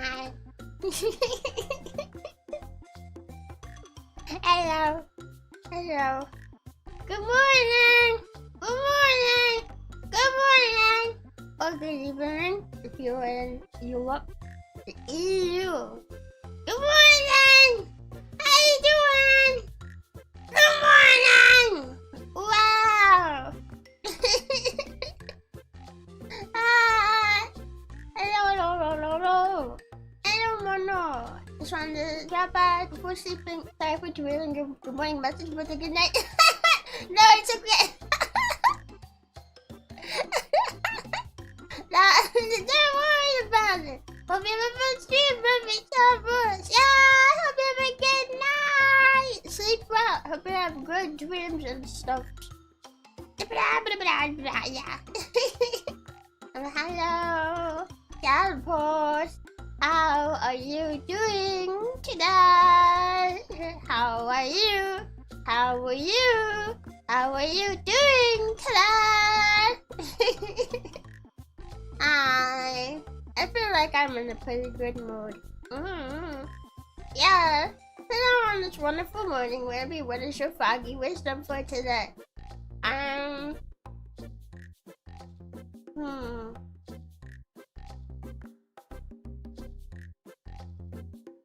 Hi. Hello. Hello. Good morning. Good morning. Good morning. Or good evening if you're in Europe. The EU. Good morning. How you doing? Good morning. Wow. Hello. No. Just wanted to drop by before sleeping. Sorry for derailing your good morning message, but a good night. No, it's okay. No, don't worry about it. Hope you have a good stream, VTubers. Yeah, hope you have a good night. Sleep well. Hope you have good dreams and stuff. Yeah. Hello. Yeah, boss. How are you doing today? How are you? How are you? How are you doing today? I feel like I'm in a pretty good mood. Yeah. Hello on this wonderful morning, Rebbi. What is your foggy wisdom for today? I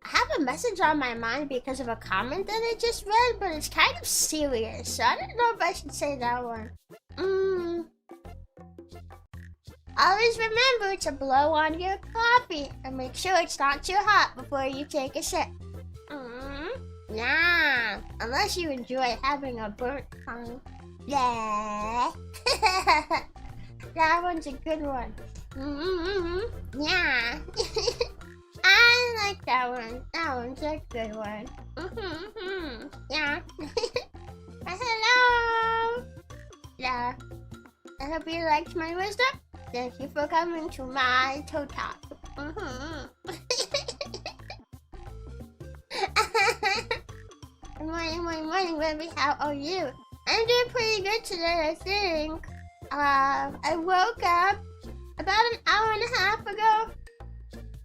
have a message on my mind because of a comment that I just read, but it's kind of serious, so I don't know if I should say that one. Always remember to blow on your coffee and make sure it's not too hot before you take a sip. Yeah, unless you enjoy having a burnt tongue. Yeah. That one's a good one. Yeah. I like that one. That one's a good one. Yeah. Hello. Yeah. I hope you liked my wisdom. Thank you for coming to my toe talk. Morning, Rebbi. How are you? I'm doing pretty good today, I think. I woke up about an hour and a half ago.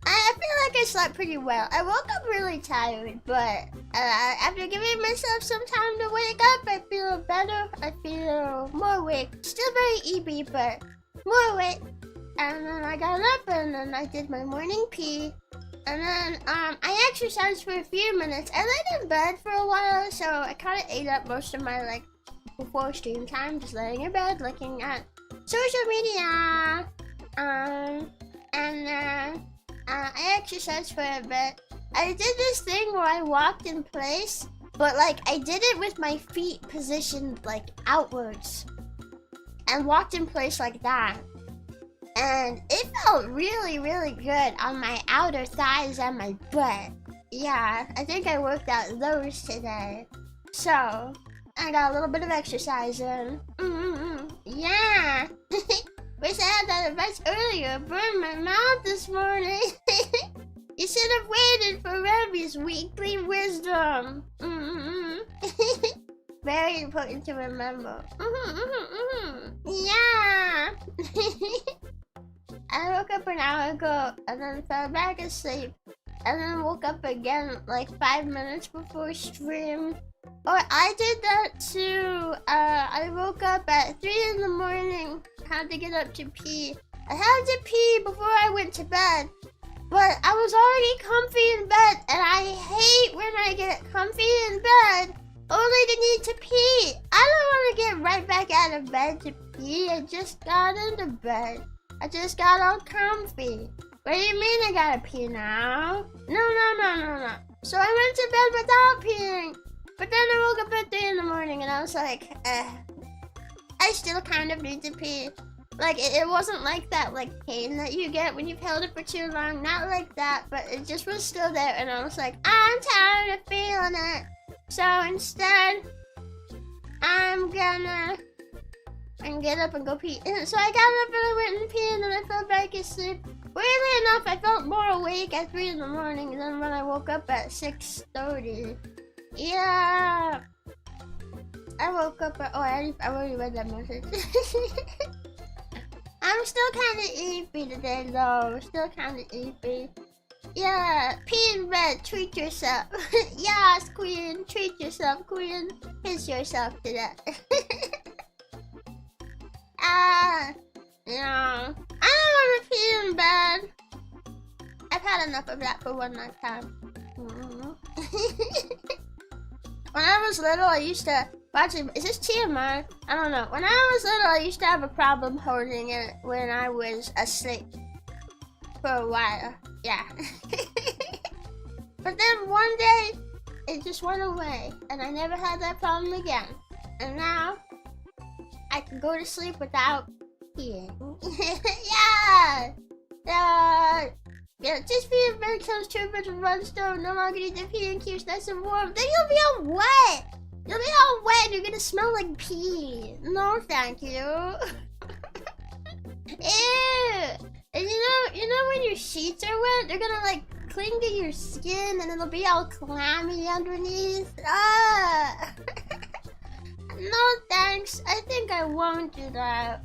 I feel like I slept pretty well. I woke up really tired, but after giving myself some time to wake up, I feel better. I feel more awake. Still very EB, but more awake. And then I got up and then I did my morning pee. And then I exercised for a few minutes. I laid in bed for a while, so I kind of ate up most of my before stream time, just laying in bed, looking at social media. And then I exercised for a bit. I did this thing where I walked in place, but I did it with my feet positioned outwards, and walked in place like that. And it felt really, really good on my outer thighs and my butt. Yeah, I think I worked out those today. So, I got a little bit of exercise in. Yeah. Wish I had that advice earlier. Burned my mouth this morning. You should have waited for Rebbi's weekly wisdom. Very important to remember. Yeah. I woke up an hour ago and then fell back asleep. And then woke up again 5 minutes before stream. Or I did that too. I woke up at 3 in the morning. Had to get up to pee. I had to pee before I went to bed. But I was already comfy in bed. And I hate when I get comfy in bed only to need to pee. I don't want to get right back out of bed to pee. I just got into bed. I just got all comfy. What do you mean I gotta pee now? No. So I went to bed without peeing. But then I woke up at 3 in the morning and I was like, I still kind of need to pee. It wasn't like that, pain that you get when you've held it for too long. Not like that, but it just was still there. And I was like, I'm tired of feeling it. So instead, I'm gonna get up and go pee. So I got up and I went and pee and then I fell back asleep. Weirdly enough, I felt more awake at 3 in the morning than when I woke up at 6:30. Yeah. I woke up at, I already read that message. I'm still kind of eepy today though. Still kind of eepy. Yeah, pee in bed, treat yourself. Yes, queen, treat yourself, queen. Kiss yourself to that. No. I don't want to pee in bed. I've had enough of that for one night time. When I was little, I used to watch it. Is this TMI? I don't know. When I was little, I used to have a problem holding it when I was asleep. For a while. Yeah. But then one day, it just went away. And I never had that problem again. And now, I can go to sleep without peeing. Yeah! Yeah, just pee in bed kills 2 birds with 1 stone. No longer need to pee and keeps nice and warm. Then you'll be all wet. You'll be all wet and you're gonna smell like pee. No, thank you. Ew. And you know when your sheets are wet, they're gonna like cling to your skin and it'll be all clammy underneath. Ah. No thanks. I think I won't do that.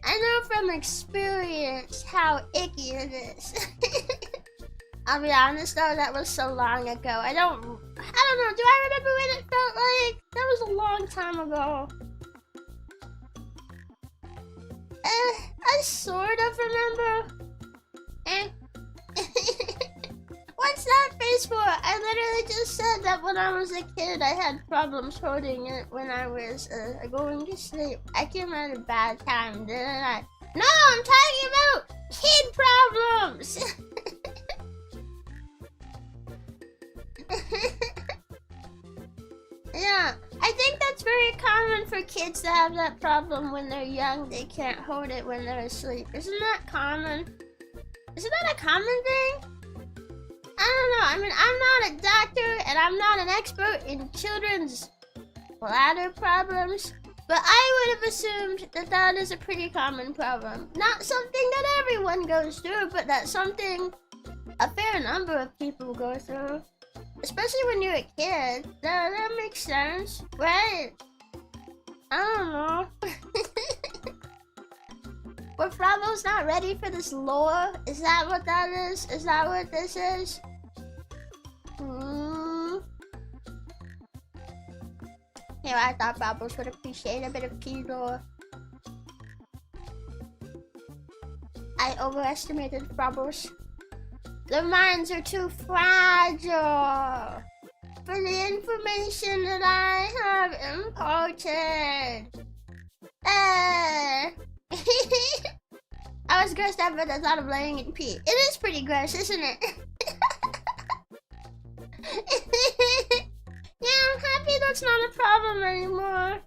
I know from experience how icky it is. I'll be honest though, that was so long ago. I don't know. Do I remember when it felt like? That was a long time ago. I sort of remember. What's that face for? I literally just said that when I was a kid, I had problems holding it when I was going to sleep. I came at a bad time, didn't I? No, I'm talking about kid problems! Yeah, I think that's very common for kids to have that problem when they're young. They can't hold it when they're asleep. Isn't that common? Isn't that a common thing? I don't know. I mean, I'm not a doctor and I'm not an expert in children's bladder problems, but I would have assumed that that is a pretty common problem. Not something that everyone goes through, but that's something a fair number of people go through. Especially when you're a kid. That makes sense, right? I don't know. Were Bravo's not ready for this lore? Is that what that is? Is that what this is? Yeah, I thought Bravo's would appreciate a bit of P lore. I overestimated Bravo's. Their minds are too fragile for the information that I have imparted. I was grossed out by the thought of laying in pee. It is pretty gross, isn't it? Yeah, I'm happy that's not a problem anymore.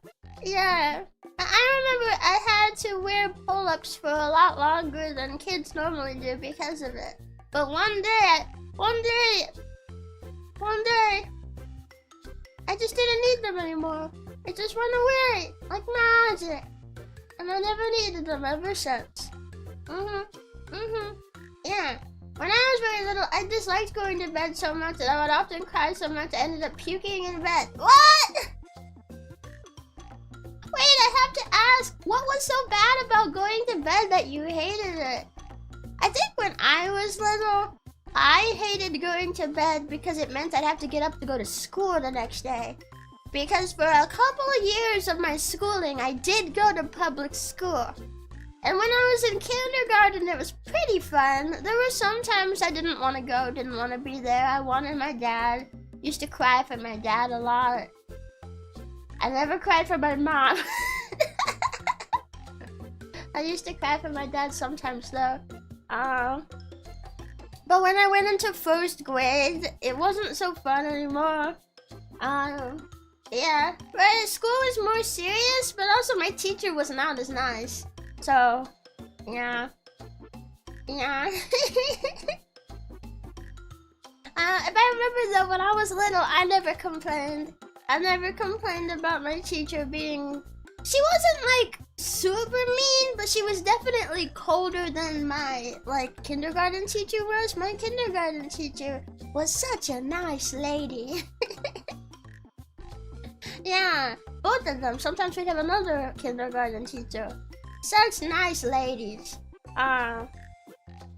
Yeah. I remember I had to wear pull-ups for a lot longer than kids normally do because of it. But one day, I just didn't need them anymore. It just went away, like magic. And I never needed them ever since. Yeah. When I was very little, I disliked going to bed so much that I would often cry so much I ended up puking in bed. What? Wait, I have to ask, what was so bad about going to bed that you hated it? I think when I was little, I hated going to bed because it meant I'd have to get up to go to school the next day. Because for a couple of years of my schooling, I did go to public school. And when I was in kindergarten, it was pretty fun. There were some times I didn't want to go, didn't want to be there. I wanted my dad. Used to cry for my dad a lot. I never cried for my mom. I used to cry for my dad sometimes though. But when I went into first grade, it wasn't so fun anymore. Yeah, right, school was more serious, but also my teacher was not as nice. So, yeah. If I remember though, when I was little, I never complained. I never complained about my teacher being... She wasn't like super mean, but she was definitely colder than my like kindergarten teacher was. My kindergarten teacher was such a nice lady. Yeah, both of them. Sometimes we'd have another kindergarten teacher. Such nice ladies.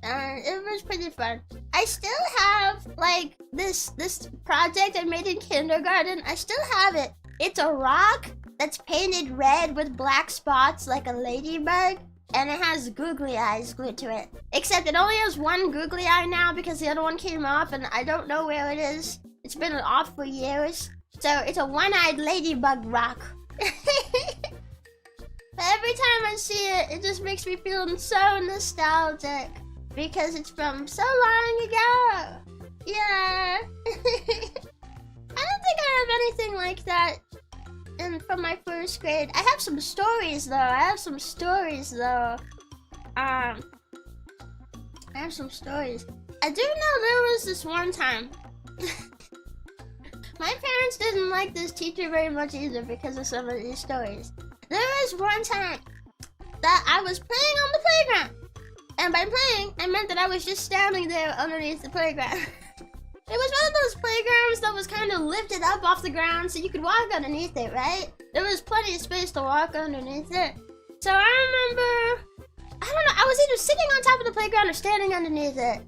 and it was pretty fun. I still have like this project I made in kindergarten. I still have it. It's a rock that's painted red with black spots like a ladybug, and it has googly eyes glued to it. Except it only has one googly eye now because the other one came off, and I don't know where it is. It's been off for years. So it's a one-eyed ladybug rock. Every time I see it, it just makes me feel so nostalgic because it's from so long ago. Yeah. I don't think I have anything like that from my first grade. I have some stories though. I have some stories. I do know there was this one time. My parents didn't like this teacher very much either because of some of these stories. There was one time that I was playing on the playground. And by playing, I meant that I was just standing there underneath the playground. It was one of those playgrounds that was kind of lifted up off the ground so you could walk underneath it, right? There was plenty of space to walk underneath it. So I remember, I don't know, I was either sitting on top of the playground or standing underneath it.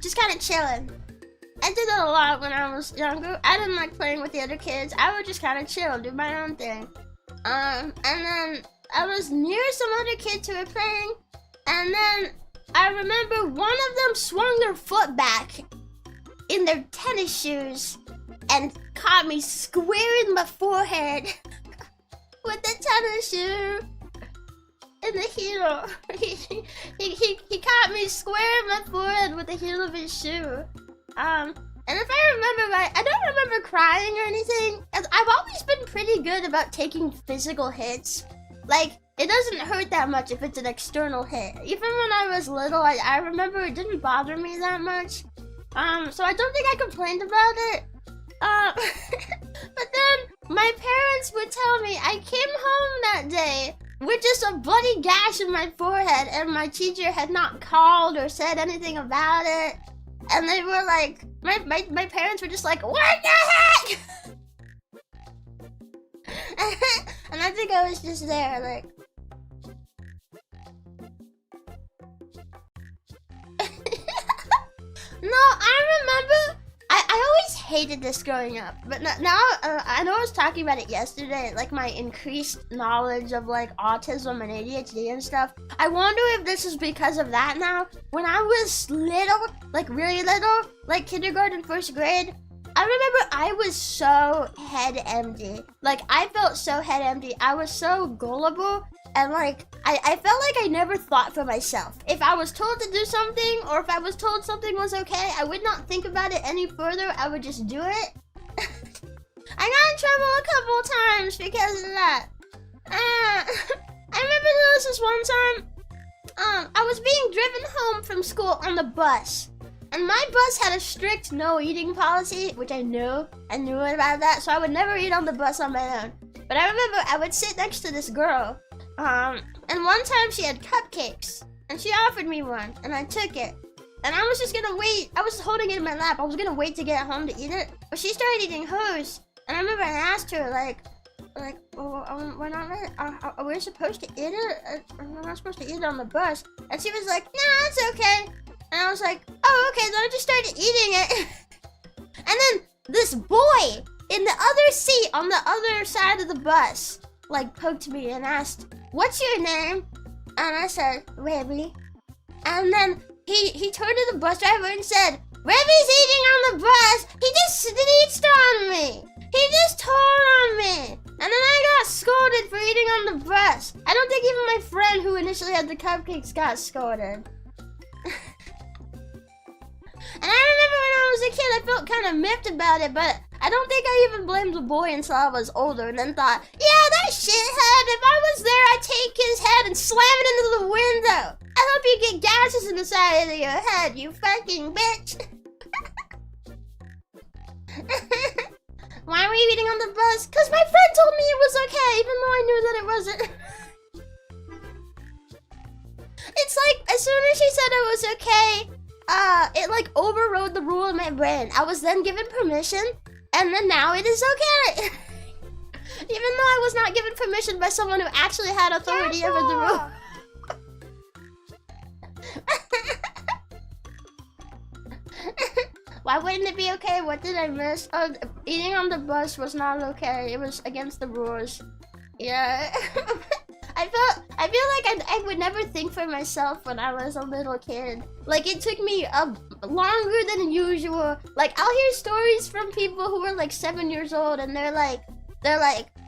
Just kind of chilling. I did that a lot when I was younger. I didn't like playing with the other kids. I would just kind of chill, do my own thing. And then I was near some other kids who were playing, and then I remember one of them swung their foot back in their tennis shoes and caught me square in my forehead with the tennis shoe in the heel. He caught me square in my forehead with the heel of his shoe. And if I remember right, I don't remember crying or anything. I've always been pretty good about taking physical hits. Like, it doesn't hurt that much if it's an external hit. Even when I was little, I remember it didn't bother me that much. So I don't think I complained about it. But then my parents would tell me I came home that day with just a bloody gash in my forehead, and my teacher had not called or said anything about it. And they were like, my parents were just like, what the heck? And I think I was just there, like. No, I remember, I always hated this growing up, but now, I know I was talking about it yesterday, like my increased knowledge of like autism and ADHD and stuff. I wonder if this is because of that now. When I was little, like really little, like kindergarten, first grade, I remember I was so head empty. Like, I felt so head empty. I was so gullible. And like, I felt like I never thought for myself. If I was told to do something, or if I was told something was okay, I would not think about it any further. I would just do it. I got in trouble a couple times because of that. I remember there was this one time, I was being driven home from school on the bus. And my bus had a strict no eating policy, which I knew about that, so I would never eat on the bus on my own. But I remember I would sit next to this girl, and one time she had cupcakes, and she offered me one, and I took it. And I was just gonna wait, I was holding it in my lap, I was gonna wait to get home to eat it, but she started eating hers. And I remember I asked her, well, we're not, are we supposed to eat it? We're not supposed to eat it on the bus. And she was like, nah, it's okay. And I was like, oh, okay, then I just started eating it. And then this boy in the other seat on the other side of the bus, like, poked me and asked, what's your name? And I said, Rebbi. And then he turned to the bus driver and said, Rebbi's eating on the bus. He just sneezed on me. He just told on me. And then I got scolded for eating on the bus. I don't think even my friend who initially had the cupcakes got scolded. And I remember when I was a kid, I felt kind of miffed about it, but I don't think I even blamed the boy until I was older and then thought, yeah, that shithead, if I was there, I'd take his head and slam it into the window. I hope you get gashes in the side of your head, you fucking bitch. Why were you eating on the bus? Because my friend told me it was okay, even though I knew that it wasn't. It's like, as soon as she said it was okay, it like overrode the rule in my brain. I was then given permission, and then now it is okay. Even though I was not given permission by someone who actually had authority over the rule. Why wouldn't it be okay? What did I miss? Oh, eating on the bus was not okay. It was against the rules. Yeah. I feel like I would never think for myself when I was a little kid. Like, it took me longer than usual. Like, I'll hear stories from people who were like 7 years old, and they're like,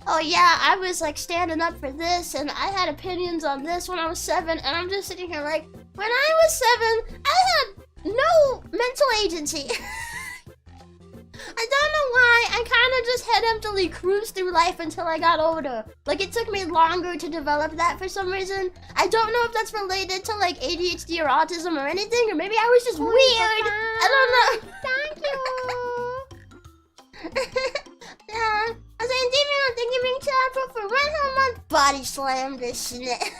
oh yeah, I was like standing up for this, and I had opinions on this when I was 7, and I'm just sitting here like, when I was 7, I had no mental agency. I don't know why, I kind of just head emptily cruised through life until I got older. Like, it took me longer to develop that for some reason. I don't know if that's related to like ADHD or autism or anything, or maybe I was just weird. I don't know. Thank you. Yeah, I was like, Demon, I'm thinking being child for 1 whole month. Body slam this shit.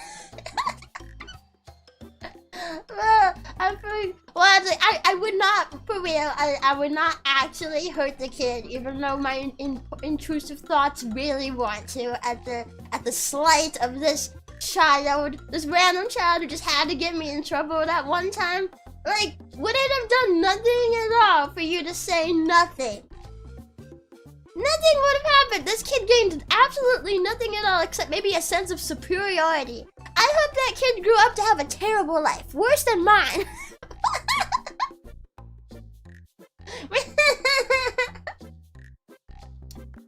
Well, I would not, for real, I would not actually hurt the kid, even though my intrusive thoughts really want to, at the slight of this child, this random child who just had to get me in trouble that one time. Like, would it have done nothing at all for you to say nothing? Nothing would have happened. This kid gained absolutely nothing at all except maybe a sense of superiority. I hope that kid grew up to have a terrible life, worse than mine.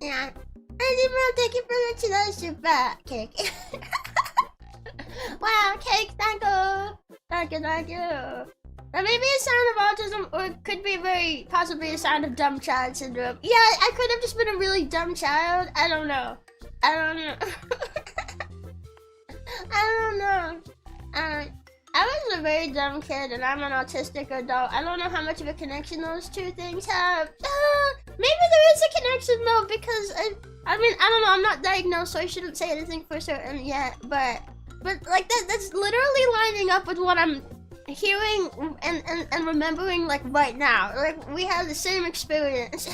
Yeah. Thank you for the chilo super cake. Wow, cake, thank you. Thank you. That may be a sign of autism, or it could be possibly a sign of dumb child syndrome. Yeah, I could have just been a really dumb child. I don't know. I was a very dumb kid, and I'm an autistic adult. I don't know how much of a connection those two things have. Maybe there is a connection though, because I mean, I don't know. I'm not diagnosed, so I shouldn't say anything for certain yet. But like that's literally lining up with what I'm hearing and remembering like right now. Like, we have the same experience.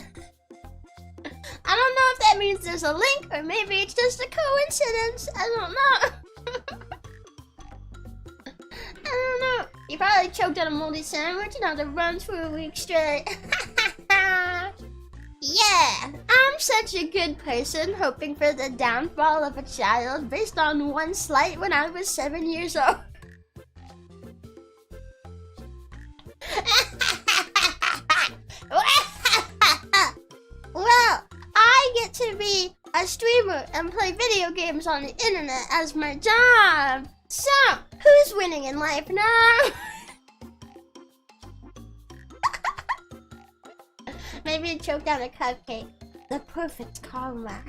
I don't know if that means there's a link, or maybe it's just a coincidence. I don't know. I don't know. You probably choked on a moldy sandwich and had to run for a week straight. Yeah, I'm such a good person, hoping for the downfall of a child based on one slight when I was 7 years old. Well, I get to be a streamer and play video games on the internet as my job. So, who's winning in life now? Maybe I choked down a cupcake. The perfect karma.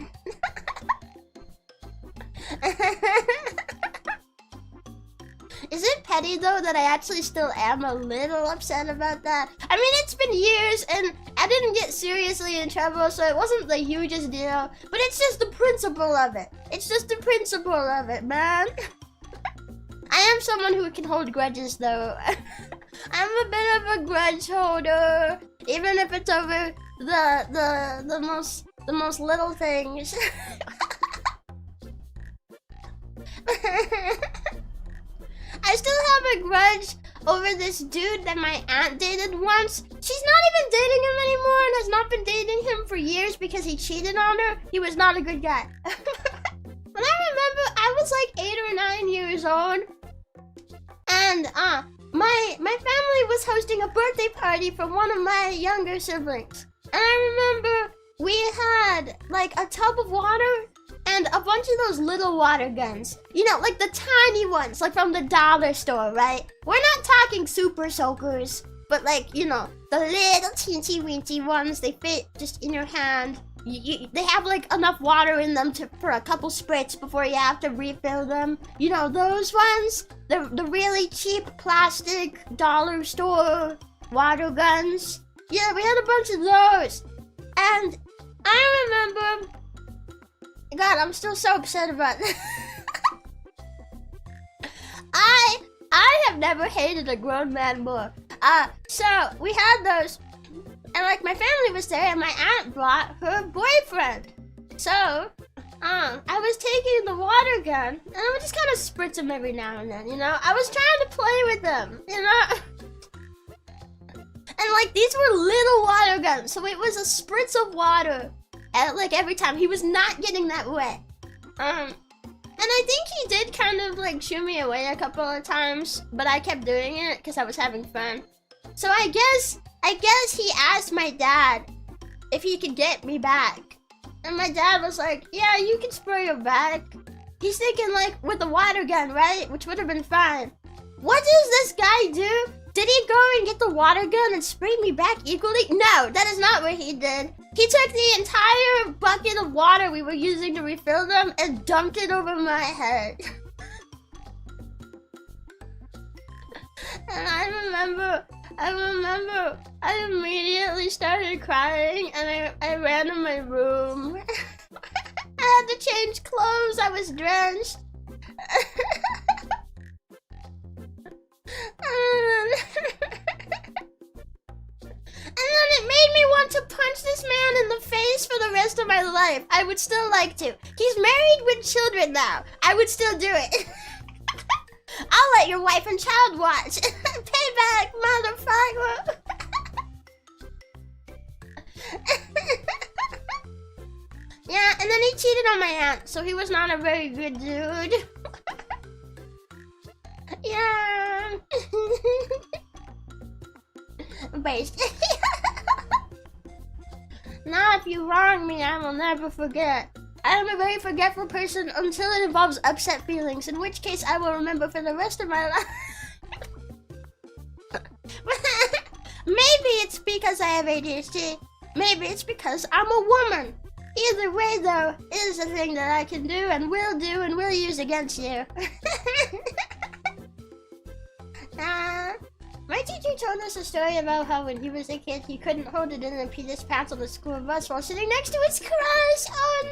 Is it petty though that I actually still am a little upset about that? I mean, it's been years and I didn't get seriously in trouble, so it wasn't the hugest deal. But it's just the principle of it. It's just the principle of it, man. I am someone who can hold grudges though. I'm a bit of a grudge holder, even if it's over the most little things. I still have a grudge over this dude that my aunt dated once. She's not even dating him anymore and has not been dating him for years because he cheated on her. He was not a good guy. But I remember I was like 8 or 9 years old, and my family was hosting a birthday party for one of my younger siblings. And I remember we had like a tub of water and a bunch of those little water guns. You know, like the tiny ones, like from the dollar store, right? We're not talking super soakers, but like, you know, the little teensy weensy ones. They fit just in your hand. They have like enough water in them for a couple spritz before you have to refill them. You know, those ones? The really cheap plastic dollar store water guns. Yeah, we had a bunch of those. And I remember... God, I'm still so upset about this. I have never hated a grown man more. So we had those, and like my family was there, and my aunt brought her boyfriend. So, I was taking the water gun, and I would just kind of spritz him every now and then, you know? I was trying to play with them, you know? And like these were little water guns, so it was a spritz of water at like every time. He was not getting that wet. And I think he did kind of like shoo me away a couple of times, but I kept doing it because I was having fun. So I guess he asked my dad if he could get me back. And my dad was like, yeah, you can spray your back. He's thinking like with a water gun, right? Which would have been fine. What does this guy do? Did he go and get the water gun and spray me back equally? No, that is not what he did. He took the entire bucket of water we were using to refill them and dumped it over my head. And I remember, I immediately started crying and I ran to my room. I had to change clothes, I was drenched. And then it made me want to punch this man in the face for the rest of my life. I would still like to. He's married with children now. I would still do it. I'll let your wife and child watch. Payback, motherfucker. Yeah, and then he cheated on my aunt, so he was not a very good dude. Yeah. Based. Now, if you wrong me, I will never forget. I am a very forgetful person until it involves upset feelings, in which case I will remember for the rest of my life. Maybe it's because I have ADHD. Maybe it's because I'm a woman. Either way, though, it is a thing that I can do and will use against you. My teacher told us a story about how when he was a kid, he couldn't hold it in and peed his pants on the school bus while sitting next to his crush. Oh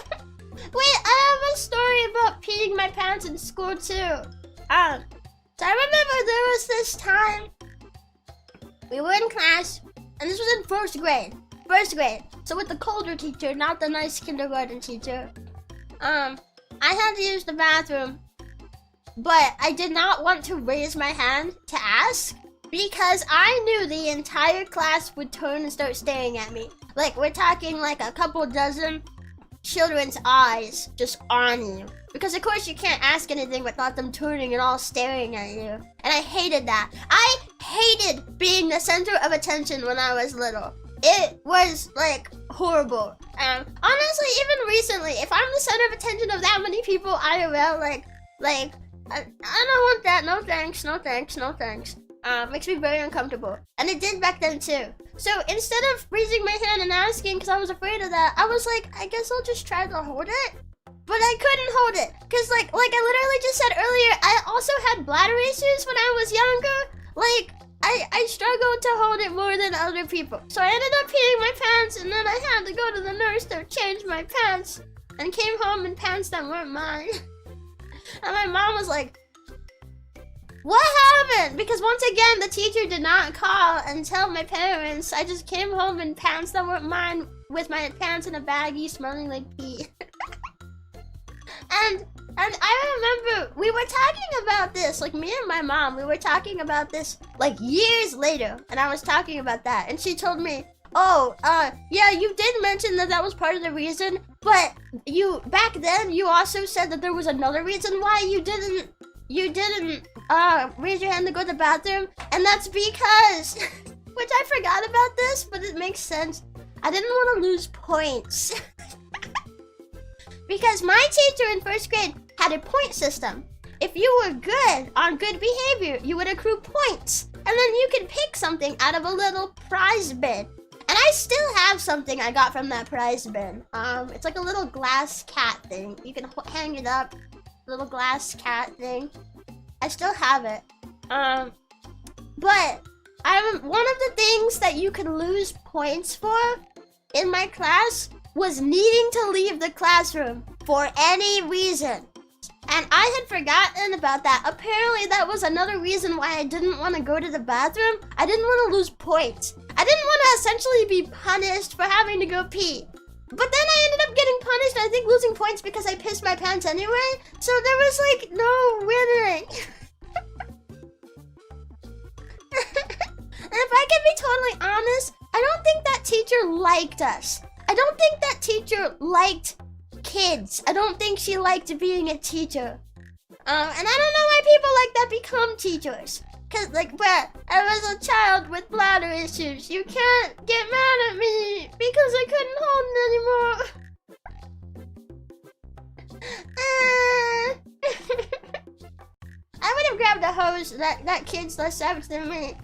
no! Wait, I have a story about peeing my pants in school too. So I remember there was this time we were in class, and this was in first grade. So with the colder teacher, not the nice kindergarten teacher. I had to use the bathroom. But I did not want to raise my hand to ask because I knew the entire class would turn and start staring at me. Like, we're talking like a couple dozen children's eyes just on you. Because of course you can't ask anything without them turning and all staring at you. And I hated that. I hated being the center of attention when I was little. It was like horrible. Honestly, even recently, if I'm the center of attention of that many people IRL, like, I don't want that. No thanks, no thanks, no thanks. Makes me very uncomfortable. And it did back then too. So instead of raising my hand and asking because I was afraid of that, I was like, I guess I'll just try to hold it. But I couldn't hold it. Because like I literally just said earlier, I also had bladder issues when I was younger. Like, I struggled to hold it more than other people. So I ended up peeing my pants and then I had to go to the nurse to change my pants. And came home in pants that weren't mine. And my mom was like, what happened? Because once again, the teacher did not call and tell my parents. I just came home in pants that weren't mine with my pants in a baggie smelling like pee. And I remember we were talking about this, like me and my mom, we were talking about this like years later. And I was talking about that. And she told me, oh, yeah, you did mention that was part of the reason, but back then you also said that there was another reason why you didn't raise your hand to go to the bathroom, and that's because, which I forgot about this, but it makes sense. I didn't want to lose points. Because my teacher in first grade had a point system. If you were good on good behavior, you would accrue points, and then you could pick something out of a little prize bin. And I still have something I got from that prize bin. It's like a little glass cat thing. You can hang it up. Little glass cat thing. I still have it. But one of the things that you could lose points for in my class was needing to leave the classroom for any reason. And I had forgotten about that. Apparently that was another reason why I didn't want to go to the bathroom. I didn't want to lose points. I didn't want to essentially be punished for having to go pee. But then I ended up getting punished, I think losing points because I pissed my pants anyway. So there was like no winning. And if I can be totally honest, I don't think that teacher liked us. I don't think that teacher liked kids. I don't think she liked being a teacher. And I don't know why people like that become teachers. Cause like, but I was a child with bladder issues. You can't get mad at me because I couldn't hold it anymore. I would have grabbed a hose. That kid's less savage than me.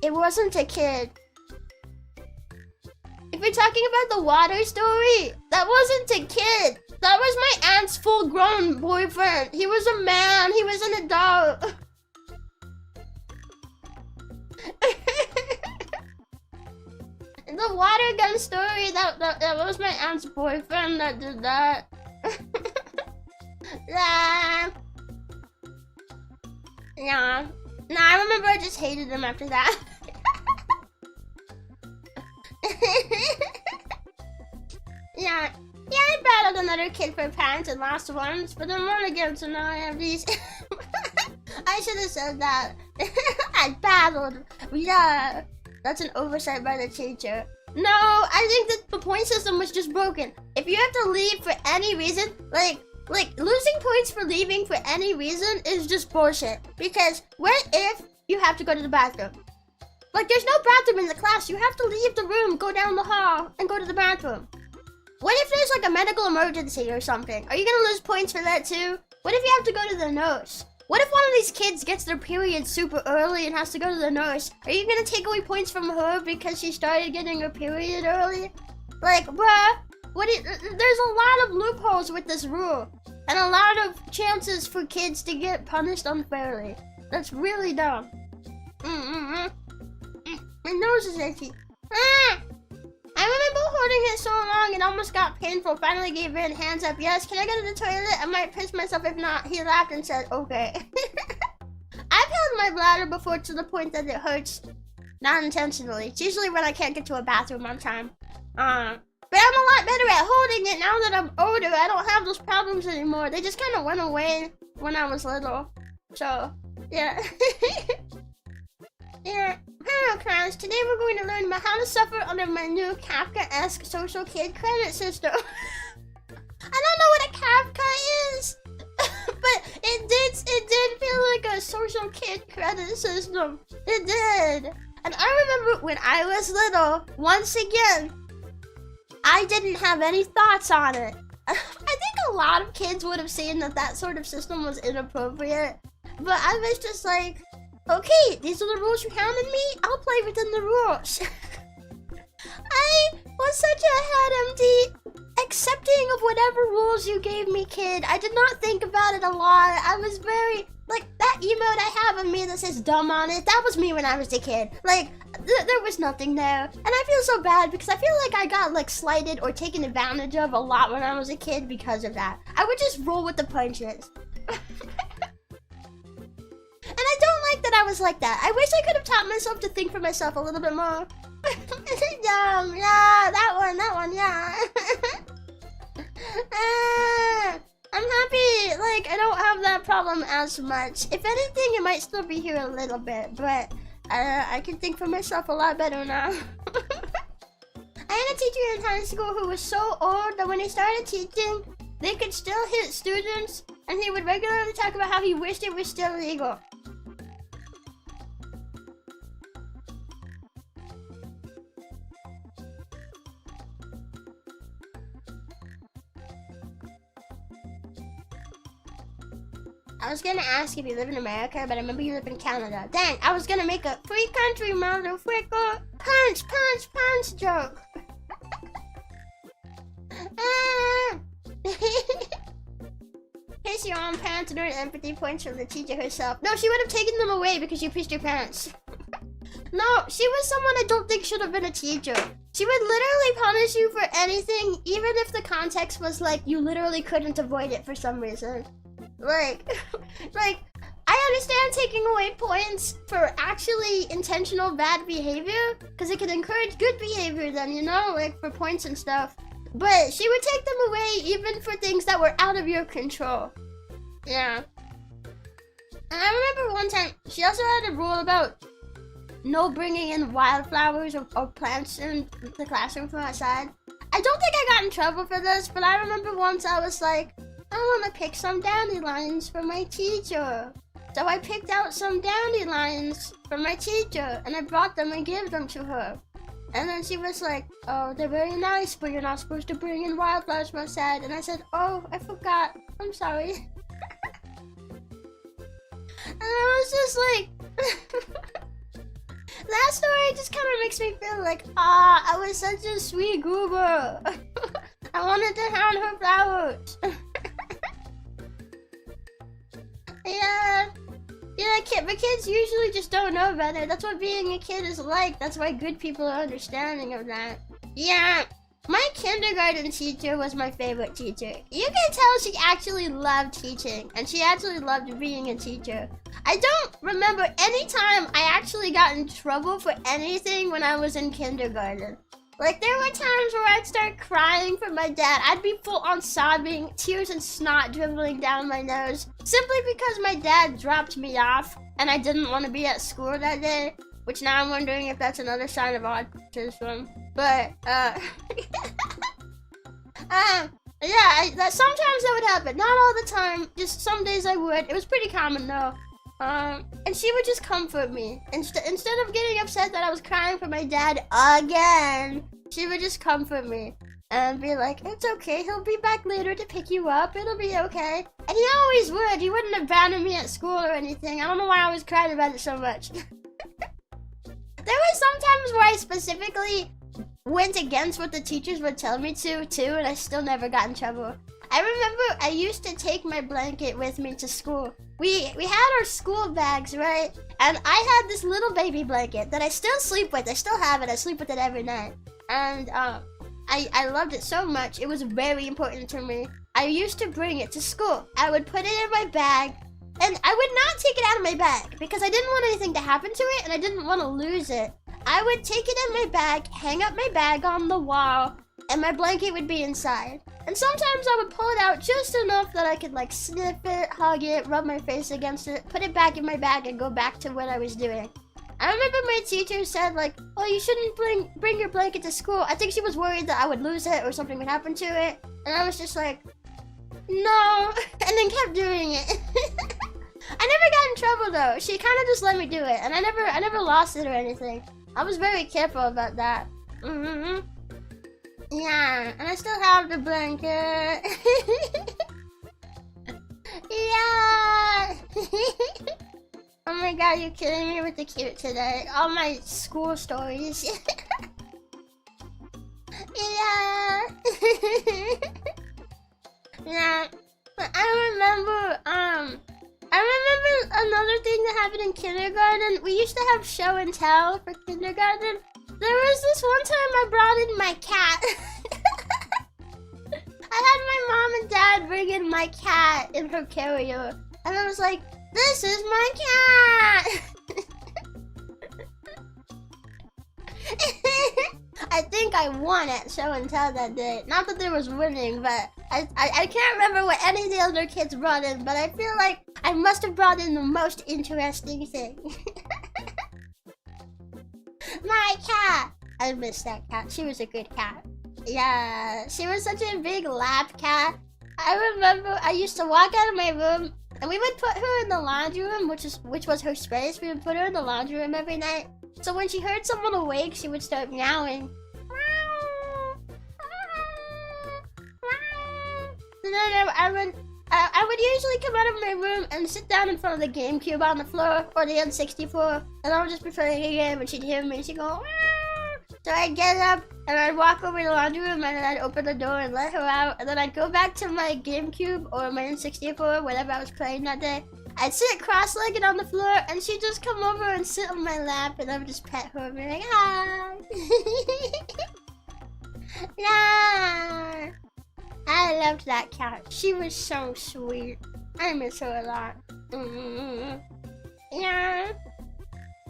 It wasn't a kid. If we're talking about the water story, that wasn't a kid. That was my aunt's full-grown boyfriend. He was a man. He was an adult. The water gun story, that was my aunt's boyfriend that did that. Yeah. No, I remember I just hated him after that. Yeah, I battled another kid for pants and lost once, but then won again, so now I have these. I should have said that. I battled. Yeah, that's an oversight by the teacher. No, I think that the point system was just broken. If you have to leave for any reason, like losing points for leaving for any reason is just bullshit. Because what if you have to go to the bathroom? Like, there's no bathroom in the class. You have to leave the room, go down the hall, and go to the bathroom. What if there's like a medical emergency or something? Are you gonna lose points for that too? What if you have to go to the nurse? What if one of these kids gets their period super early and has to go to the nurse? Are you gonna take away points from her because she started getting her period early? Like, bruh, there's a lot of loopholes with this rule. And a lot of chances for kids to get punished unfairly. That's really dumb. My nose is itchy. I remember holding it so long it almost got painful. Finally gave in. Hands up. Yes, can I go to the toilet? I might piss myself if not. He laughed and said, okay. I've held my bladder before to the point that it hurts. Not intentionally. It's usually when I can't get to a bathroom on time. But I'm a lot better at holding it now that I'm older. I don't have those problems anymore. They just kind of went away when I was little. So, yeah. Yeah. Hello class, today we're going to learn about how to suffer under my new Kafka-esque social kid credit system. I don't know what a Kafka is, but it did feel like a social kid credit system. It did. And I remember when I was little, once again, I didn't have any thoughts on it. I think a lot of kids would have seen that sort of system was inappropriate, but I was just like, okay, these are the rules you handed me. I'll play within the rules. I was such a head empty, accepting of whatever rules you gave me, kid. I did not think about it a lot. I was very, like, that emote I have of me that says dumb on it, that was me when I was a kid. Like, there was nothing there. And I feel so bad because I feel like I got, like, slighted or taken advantage of a lot when I was a kid because of that. I would just roll with the punches. And I don't like that I was like that. I wish I could have taught myself to think for myself a little bit more. Yeah, that one, yeah. I'm happy, like, I don't have that problem as much. If anything, it might still be here a little bit, but I can think for myself a lot better now. I had a teacher in high school who was so old that when he started teaching, they could still hit students, and he would regularly talk about how he wished it was still legal. I was gonna ask if you live in America, but I remember you live in Canada. Dang, I was gonna make a free country motherfucker punch joke. Piss your own pants and earn empathy points from the teacher herself. No, she would have taken them away because you pissed your pants. No, she was someone I don't think should have been a teacher. She would literally punish you for anything, even if the context was like you literally couldn't avoid it for some reason. Like, I understand taking away points for actually intentional bad behavior, because it can encourage good behavior then, you know, like for points and stuff. But she would take them away even for things that were out of your control. Yeah. And I remember one time, she also had a rule about no bringing in wildflowers or plants in the classroom from outside. I don't think I got in trouble for this, but I remember once I was like, I want to pick some dandelions for my teacher. So I picked out some dandelions for my teacher, and I brought them and gave them to her. And then she was like, oh, they're very nice, but you're not supposed to bring in wildflowers from outside. And I said, oh, I forgot. I'm sorry. And I was just like... That story just kind of makes me feel like, I was such a sweet goober. I wanted to hand her flowers. But kids usually just don't know better. That's what being a kid is like. That's why good people are understanding of that. Yeah, my kindergarten teacher was my favorite teacher. You can tell she actually loved teaching, and she actually loved being a teacher. I don't remember any time I actually got in trouble for anything when I was in kindergarten. Like, there were times where I'd start crying for my dad. I'd be full on sobbing, tears and snot dribbling down my nose, simply because my dad dropped me off and I didn't want to be at school that day, which now I'm wondering if that's another sign of autism. But, sometimes that would happen. Not all the time, just some days I would. It was pretty common though. And she would just comfort me. Instead of getting upset that I was crying for my dad again, she would just comfort me and be like, it's okay, he'll be back later to pick you up, it'll be okay. And he always would. He wouldn't abandon me at school or anything. I don't know why I was crying about it so much. There were some times where I specifically went against what the teachers would tell me to, too, and I still never got in trouble. I remember I used to take my blanket with me to school. We had our school bags, right? And I had this little baby blanket that I still sleep with. I still have it. I sleep with it every night. And I loved it so much. It was very important to me. I used to bring it to school. I would put it in my bag. And I would not take it out of my bag because I didn't want anything to happen to it and I didn't want to lose it. I would take it in my bag, hang up my bag on the wall, and my blanket would be inside. And sometimes I would pull it out just enough that I could like sniff it, hug it, rub my face against it, put it back in my bag and go back to what I was doing. I remember my teacher said like, oh, you shouldn't bring your blanket to school. I think she was worried that I would lose it or something would happen to it. And I was just like, no, and then kept doing it. I never got in trouble though. She kind of just let me do it and I never lost it or anything. I was very careful about that. Yeah, and I still have the blanket. Yeah. Oh my god, you're killing me with the cute today. All my school stories. Yeah. Yeah. I remember another thing that happened in kindergarten. We used to have show and tell for kindergarten. There was this one time I brought in my cat. I had my mom and dad bring in my cat in her carrier. And I was like, this is my cat! I think I won at show and tell that day. Not that there was winning, but I can't remember what any of the other kids brought in, but I feel like I must have brought in the most interesting thing. My cat! I miss that cat. She was a good cat. Yeah, she was such a big lap cat. I remember I used to walk out of my room and we would put her in the laundry room, which was her space. We would put her in the laundry room every night. So when she heard someone awake, she would start meowing. And then I would usually come out of my room and sit down in front of the GameCube on the floor or the N64, and I would just be playing a game, and she'd hear me and she'd go, Wah! So I'd get up and I'd walk over to the laundry room and then I'd open the door and let her out, and then I'd go back to my GameCube or my N64, whatever I was playing that day. I'd sit cross-legged on the floor and she'd just come over and sit on my lap and I would just pet her and be like, hi. Yeah. I loved that cat. She was so sweet. I miss her a lot. Yeah.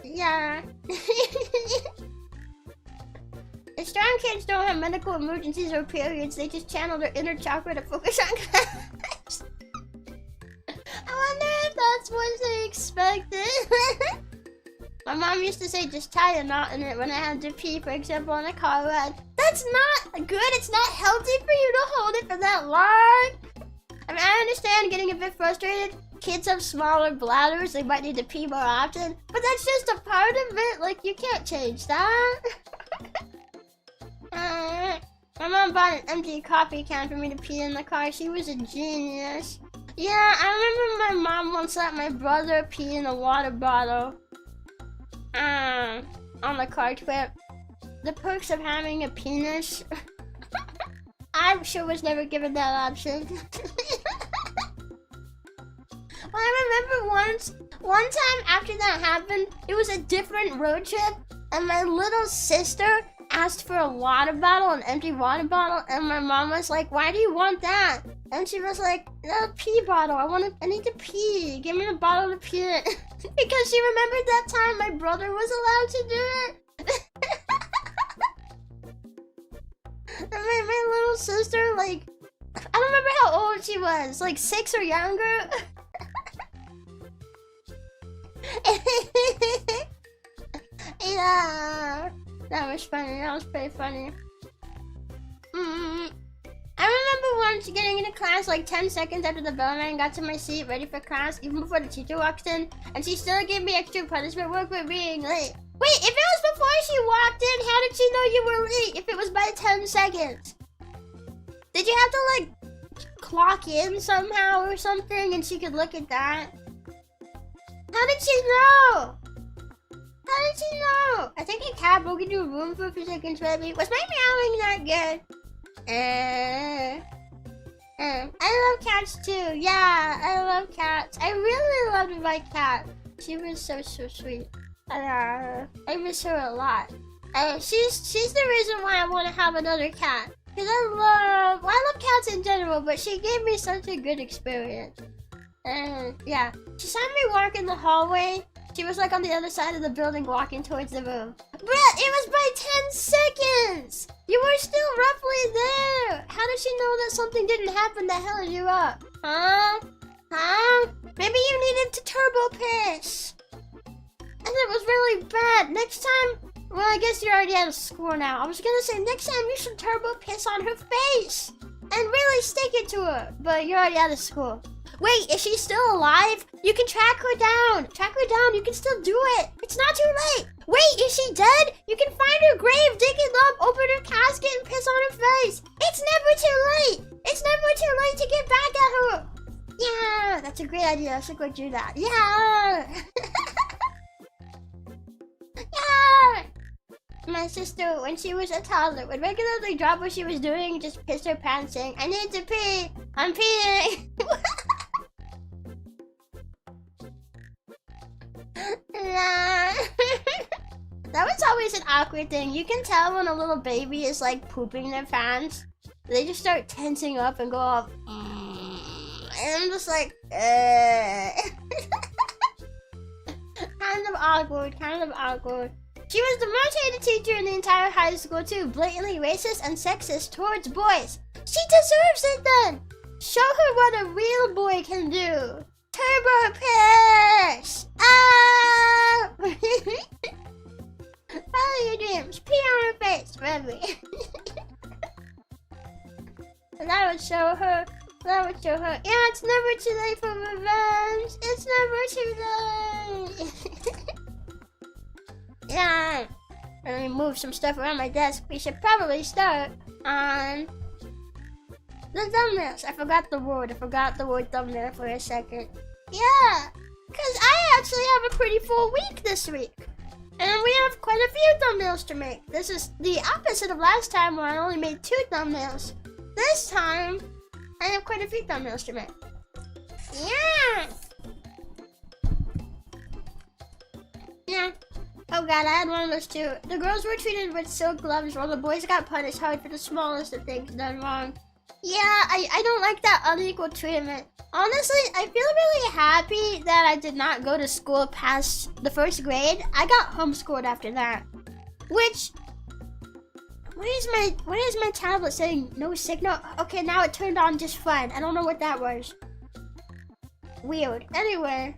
Yeah. The strong kids don't have medical emergencies or periods. They just channel their inner chakra to focus on class. I wonder if that's That's what they expected. My mom used to say just tie a knot in it when I had to pee, for example, on a car ride. That's not good. It's not healthy for you to hold it for that long. I mean, I understand getting a bit frustrated. Kids have smaller bladders. They might need to pee more often. But that's just a part of it. Like, you can't change that. My mom bought an empty coffee can for me to pee in the car. She was a genius. Yeah, I remember my mom once let my brother pee in a water bottle. On the car trip. The perks of having a penis. I sure was never given that option. Well, I remember one time after that happened, it was a different road trip, and my little sister asked for a water bottle, an empty water bottle, and my mom was like, "Why do you want that?" And she was like, "A pee bottle. I need to pee. Give me the bottle to pee in." Because she remembered that time my brother was allowed to do it. And my little sister, like, I don't remember how old she was, like 6 or younger. Yeah, that was funny. That was pretty funny. I remember once getting into class like 10 seconds after the bell rang, got to my seat ready for class, even before the teacher walked in, and she still gave me extra punishment work for being late. Wait, if it was before she walked in, how did she know you were late if it was by 10 seconds? Did you have to like clock in somehow or something and she could look at that? How did she know? How did she know? I think a cat broke into a room for a few seconds, Rebbi. Was my meowing not good? I love cats too. Yeah, I love cats. I really loved my cat. She was so sweet. I miss her a lot. She's the reason why I want to have another cat. Cause I love cats in general, but she gave me such a good experience. And yeah, she saw me walk in the hallway. She was like on the other side of the building walking towards the room. Bruh, it was by 10 seconds! You were still roughly there! How did she know that something didn't happen that held you up? Huh? Maybe you needed to turbo piss. And it was really bad. Next time, well, I guess you're already out of school now. I was gonna say, next time you should turbo piss on her face. And really stick it to her. But you're already out of school. Wait, is she still alive? You can track her down. Track her down. You can still do it. It's not too late. Wait, is she dead? You can find her grave, dig it up, open her casket, and piss on her face. It's never too late. It's never too late to get back at her. Yeah, that's a great idea. I should go do that. Yeah. Yeah. My sister, when she was a toddler, would regularly drop what she was doing and just piss her pants saying, "I need to pee. I'm peeing." That was always an awkward thing. You can tell when a little baby is like pooping their pants. They just start tensing up and go off. And I'm just like, kind of awkward. She was the most hated teacher in the entire high school too. Blatantly racist and sexist towards boys. She deserves it then. Show her what a real boy can do. Turbo piss! Ah! Follow your dreams. Pee on her face, Rebbi. That would show her. Yeah, it's never too late for revenge. It's never too late. Yeah. Let me move some stuff around my desk. We should probably start on the thumbnails. I forgot the word thumbnail for a second. Yeah, because I actually have a pretty full week this week. And we have quite a few thumbnails to make. This is the opposite of last time where I only made 2 thumbnails. This time, I have quite a few thumbnails to make. Yeah! Yeah. Oh god, I had one of those too. The girls were treated with silk gloves while the boys got punished hard for the smallest of things done wrong. Yeah, I don't like that unequal treatment. Honestly, I feel really happy that I did not go to school past the 1st grade. I got homeschooled after that. Which, what is my tablet saying? No signal? Okay, now it turned on just fine. I don't know what that was. Weird. Anyway,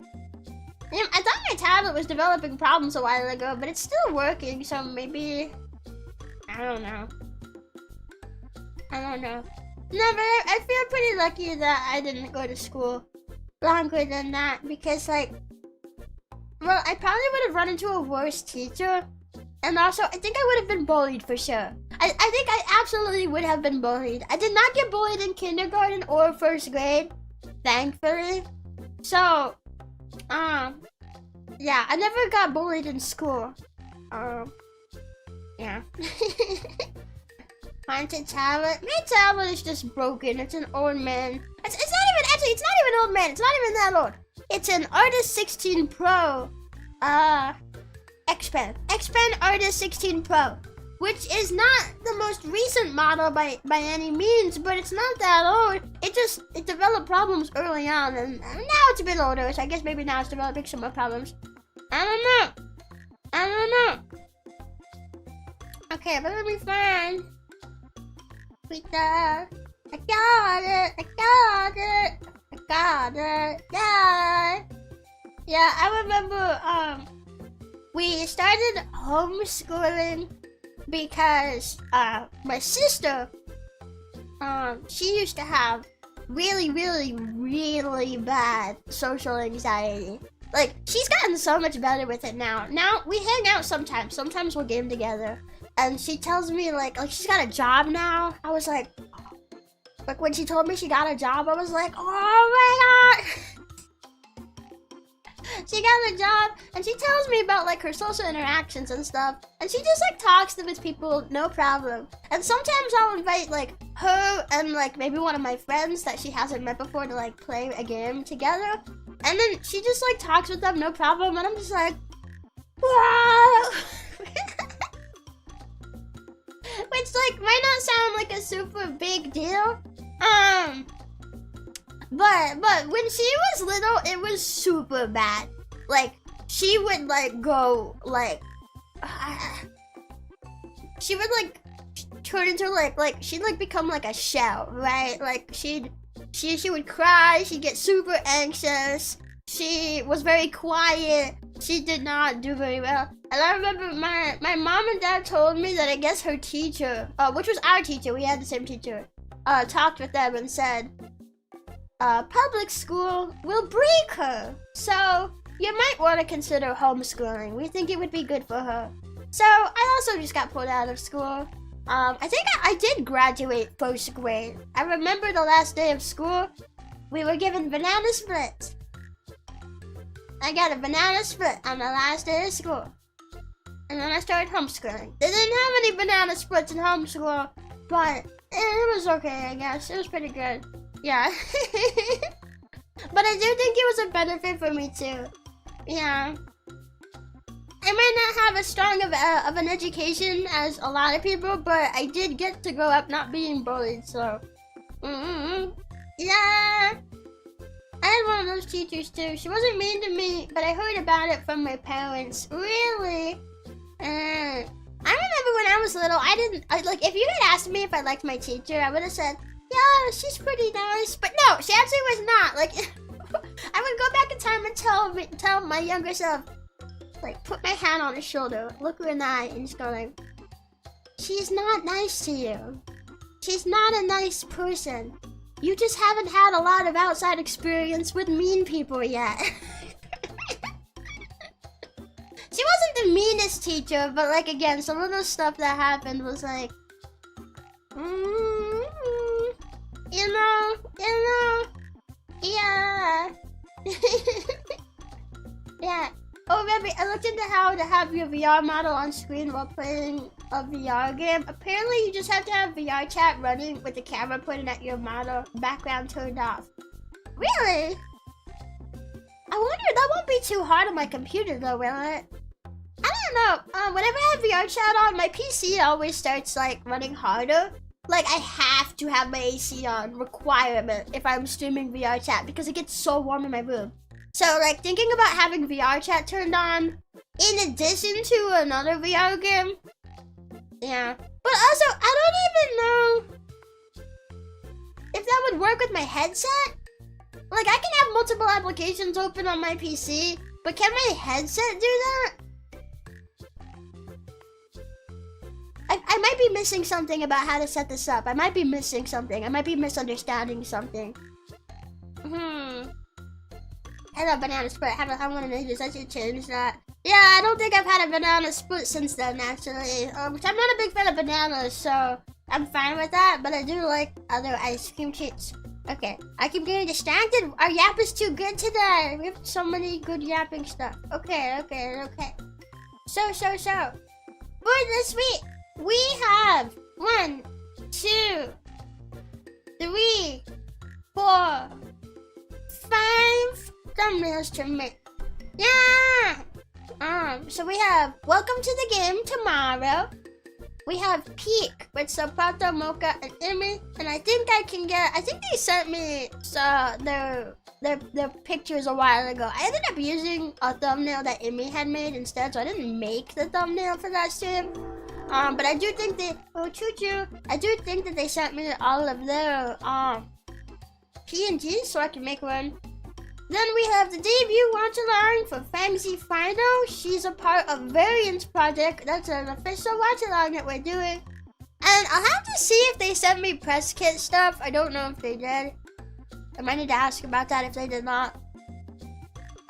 Yeah, I thought my tablet was developing problems a while ago, but it's still working, so maybe... I don't know. No, but I feel pretty lucky that I didn't go to school longer than that, because, like... Well, I probably would have run into a worse teacher, and also, I think I would have been bullied for sure. I think I absolutely would have been bullied. I did not get bullied in kindergarten or first grade, thankfully. So, yeah, I never got bullied in school. Yeah. Haunted tablet. My tablet is just broken. It's an old man. It's not even old man. It's not even that old. It's an Artist 16 Pro. X Pen Artist 16 Pro, which is not the most recent model by any means, but it's not that old. It developed problems early on, and now it's a bit older, so I guess maybe now it's developing some more problems. I don't know. Okay, but let me find. I got it. Yeah, I remember, we started homeschooling because, my sister, she used to have really bad social anxiety. Like, she's gotten so much better with it now. Now, we hang out sometimes. Sometimes we'll game together. And she tells me, like she's got a job now. I was like when she told me she got a job, I was like, oh my god. She got a job, and she tells me about, like, her social interactions and stuff. And she just, like, talks with people, no problem. And sometimes I'll invite, like, her and, like, maybe one of my friends that she hasn't met before to, like, play a game together. And then she just, like, talks with them, no problem. And I'm just like, wow. Which, like, might not sound like a super big deal. But when she was little, it was super bad. Like, she would, like, go, like, she would, like, turn into, like, she'd, like, become, like, a shell, right? Like, she would cry, she'd get super anxious, she was very quiet, she did not do very well. And I remember my mom and dad told me that I guess her teacher, which was our teacher, we had the same teacher, talked with them and said, public school will break her. So, you might want to consider homeschooling. We think it would be good for her. So, I also just got pulled out of school. I think I did graduate first grade. I remember the last day of school, we were given banana splits. I got a banana split on the last day of school. And then I started homeschooling. They didn't have any banana splits in homeschool, but it was okay, I guess. It was pretty good. Yeah. But I do think it was a benefit for me too. Yeah. I might not have as strong of an education as a lot of people, but I did get to grow up not being bullied, so. Yeah. I had one of those teachers too. She wasn't mean to me, but I heard about it from my parents. Really? I remember when I was little, like, if you had asked me if I liked my teacher, I would have said, yeah, she's pretty nice. But no, she actually was not. Like, I would go back in time and tell my younger self, like, put my hand on her shoulder, look her in the eye, and just go like, she's not nice to you. She's not a nice person. You just haven't had a lot of outside experience with mean people yet. She wasn't the meanest teacher, but, like, again, some of the stuff that happened was like, you know, yeah. Yeah. Oh, Rebbi, I looked into how to have your VR model on screen while playing a VR game. Apparently, you just have to have VR chat running with the camera pointing at your model, background turned off. Really? I wonder, that won't be too hard on my computer though, will it? I don't know. Whenever I have VR chat on, my PC always starts, like, running harder. Like, I have to have my AC on, requirement, if I'm streaming VR chat, because it gets so warm in my room. So, like, thinking about having VR chat turned on, in addition to another VR game, yeah. But also, I don't even know if that would work with my headset. Like, I can have multiple applications open on my PC, But can my headset do that? I might be missing something about how to set this up. I might be missing something. I might be misunderstanding something. Hello, banana split. I'm gonna need this. I should change that. Yeah, I don't think I've had a banana split since then, actually. Which I'm not a big fan of bananas, so I'm fine with that. But I do like other ice cream treats. Okay, I keep getting distracted. Our yap is too good today. We have so many good yapping stuff. Okay. So. For this week, we have 1, 2, 3, 4, 5 thumbnails to make. Yeah! So we have Welcome to the Game tomorrow. We have Peak with Zapato, Mocha, and Emmy. And I think they sent me their pictures a while ago. I ended up using a thumbnail that Emmy had made instead, so I didn't make the thumbnail for that stream. But I do think I do think that they sent me all of their PNGs so I can make one. Then we have the debut watch-along for Fangsy Fido. She's a part of Variance Project. That's an official watch-along that we're doing. And I'll have to see if they sent me press kit stuff. I don't know if they did. I might need to ask about that if they did not.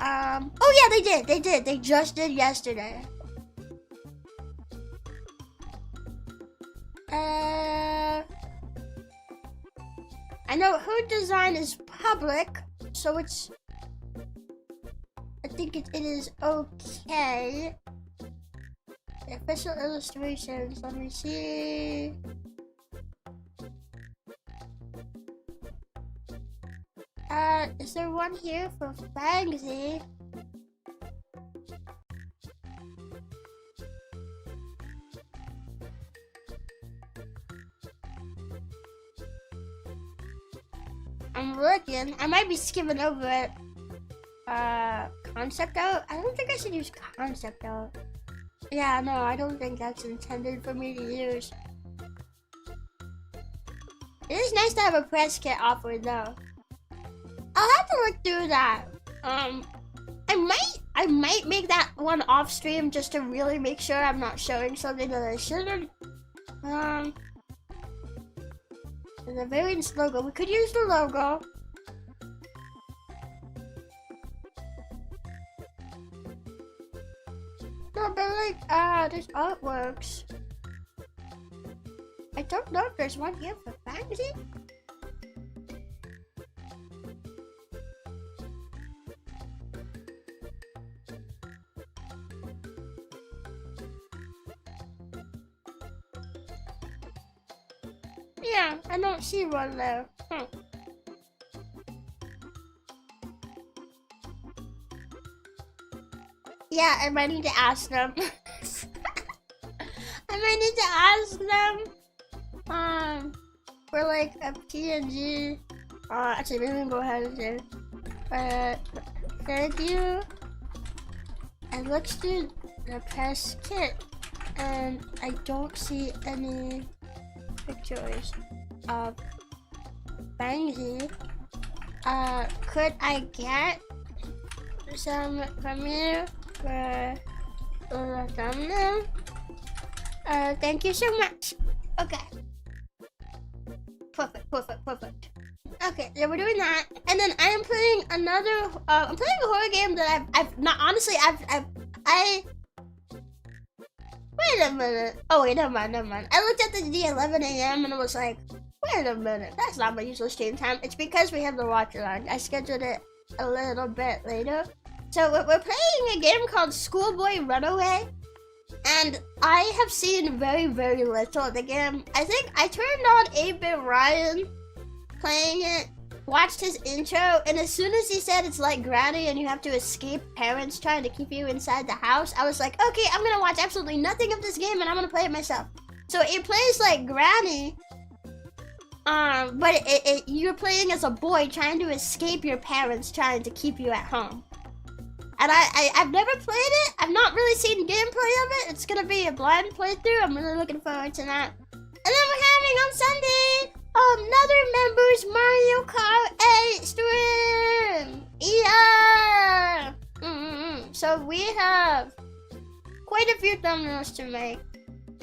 Oh yeah, they did. They just did yesterday. I know her design is public, so I think it is okay. The official illustrations, let me see. Is there one here for Fangsy? I'm looking. I might be skipping over it. Concept out? I don't think I should use concept out. Yeah, no, I don't think that's intended for me to use. It is nice to have a press kit offered though. I'll have to look through that. I might make that one off stream just to really make sure I'm not showing something that I shouldn't. The Variance logo. We could use the logo. No, but like, there's artworks. I don't know if there's one here for Fangsy. Yeah, I don't see one there. Yeah, I might need to ask them. I might need to ask them. For like a PNG. Actually, let me go ahead and say. Thank you. I looked through the press kit, and I don't see any pictures of Fangsy. Could I get some from you for the thumbnail? Thank you so much. Okay. Perfect. Okay, yeah, we're doing that, and then I am playing another. I'm playing a horror game that I've not honestly. Wait a minute. Oh wait, never mind. I looked at the 11 a.m. and I was like, wait a minute, that's not my usual stream time. It's because we have the watch along. I scheduled it a little bit later. So we're playing a game called Schoolboy Runaway, and I have seen very, very little of the game. I think I turned on 8-Bit Ryan playing it, watched his intro, and as soon as he said it's like Granny and you have to escape parents trying to keep you inside the house, I was like, okay, I'm gonna watch absolutely nothing of this game and I'm gonna play it myself. So it plays like Granny, but you're playing as a boy trying to escape your parents trying to keep you at home. And I've never played it. I've not really seen gameplay of it. It's gonna be a blind playthrough. I'm really looking forward to that. And then we're having on Sunday another members Mario Kart 8 stream. Yeah. so we have quite a few thumbnails to make.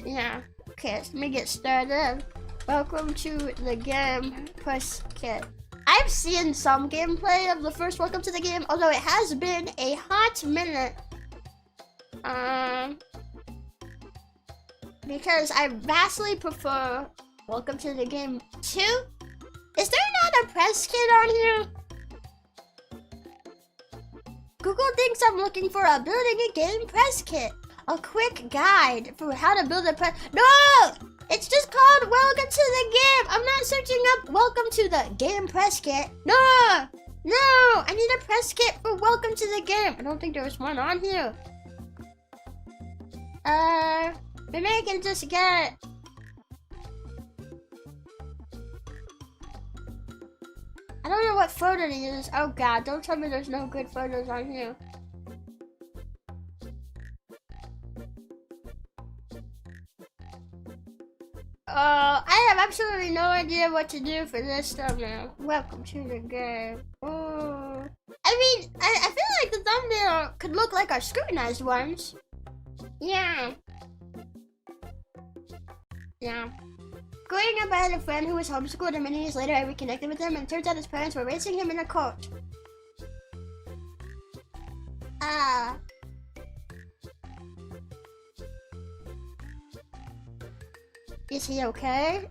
Yeah. Okay, so let me get started. Welcome to the game press kit. I've seen some gameplay of the first Welcome to the Game, although it has been a hot minute. Because I vastly prefer Welcome to the Game 2. Is there not a press kit on here? Google thinks I'm looking for a building a game press kit. A quick guide for how to build a press. No! It's just called Welcome to the Game. I'm not searching up Welcome to the Game press kit. No! No! I need a press kit for Welcome to the Game. I don't think there was one on here. Maybe I can just get... I don't know what photo to use. Oh god, don't tell me there's no good photos on here. I have absolutely no idea what to do for this thumbnail. Welcome to the game. Oh. I mean, I feel like the thumbnail could look like our scrutinized ones. Yeah. Yeah. Growing up, I had a friend who was homeschooled, and many years later, I reconnected with him, and it turns out his parents were raising him in a cult. Is he okay?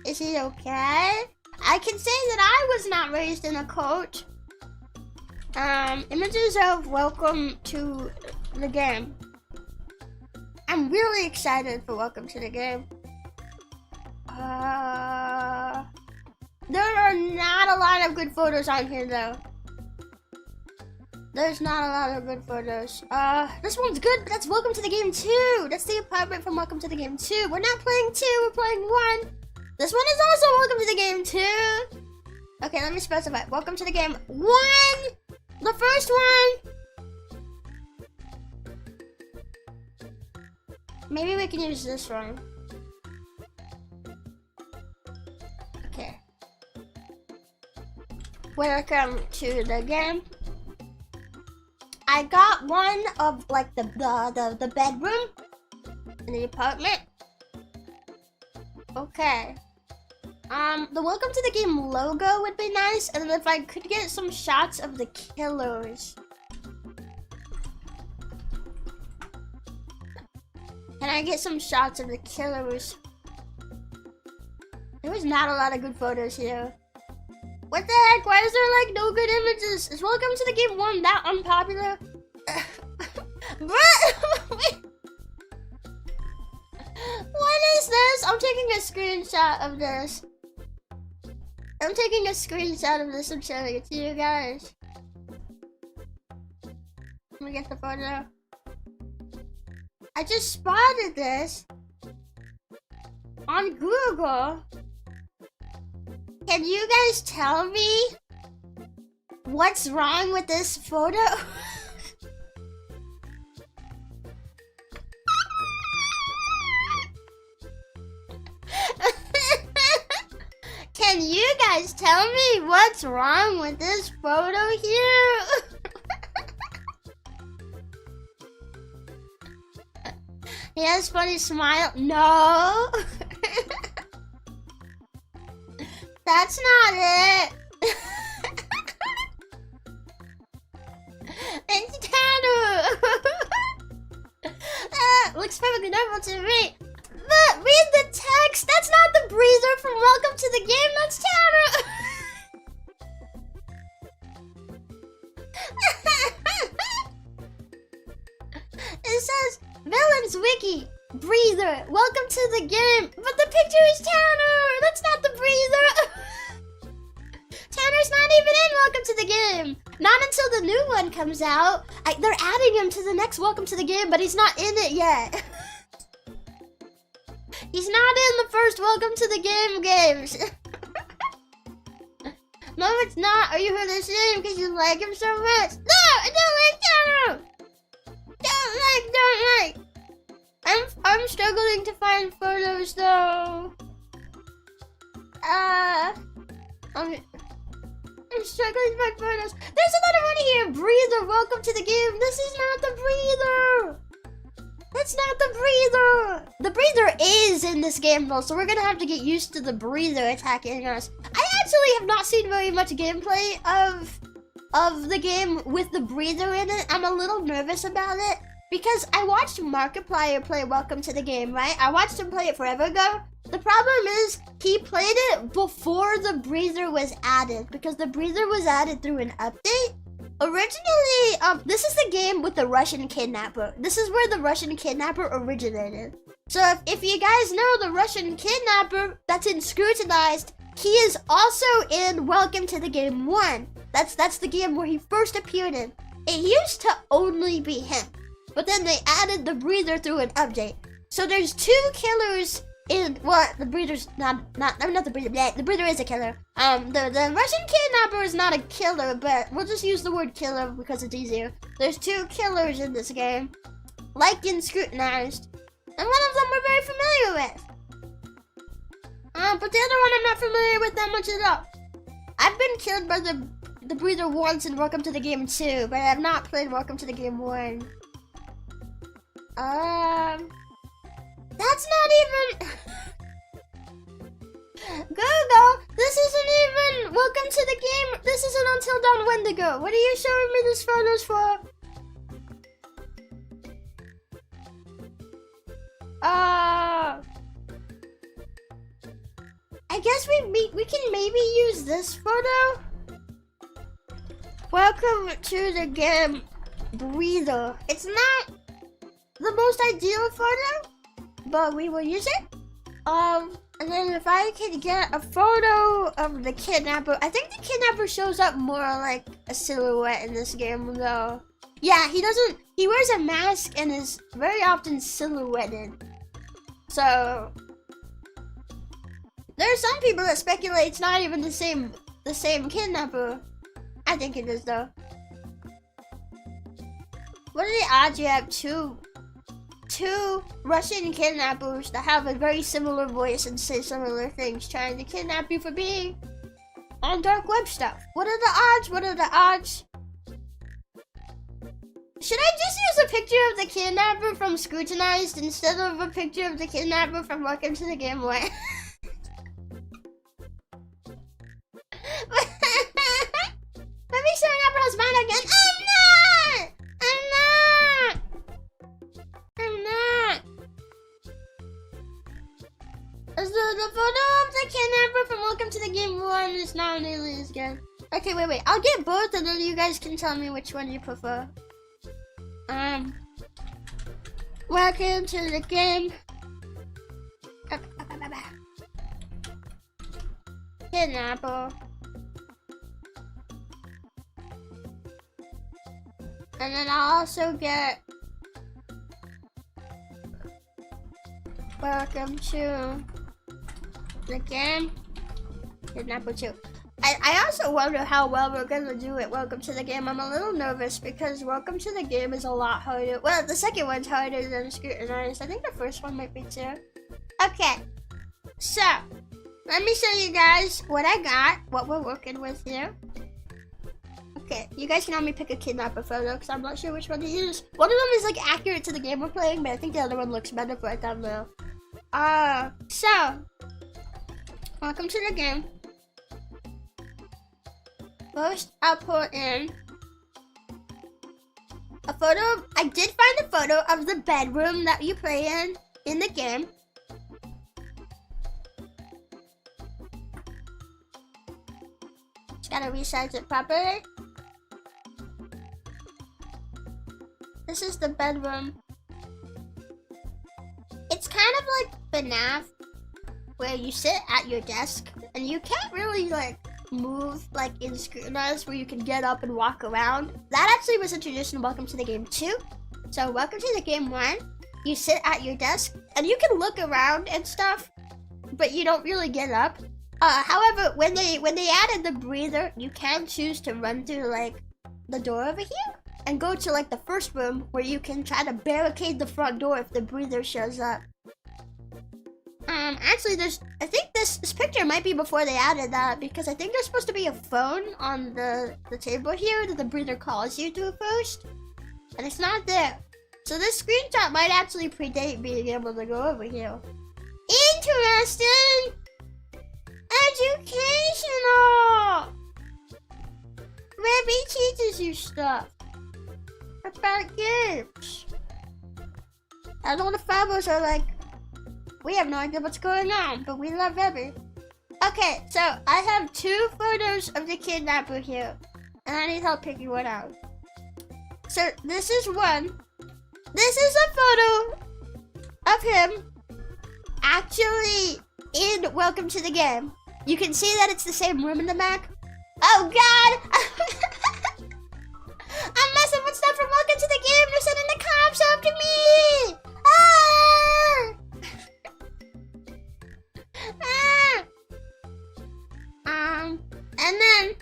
Is he okay? I can say that I was not raised in a cult. Images of Welcome to the Game. I'm really excited for Welcome to the Game. There are not a lot of good photos on here though. There's not a lot of good photos. This one's good, but that's Welcome to the Game 2. That's the apartment from Welcome to the Game 2. We're not playing 2, we're playing 1. This one is also Welcome to the Game 2. Okay, let me specify. Welcome to the Game 1. The first one. Maybe we can use this one. Okay. Welcome to the game. I got one of like the bedroom in the apartment. Okay. The Welcome to the Game logo would be nice, and then if I could get some shots of the killers. Can I get some shots of the killers? There was not a lot of good photos here. What the heck? Why is there like no good images? Is Welcome to the Game 1 that unpopular? What is this? I'm taking a screenshot of this. I'm taking a screenshot of this and showing it to you guys. Let me get the photo. I just spotted this on Google. Can you guys tell me what's wrong with this photo? Can you guys tell me what's wrong with this photo here? He has funny smile. No. That's not it. It's Tanner. Looks perfectly normal to me. But read the text. That's not the breather from Welcome to the Game. That's Tanner. It says Villains Wiki breather. Welcome to the game. But the picture is Tanner. That's not the breather. Tanner's not even in Welcome to the Game. Not until the new one comes out. They're adding him to the next Welcome to the Game, but he's not in it yet. He's not in the first Welcome to the Game games. No, it's not. Are you here to see him because you like him so much? No, I don't like Tanner. Don't like. I'm struggling to find photos though. I'm struggling with my photos. There's another one here. Breather, welcome to the game. This is not the breather. That's not the breather. The breather is in this game though, so we're gonna have to get used to the breather attacking us. I actually have not seen very much gameplay of the game with the breather in it. I'm a little nervous about it because I watched Markiplier play Welcome to the Game, right? I watched him play it forever ago. The problem is he played it before the breather was added because the breather was added through an update. Originally, this is the game with the Russian kidnapper. This is where the Russian kidnapper originated. So if you guys know the Russian kidnapper that's in Scrutinized, he is also in Welcome to the Game 1. That's the game where he first appeared in. It used to only be him, but then they added the breather through an update. So there's 2 killers in, well, the breather's not the breather, bleh, the breather is a killer. The Russian kidnapper is not a killer, but we'll just use the word killer because it's easier. There's 2 killers in this game, like in Scrutinized, and one of them we're very familiar with. But the other one I'm not familiar with that much at all. I've been killed by the breather once in Welcome to the Game 2, but I have not played Welcome to the Game 1. That's not even... Google, this isn't even Welcome to the Game. This isn't Until Dawn Wendigo. What are you showing me these photos for? I guess we can maybe use this photo. Welcome to the Game Breather. It's not the most ideal photo, but we will use it. And then if I can get a photo of the kidnapper, I think the kidnapper shows up more like a silhouette in this game though. Yeah, he wears a mask and is very often silhouetted. So there are some people that speculate it's not even the same kidnapper. I think it is though. What are the odds you have two Russian kidnappers that have a very similar voice and say similar things trying to kidnap you for being on dark web stuff? What are the odds? What are the odds? Should I just use a picture of the kidnapper from Scrutinized instead of a picture of the kidnapper from Welcome to the Game 1? Let me showing up as mine again. I'm not. The photo of the kidnapper from Welcome to the Game 1 is not nearly as good. Okay, wait. I'll get both and then you guys can tell me which one you prefer. Welcome to the game. Kidnapper. And then I'll also get Welcome to the Game Kidnapper 2. I also wonder how well we're gonna do it. Welcome to the Game. I'm a little nervous because Welcome to the Game is a lot harder. Well, the second one's harder than Scrutinized. I think the first one might be too. Okay, so let me show you guys what I got, what we're working with here. Okay, you guys can help me pick a kidnapper photo because I'm not sure which one to use. One of them is like accurate to the game we're playing, but I think the other one looks better for a thumbnail. So welcome to the game. First, I'll put in a photo. I did find a photo of the bedroom that you play in the game. Just gotta resize it properly. This is the bedroom. It's kind of like FNAF, where you sit at your desk and you can't really like move like in Scrutinized where you can get up and walk around. That actually was introduced in Welcome to the Game 2. So Welcome to the Game 1, you sit at your desk and you can look around and stuff, but you don't really get up. However, when they added the breather, you can choose to run through like the door over here and go to like the first room where you can try to barricade the front door if the breather shows up. Actually, I think this picture might be before they added that, because I think there's supposed to be a phone on the table here that the breeder calls you to first, and it's not there. So this screenshot might actually predate being able to go over here. Interesting! Educational! Rebbi teaches you stuff about games. And all the farmers are like, we have no idea what's going on, but we love Rebbi. Okay, so I have 2 photos of the kidnapper here, and I need help picking one out. So this is one. This is a photo of him actually in Welcome to the Game. You can see that it's the same room in the back. Oh God! I'm messing with stuff from Welcome to the Game. They're sending the cops after me. And then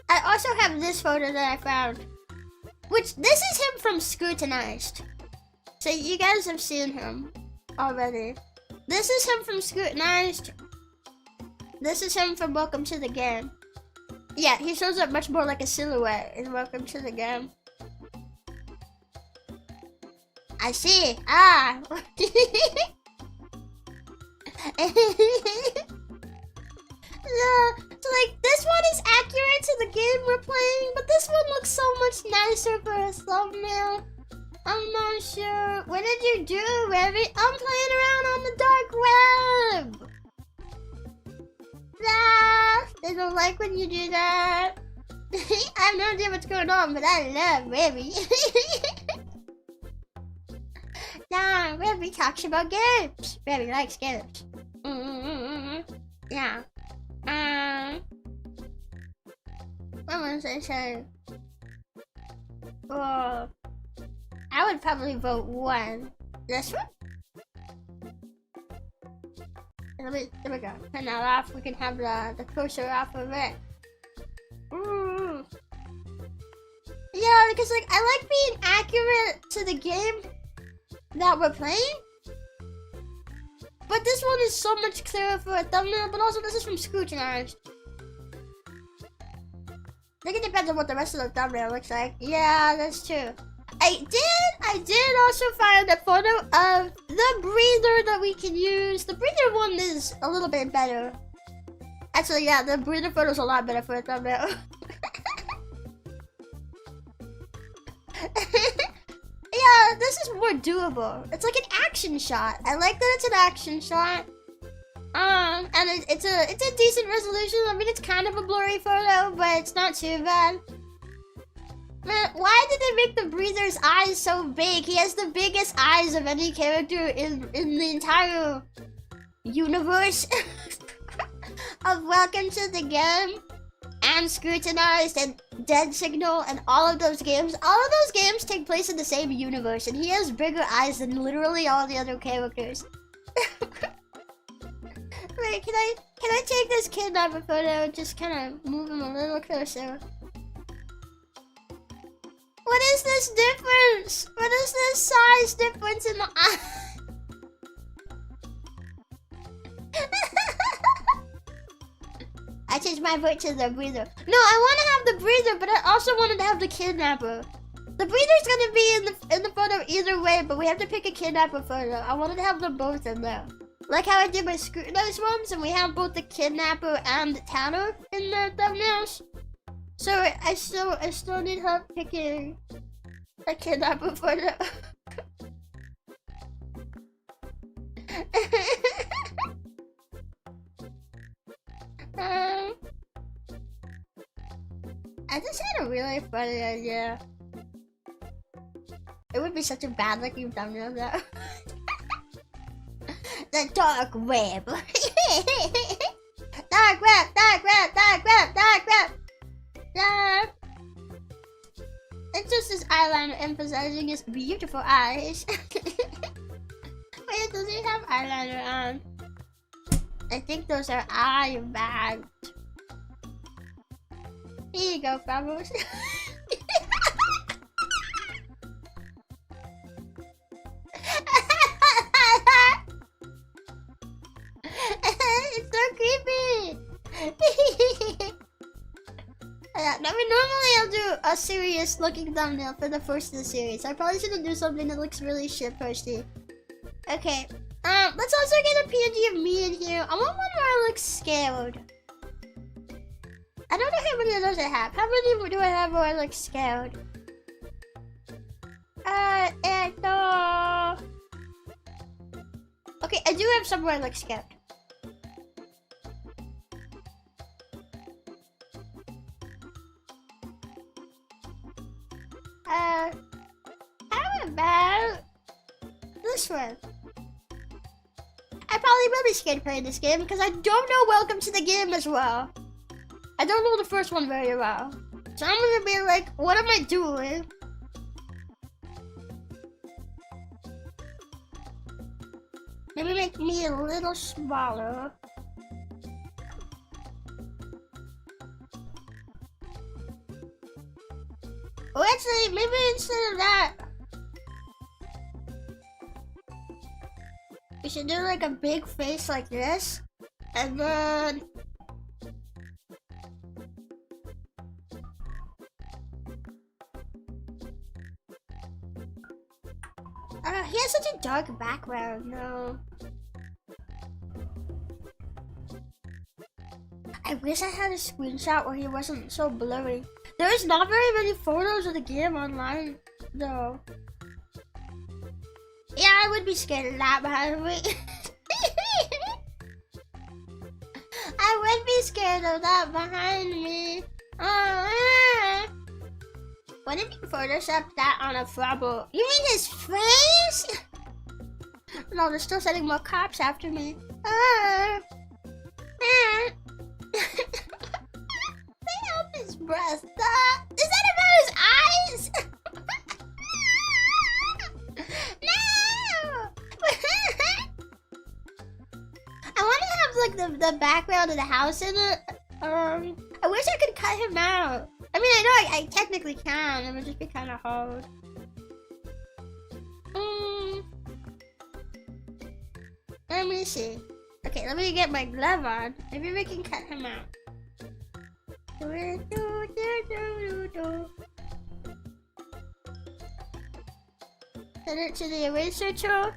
I also have this photo that I found, which this is him from Scrutinized. So you guys have seen him already. This is him from Scrutinized. This is him from Welcome to the Game. Yeah, he shows up much more like a silhouette in Welcome to the Game. I see. Ah. So like this one is accurate to the game we're playing, but this one looks so much nicer for a thumbnail. I'm not sure. What did you do, Rebbi? I'm playing around on the dark web. Ah, they don't like when you do that. I have no idea what's going on, but I love Rebbi. Nah, Rebbi talks about games. Rebbi likes games. Yeah. What was I saying? Oh, I would probably vote 1. This one? There we go. Turn that off. We can have the cursor off of it. Yeah, because like I like being accurate to the game that we're playing. But this one is so much clearer for a thumbnail, but also this is from Scrutinized. I think it depends on what the rest of the thumbnail looks like. Yeah, that's true. I did also find a photo of the breeder that we can use. The breeder one is a little bit better. Actually, yeah, the breeder photo is a lot better for a thumbnail. Yeah, this is more doable. It's like an action shot. I like that it's an action shot. And it's a decent resolution. I mean, it's kind of a blurry photo, but it's not too bad. Man, why did they make the breeder's eyes so big? He has the biggest eyes of any character in the entire universe of Welcome to the Game and Scrutinized and Dead Signal and all of those games. All of those games take place in the same universe, and he has bigger eyes than literally all the other characters. Wait, can I take this kidnapper photo and just kind of move him a little closer? What is this difference? What is this size difference in the eye? I changed my vote to the breeder. No, I want to have the breeder, but I also wanted to have the kidnapper. The breeder's gonna be in the photo either way, but we have to pick a kidnapper photo. I wanted to have them both in there. Like how I did my Scrutinized ones, and we have both the kidnapper and the Tanner in the thumbnails. So I still need help picking a kidnapper photo. I just had a really funny idea. It would be such a bad looking thumbnail though. The dark web. Dark web, dark web, dark web, dark web. Dark. It's just his eyeliner emphasizing his beautiful eyes. Wait, does he have eyeliner on? I think those are eye bags. Here you go, Fabulous. I mean, normally I'll do a serious looking thumbnail for the first of the series. I probably shouldn't do something that looks really shitposty. Okay. Let's also get a PNG of me in here. I want one where I look scared. I don't know how many of those I have. How many do I have where I look scared? Okay, I do have some where I look scared. How about this one? I probably will be scared playing this game because I don't know Welcome to the Game as well. I don't know the first one very well. So I'm gonna be like, what am I doing? Maybe make me a little smaller. Oh, actually, maybe instead of that, we should do like a big face like this, and then he has such a dark background. No, I wish I had a screenshot where he wasn't so blurry. There's not very many photos of the game online, though. Yeah, I would be scared of that behind me. I would be scared of that behind me. What if you Photoshop that on a Frabble? You mean his face? No, they're still sending more cops after me. They help his breast. Is that about his eyes? No! I want to have like the background of the house in it. I wish I could cut him out. I mean, I know I technically can. It would just be kind of hard. Let me see. Okay, let me get my glove on. Maybe we can cut him out. Send it to the eraser tool.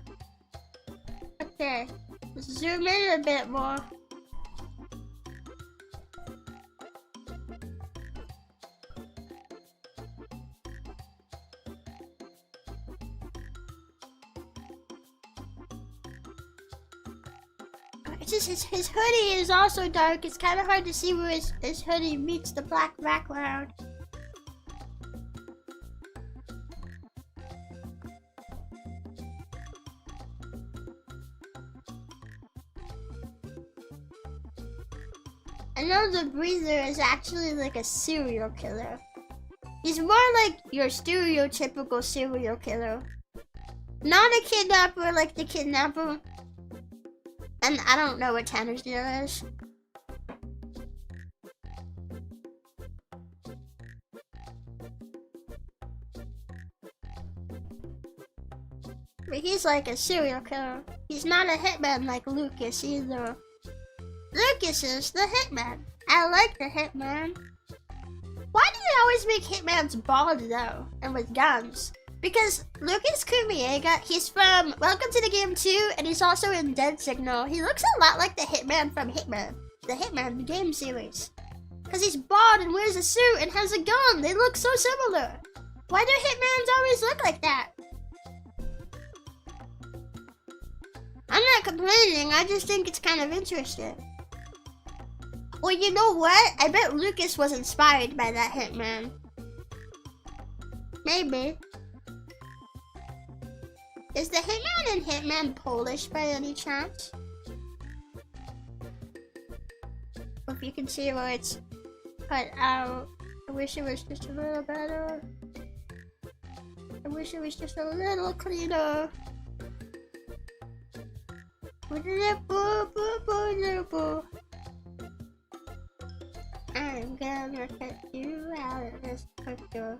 Okay, let's zoom in a bit more. It's just his hoodie is also dark. It's kind of hard to see where his hoodie meets the black background. I know the breather is actually like a serial killer. He's more like your stereotypical serial killer. Not a kidnapper like the kidnapper. And I don't know what Tanner's deal is. But he's like a serial killer. He's not a hitman like Lucas either. Lucas is the hitman. I like the hitman. Why do they always make hitmans bald though? And with guns? Because Lucas Kumiega, he's from Welcome to the Game 2, and he's also in Dead Signal. He looks a lot like the Hitman from Hitman, the Hitman game series. Because he's bald and wears a suit and has a gun. They look so similar. Why do Hitmans always look like that? I'm not complaining, I just think it's kind of interesting. Well, you know what? I bet Lucas was inspired by that Hitman. Maybe. Is the Hitman in Hitman Polish by any chance? If you can see where it's cut out. I wish it was just a little better. I wish it was just a little cleaner. I'm gonna cut you out of this picture.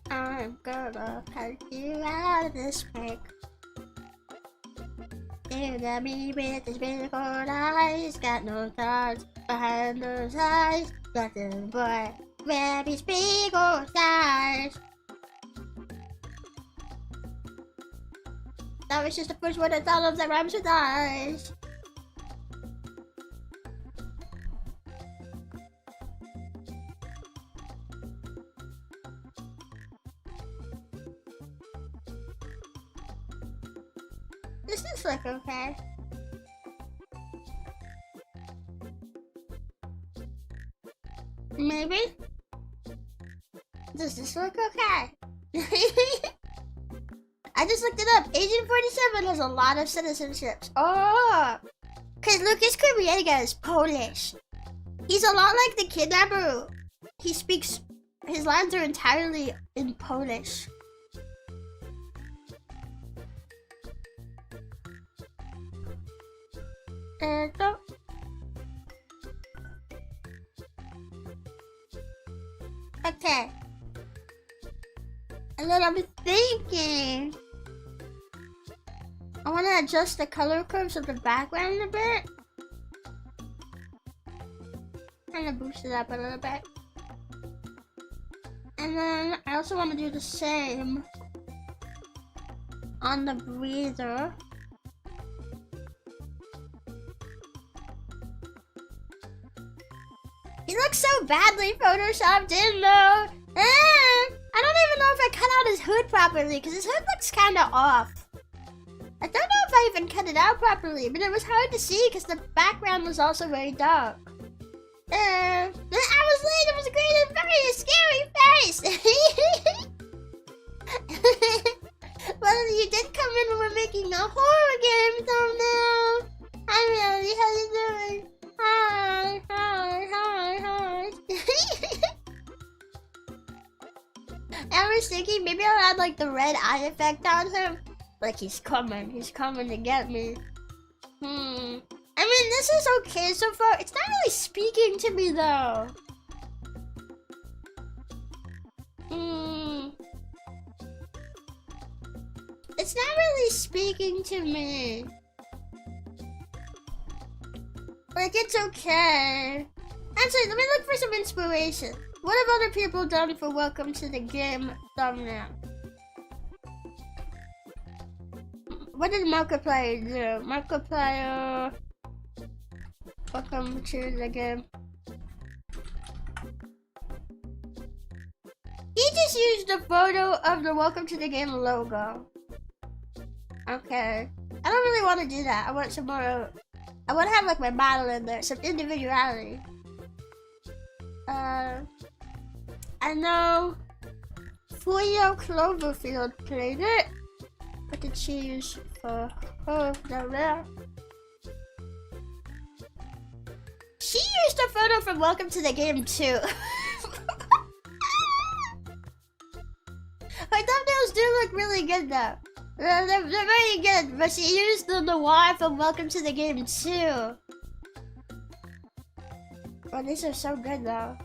I'm gonna cut you out of this pic. Look at me with his beautiful eyes. Got no thoughts behind those eyes. Nothing but Rebbi's big old thighs. That was just the first word I thought of that rhymes with eyes. This looks like okay. Maybe? Does this look okay? I just looked it up. Agent 47 has a lot of citizenships. Oh! Because Lucas Kuriega is Polish. He's a lot like the kidnapper. He speaks... His lines are entirely in Polish. Okay. And then I'm thinking... I want to adjust the color curves of the background a bit. Kind of boost it up a little bit. And then I also want to do the same on the breather. He looks so badly photoshopped in though. I don't even know if I cut out his hood properly because his hood looks kind of off. I don't know if I even cut it out properly, but it was hard to see because the background was also very dark. I was late. It was a great and very scary face. Well, you did come in when we're making a horror game thumbnail. Hi, Melody. How you doing? Hi. I was thinking maybe I'll add like the red eye effect on him. Like he's coming to get me. I mean, this is okay so far. It's not really speaking to me though. It's not really speaking to me. Like, it's okay. Actually, let me look for some inspiration. What have other people done for Welcome to the Game thumbnail? What did Markiplier do? Markiplier... Welcome to the Game. He just used a photo of the Welcome to the Game logo. Okay. I don't really want to do that. I want some more... I want to have like my model in there, some individuality. I know Fuyo Cloverfield played it. What did she use for her down there? She used a photo from Welcome to the Game too. Her thumbnails do look really good though. They're very good, but she used the noir from Welcome to the Game too. Oh, these are so good though.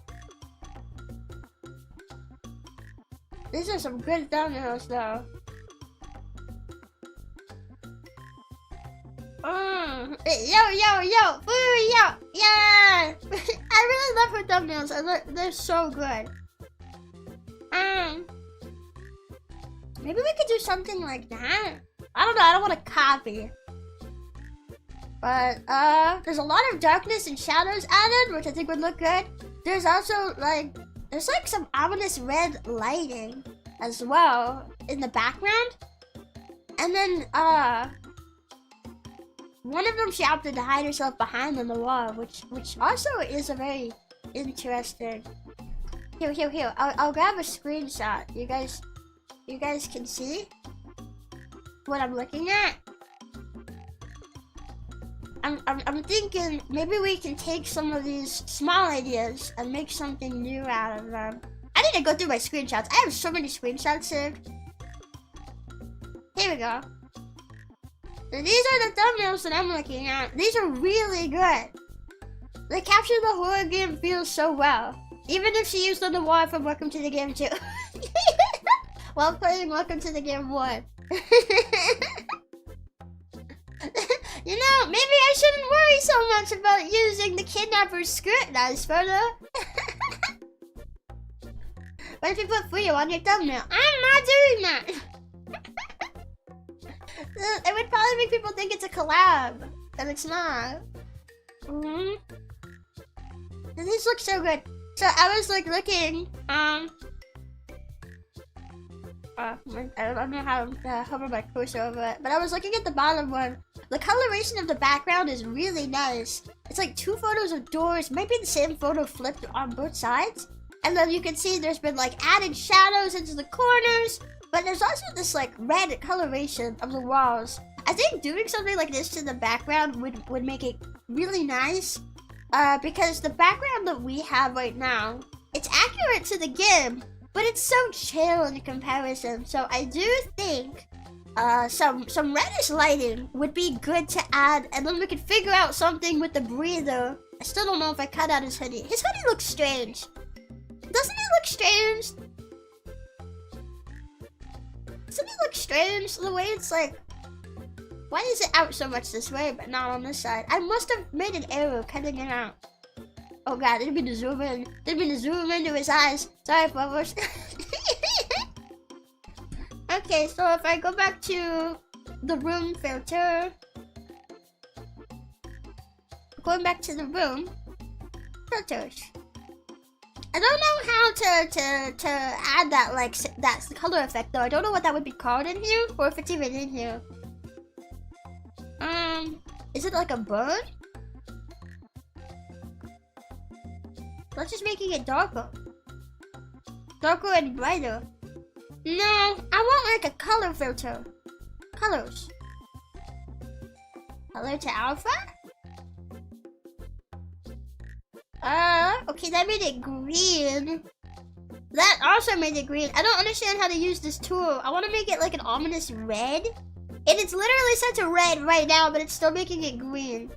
These are some good thumbnails though. Yo, boo, yo, yeah! I really love her thumbnails. They're so good. Maybe we could do something like that. I don't know. I don't want to copy. But there's a lot of darkness and shadows added, which I think would look good. There's also like some ominous red lighting as well in the background. And then one of them she opted to hide herself behind on the wall, which also is a very interesting. Here. I'll grab a screenshot. You guys can see what I'm looking at. I'm thinking maybe we can take some of these small ideas and make something new out of them. I need to go through my screenshots. I have so many screenshots saved. Here we go. So these are the thumbnails that I'm looking at. These are really good. They capture the horror game feels so well. Even if she used the noir from Welcome to the Game 2. While playing Welcome to the Game 1. You know, maybe I shouldn't worry so much about using the kidnapper's scrutinized photo. What if you put Frio on your thumbnail? I'm not doing that! It would probably make people think it's a collab, and it's not. And these look so good. So I was like looking, I don't know how to hover my cursor over it, but I was looking at the bottom one. The coloration of the background is really nice. It's like 2 photos of doors, maybe the same photo flipped on both sides. And then you can see there's been like added shadows into the corners, but there's also this like red coloration of the walls. I think doing something like this to the background would make it really nice, because the background that we have right now, it's accurate to the game, but it's so chill in comparison. So I do think some reddish lighting would be good to add, and then we could figure out something with the breather. I still don't know if I cut out his hoodie. His hoodie looks strange. Doesn't it look strange? Doesn't it look strange? The way it's like, why is it out so much this way but not on this side? I must have made an error cutting it out. Oh god, didn't mean to zoom in. Didn't mean to zoom into his eyes. Sorry, folks. Okay, so if I go back to the room filter, going back to the room filters. I don't know how to add that, like, that's the color effect though. I don't know what that would be called in here, or if it's even in here. Is it like a burn? Let's just making it darker. Darker and brighter. No, I want like a color filter. Colors. Color to alpha? Okay, that made it green. That also made it green. I don't understand how to use this tool. I want to make it like an ominous red. And it's literally set to red right now, but it's still making it green.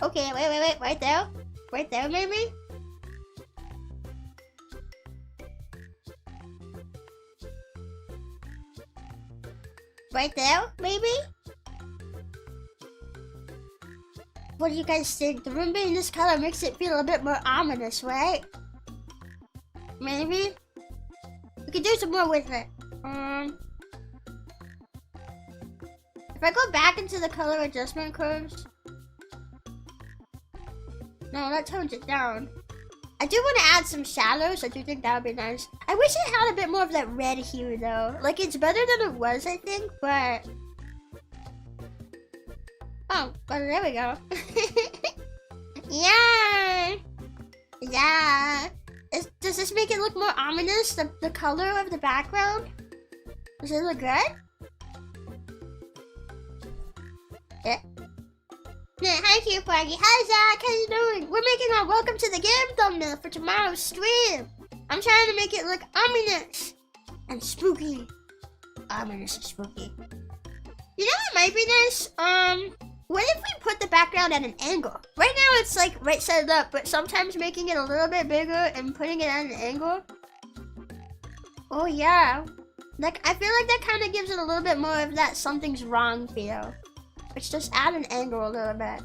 Okay, wait, right there? Right there, maybe? Right there, maybe? What do you guys think? The room being this color makes it feel a bit more ominous, right? Maybe? We could do some more with it. If I go back into the color adjustment curves... No, that tones it down. I do want to add some shadows. I do think that would be nice. I wish it had a bit more of that red hue though. Like, it's better than it was, I think, but... Oh, well, there we go. Yeah! Yeah! Does this make it look more ominous, the color of the background? Does it look good? Yeah. Yeah, hi Q Froggy. Hi Zach, how you doing? We're making our welcome to the game thumbnail for tomorrow's stream. I'm trying to make it look ominous and spooky. Ominous and spooky. You know what might be nice? What if we put the background at an angle? Right now it's like right side up, but sometimes making it a little bit bigger and putting it at an angle. Oh yeah. Like, I feel like that kind of gives it a little bit more of that something's wrong feel. Let's just add an angle a little bit.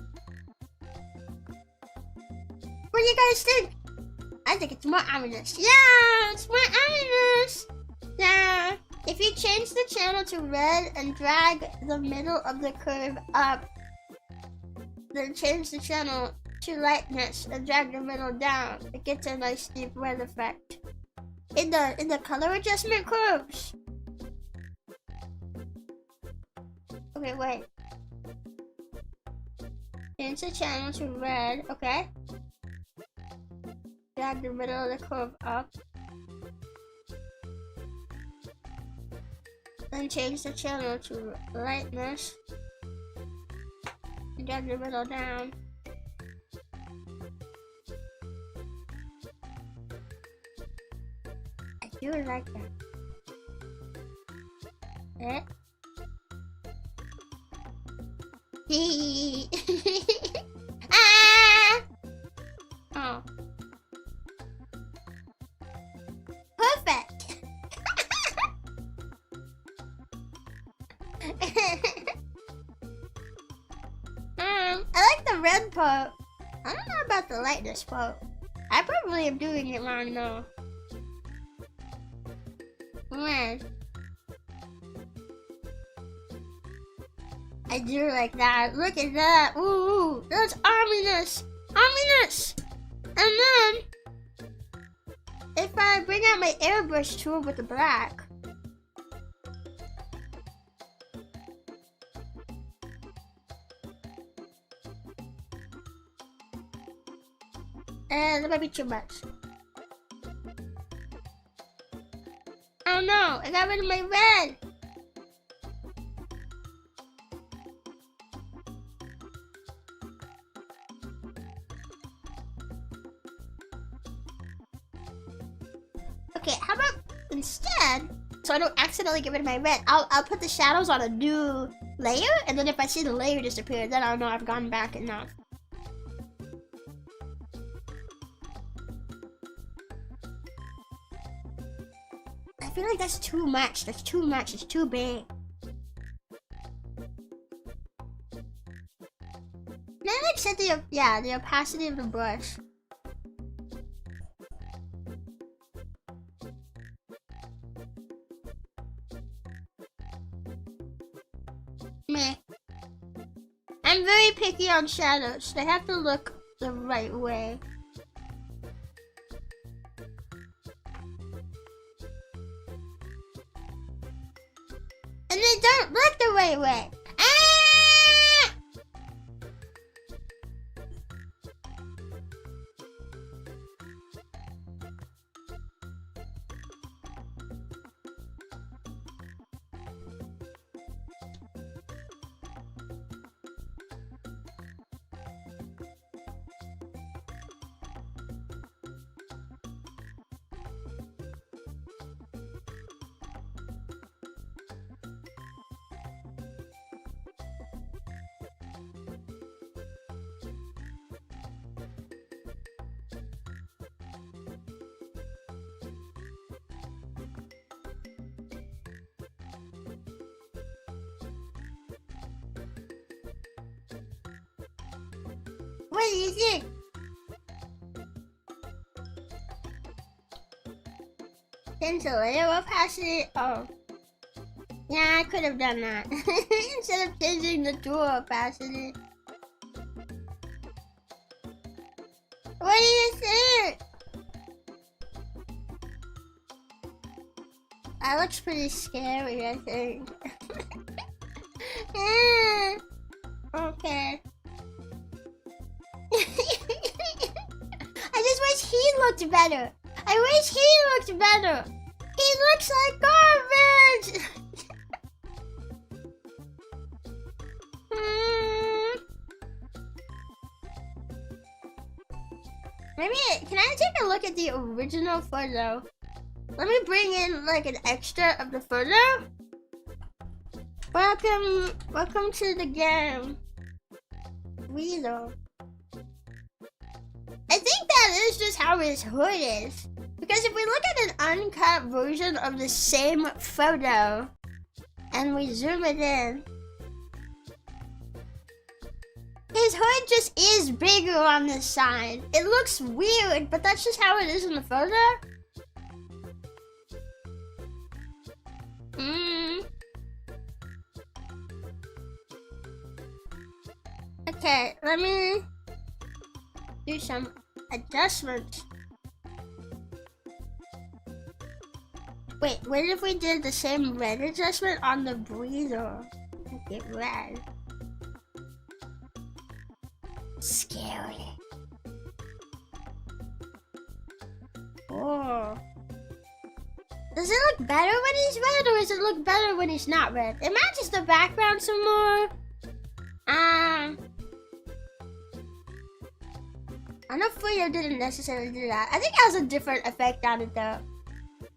What do you guys think? I think it's more ominous. Yeah, it's more ominous. Yeah. If you change the channel to red and drag the middle of the curve up, then change the channel to lightness and drag the middle down, it gets a nice deep red effect. In the color adjustment curves. Okay, wait. Change the channel to red, okay. Drag the middle of the curve up. Then change the channel to lightness. And drag the middle down. I do like that. Eh? Ah! Oh. Perfect. the red part. I don't know about the lightness part. I probably am doing it wrong though. Man. I do like that. Look at that. Ooh, that's arminess. Arminess. And then, if I bring out my airbrush tool with the black. And that might be too much. Oh no, I got rid of my red. Okay, how about instead, so I don't accidentally get rid of my red, I'll put the shadows on a new layer, and then if I see the layer disappear, then I'll know I've gone back enough. I feel like that's too much. That's too much. It's too big. Can I like set the opacity of the brush? Meh. I'm very picky on shadows. They have to look the right way. And they don't look the right way. Ah! What do you think? Change the layer opacity? Oh. Yeah, I could have done that. Instead of changing the tool opacity. What do you think? That looks pretty scary, I think. Yeah. Okay. I just wish he looked better. I wish he looked better. He looks like garbage. Maybe, can I take a look at the original photo? Let me bring in like an extra of the photo. Welcome to the game. Weasel. I think that is just how his hood is. Because if we look at an uncut version of the same photo and we zoom it in, his hood just is bigger on this side. It looks weird, but that's just how it is in the photo. Okay, let me do some adjustments. Wait, what if we did the same red adjustment on the breather? Make it red. Scary. Oh. Does it look better when he's red, or does it look better when he's not red? It matches the background some more. I know Fuyo didn't necessarily do that. I think it has a different effect on it though.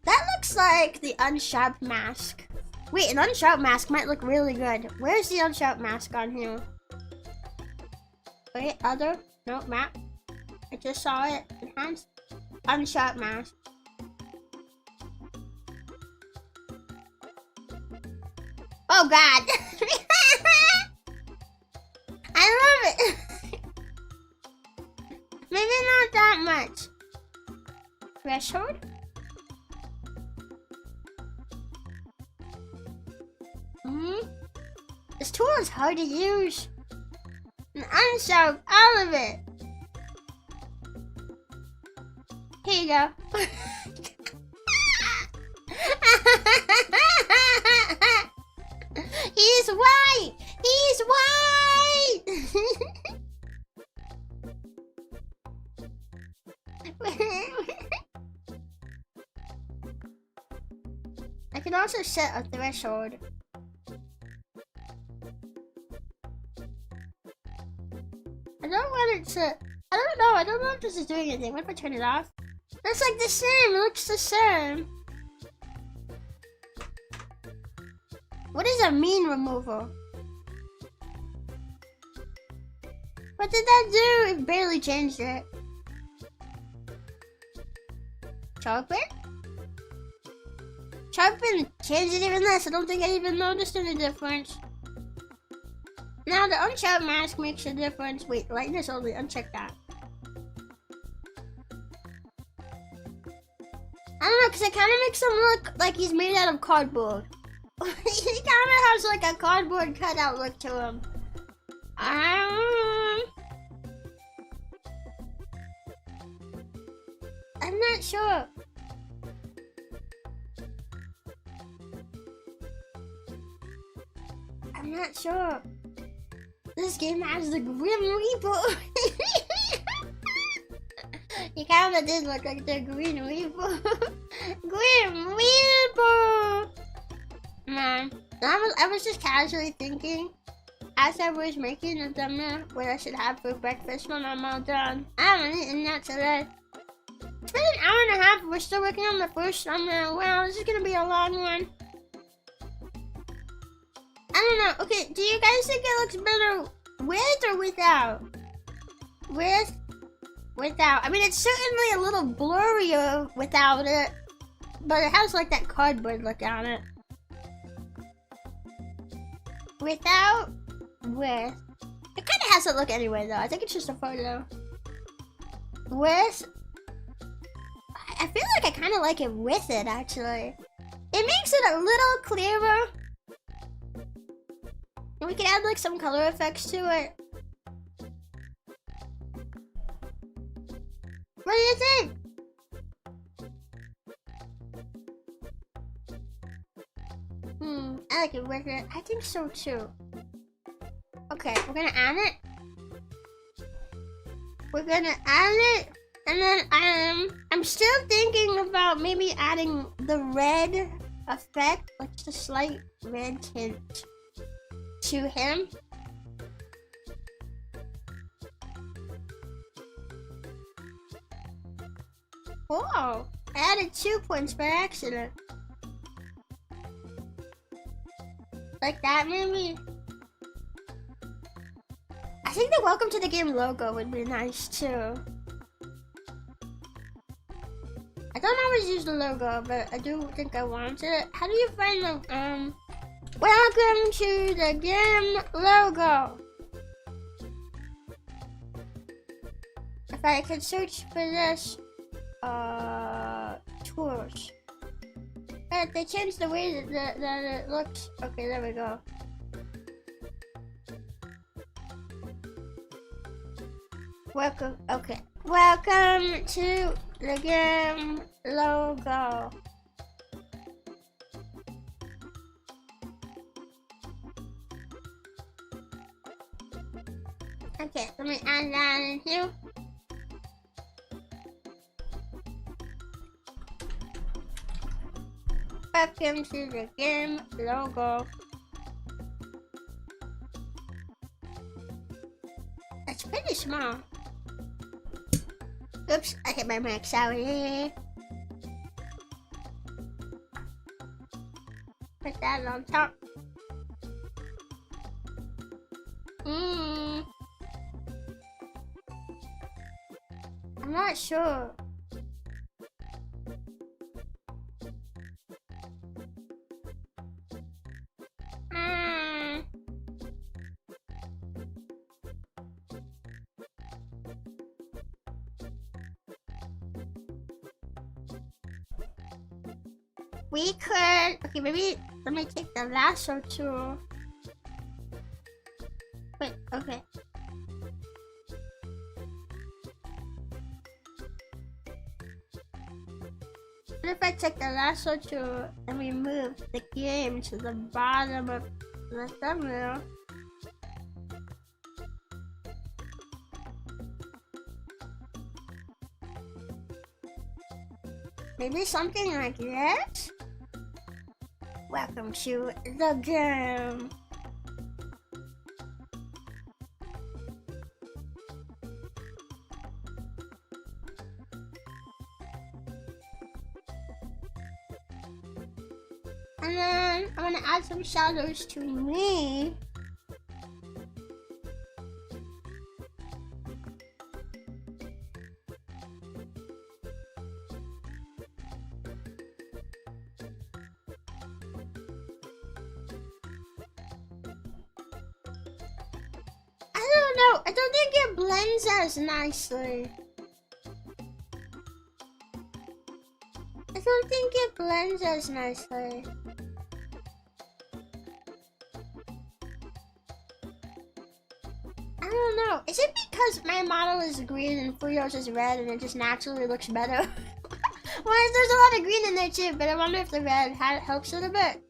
That looks like the unsharp mask. Wait, an unsharp mask might look really good. Where's the unsharp mask on here? Wait, other? No, map. I just saw it. Enhanced. Unsharp mask. Oh god. I love it. much? Threshold? This tool is hard to use. And unsharp all of it. Here you go. He's white! He's white! I can also set a threshold. I don't want it to... I don't know if this is doing anything. What if I turn it off? It's like the same. It looks the same. What is a mean removal? What did that do? It barely changed it. Sharpen? Sharpen changed it even less. I don't think I even noticed any difference. Now the unsharp mask makes a difference. Wait, lightness only. Uncheck that. I don't know, because it kind of makes him look like he's made out of cardboard. He kind of has like a cardboard cutout look to him. I'm not sure. I'm not sure. This game has the Grim Reaper. He kind of did look like the Green Reaper. Grim Reaper. Man, I was just casually thinking as I was making a thumbnail what I should have for breakfast when I'm all done. I haven't eaten that today. It's been an hour and a half. We're still working on the first thumbnail. Wow, this is gonna be a long one. I don't know. Okay, do you guys think it looks better with or without? Without. I mean, it's certainly a little blurrier without it, but it has like that cardboard look on it. Without, with. It kind of has that look anyway, though. I think it's just a photo. With. I feel like I kind of like it with it, actually. It makes it a little clearer. And we can add like some color effects to it. What do you think? I like it with it. I think so too. Okay, we're gonna add it. We're gonna add it, and then I'm still thinking about maybe adding the red effect, like just a slight red tint to him. Oh, I added 2 points by accident. Like that, maybe? I think the welcome to the game logo would be nice, too. I don't always use the logo, but I do think I want it. How do you find the, welcome to the game logo? If I could search for this, tours. They changed the way that it looks. Okay, there we go. Welcome, okay. Welcome to the game logo. Okay, let me add that in here. Welcome to the game logo. It's pretty small. Oops, I hit my mic, sorry. Put that on top. I'm not sure. we could... Okay, maybe let me take the lasso tool. Wait, okay. What if I take the lasso tool and we move the game to the bottom of the thumbnail? Maybe something like this? Welcome to the game. And then I'm gonna add some shadows to me. I don't think it blends as nicely. I don't think it blends as nicely. I don't know. Is it because my model is green and Fuyo's is red and it just naturally looks better? Well, there's a lot of green in there too, but I wonder if the red helps it a bit.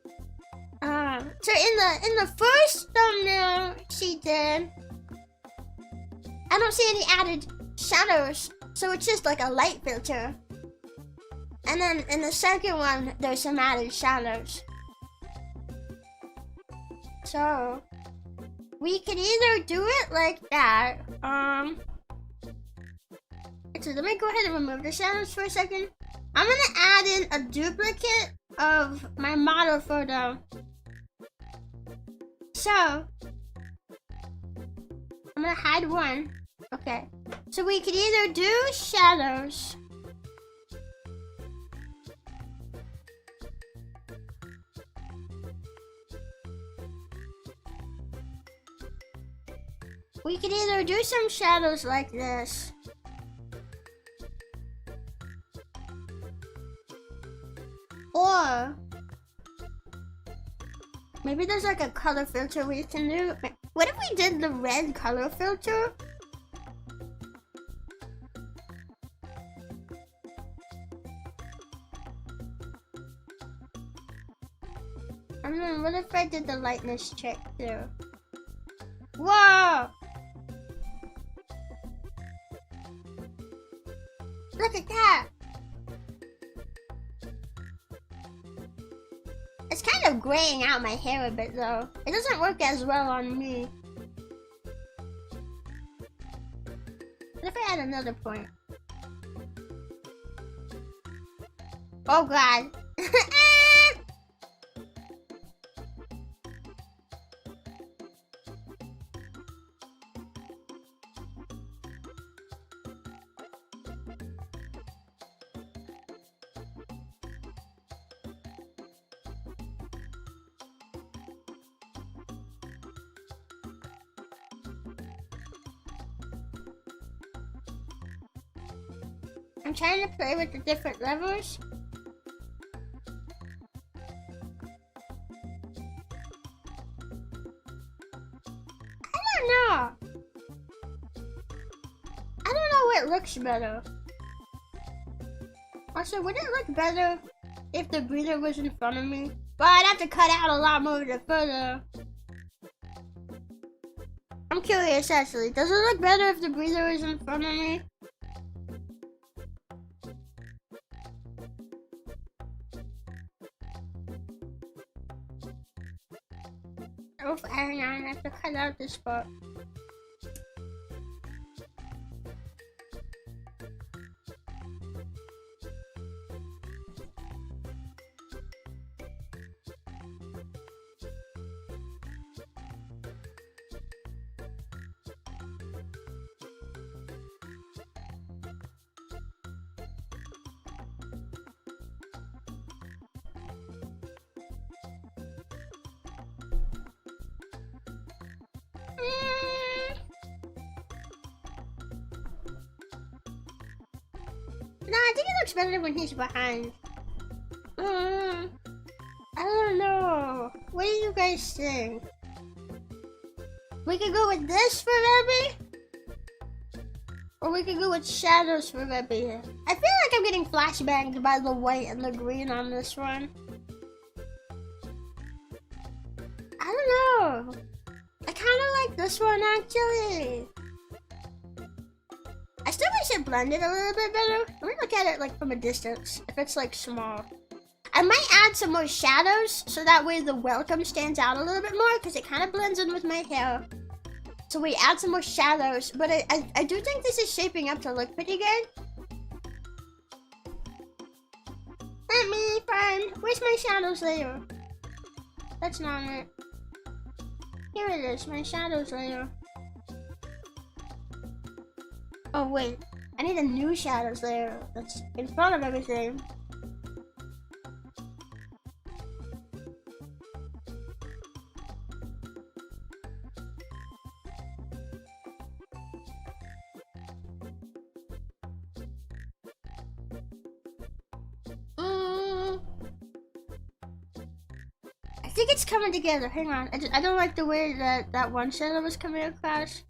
So in the first thumbnail she did, I don't see any added shadows, so it's just like a light filter. And then in the second one, there's some added shadows. So we could either do it like that. So let me go ahead and remove the shadows for a second. I'm gonna add in a duplicate of my model photo. So I'm gonna hide one. Okay, so we could either do shadows do some shadows like this, or maybe there's like a color filter we can do. What if we did the red color filter? And then what if I did the lightness check too? Whoa! Look at that! It's kind of graying out my hair a bit though. It doesn't work as well on me. What if I add another point? Oh god. I'm trying to play with the different levels. I don't know what looks better. Also, would it look better if the breather was in front of me? But I'd have to cut out a lot more of the photo. I'm curious actually. Does it look better if the breather is in front of me? Oh, hang on, I have to cut out this part. No, I think it looks better when he's behind. I don't know. What do you guys think? We could go with this for Rebbi? Or we could go with shadows for Rebbi. I feel like I'm getting flashbanged by the white and the green on this one. I don't know. I kind of like this one actually. I still wish it blended a little bit better. Let me look at it like from a distance, if it's like small. I might add some more shadows so that way the welcome stands out a little bit more because it kind of blends in with my hair. So we add some more shadows, but I do think this is shaping up to look pretty good. Let me find, where's my shadows layer? That's not it. Here it is, my shadows layer. Oh wait, I need a new shadows layer that's in front of everything. I think it's coming together. Hang on, I don't like the way that one shadow was coming across.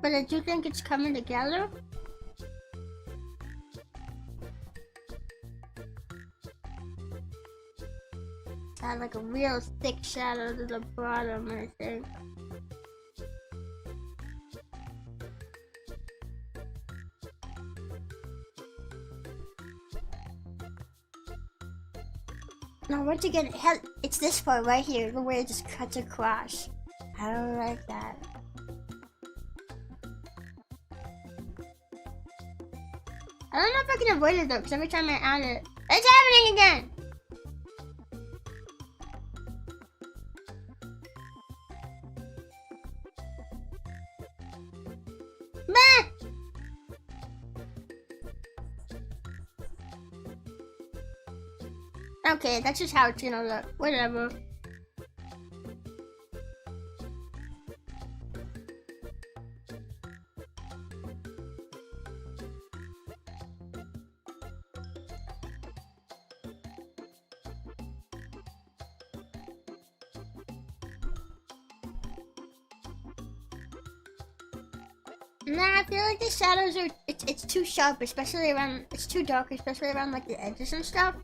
But I do think it's coming together. Add like a real thick shadow to the bottom, I think. Now once again, it's this part right here, the way it just cuts across. I don't like that. I don't know if I can avoid it though, because every time I add it, it's happening again! Bah! Okay, that's just how it's gonna look. Whatever. Nah, I feel like the shadows are, it's too sharp, especially around, it's too dark, especially around like the edges and stuff.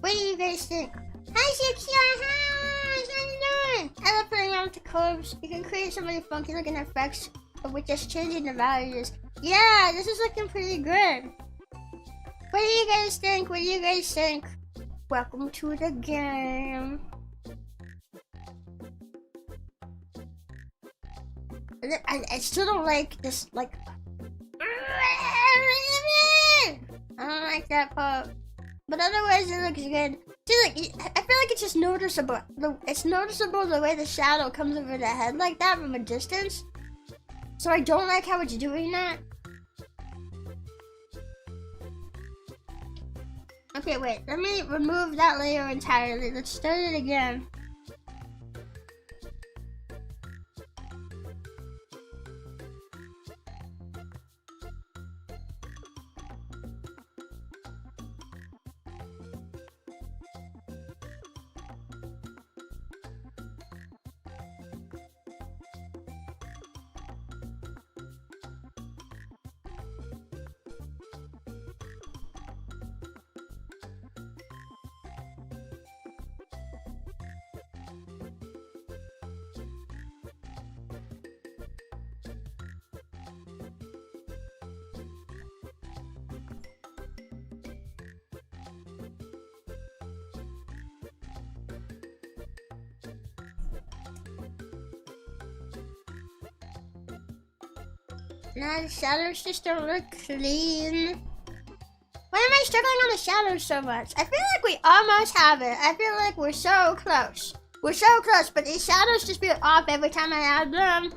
What do you guys think? Hi, Shakira! Hi! How you doing? I love playing around with the curves. You can create some really funky looking effects with just changing the values. Yeah, this is looking pretty good. What do you guys think? What do you guys think? Welcome to the game. I still don't like this, like... I don't like that part. But otherwise, it looks good. See, like, I feel like it's just noticeable. It's noticeable the way the shadow comes over the head like that from a distance. So I don't like how it's doing that. Okay, wait. Let me remove that layer entirely. Let's start it again. Nah, the shadows just don't look clean. Why am I struggling on the shadows so much? I feel like we almost have it. I feel like we're so close. We're so close, but these shadows just feel off every time I add them.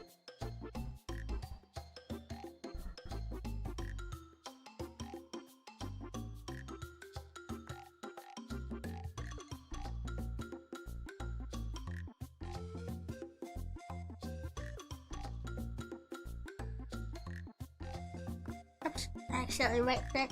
Oops, I accidentally right click.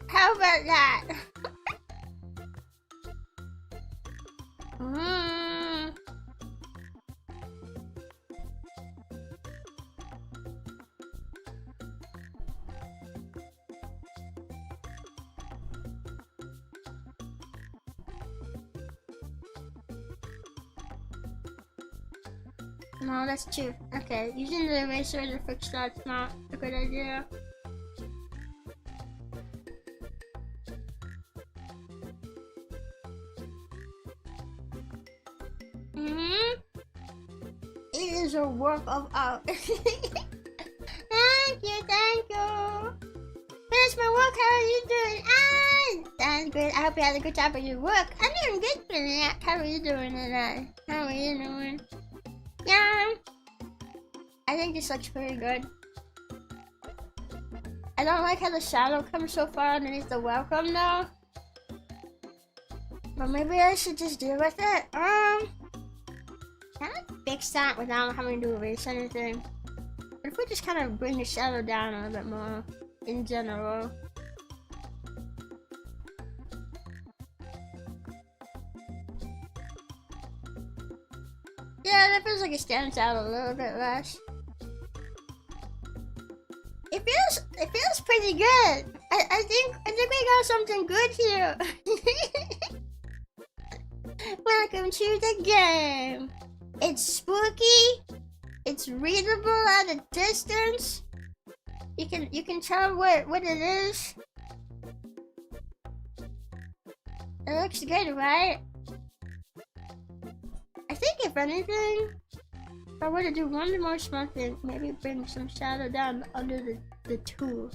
How about that? No, that's true. Okay, using the eraser to fix that's not a good idea. It is a work of art. Thank you, thank you. Finish my work, how are you doing? That's good. I hope you had a good time with your work. I'm doing good for that. How are you doing today? How are you doing? Yeah. I think this looks pretty good. I don't like how the shadow comes so far underneath the welcome though. But maybe I should just deal with it. Can I fix that without having to erase anything? What if we just kind of bring the shadow down a little bit more in general? Yeah, that feels like it stands out a little bit less. It feels pretty good. I think we got something good here. Welcome to the game. It's spooky. It's readable at a distance. You can tell what it is. It looks good, right? I think if anything, if I were to do one more small thing, maybe bring some shadow down under the tool.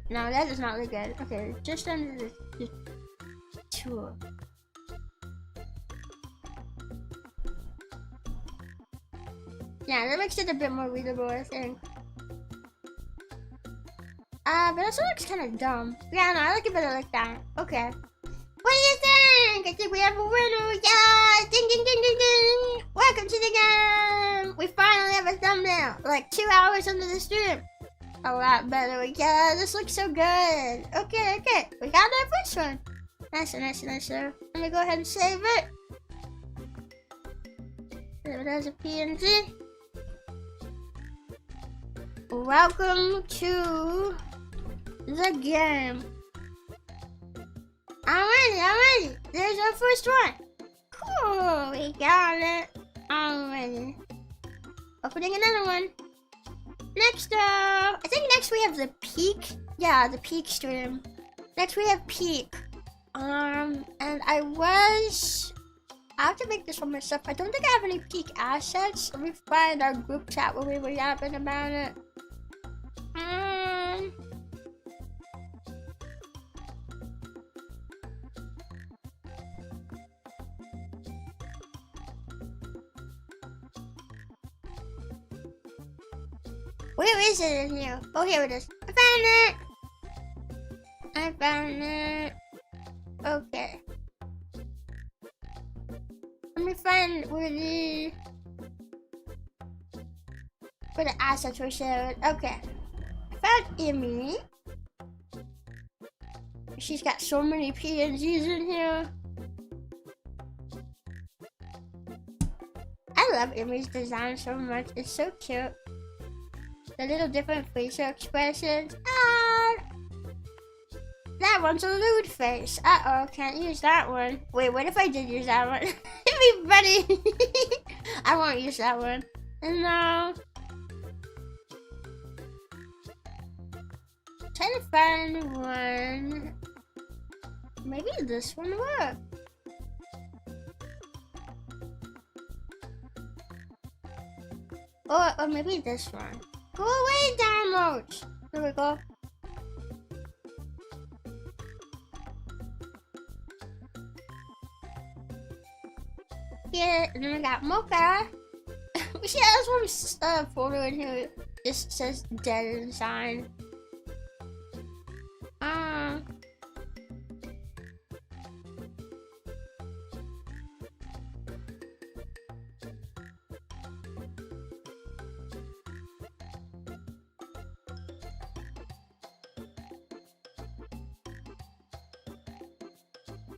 No, that does not look good. Okay, just under the tool. Yeah, that makes it a bit more readable, I think. But it also looks kind of dumb. Yeah, no, I like it better like that. Okay. What do you think? I think we have a winner. Yeah! Ding, ding, ding, ding, ding! Welcome to the game! We finally have a thumbnail. Like 2 hours into the stream. A lot better. Yeah, this looks so good. Okay, okay. We got our first one. Nice, nice, nice. Let me go ahead and save it. Save it as a PNG. Welcome to the game. Alrighty. There's our first one. Cool, we got it. Alrighty. Opening another one. Next, I think next we have the peak. Yeah, the peak stream. Next we have peak. And I have to make this one myself. I don't think I have any peak assets. Let me find our group chat where we were yapping about it. Where is it in here? Oh, here it is. I found it. Okay. Let me find where the assets were shared. Okay. I found Emmy. She's got so many PNGs in here. I love Emmy's design so much. It's so cute. The little different facial expressions. that one's a lewd face. Uh-oh, can't use that one. Wait, what if I did use that one? It'd be funny. I won't use that one. No. Trying to find one. Maybe this one works. Or maybe this one. Go away, downloads. Here we go. Here, and then we got Mocha. She has one photo in here. Just says dead inside.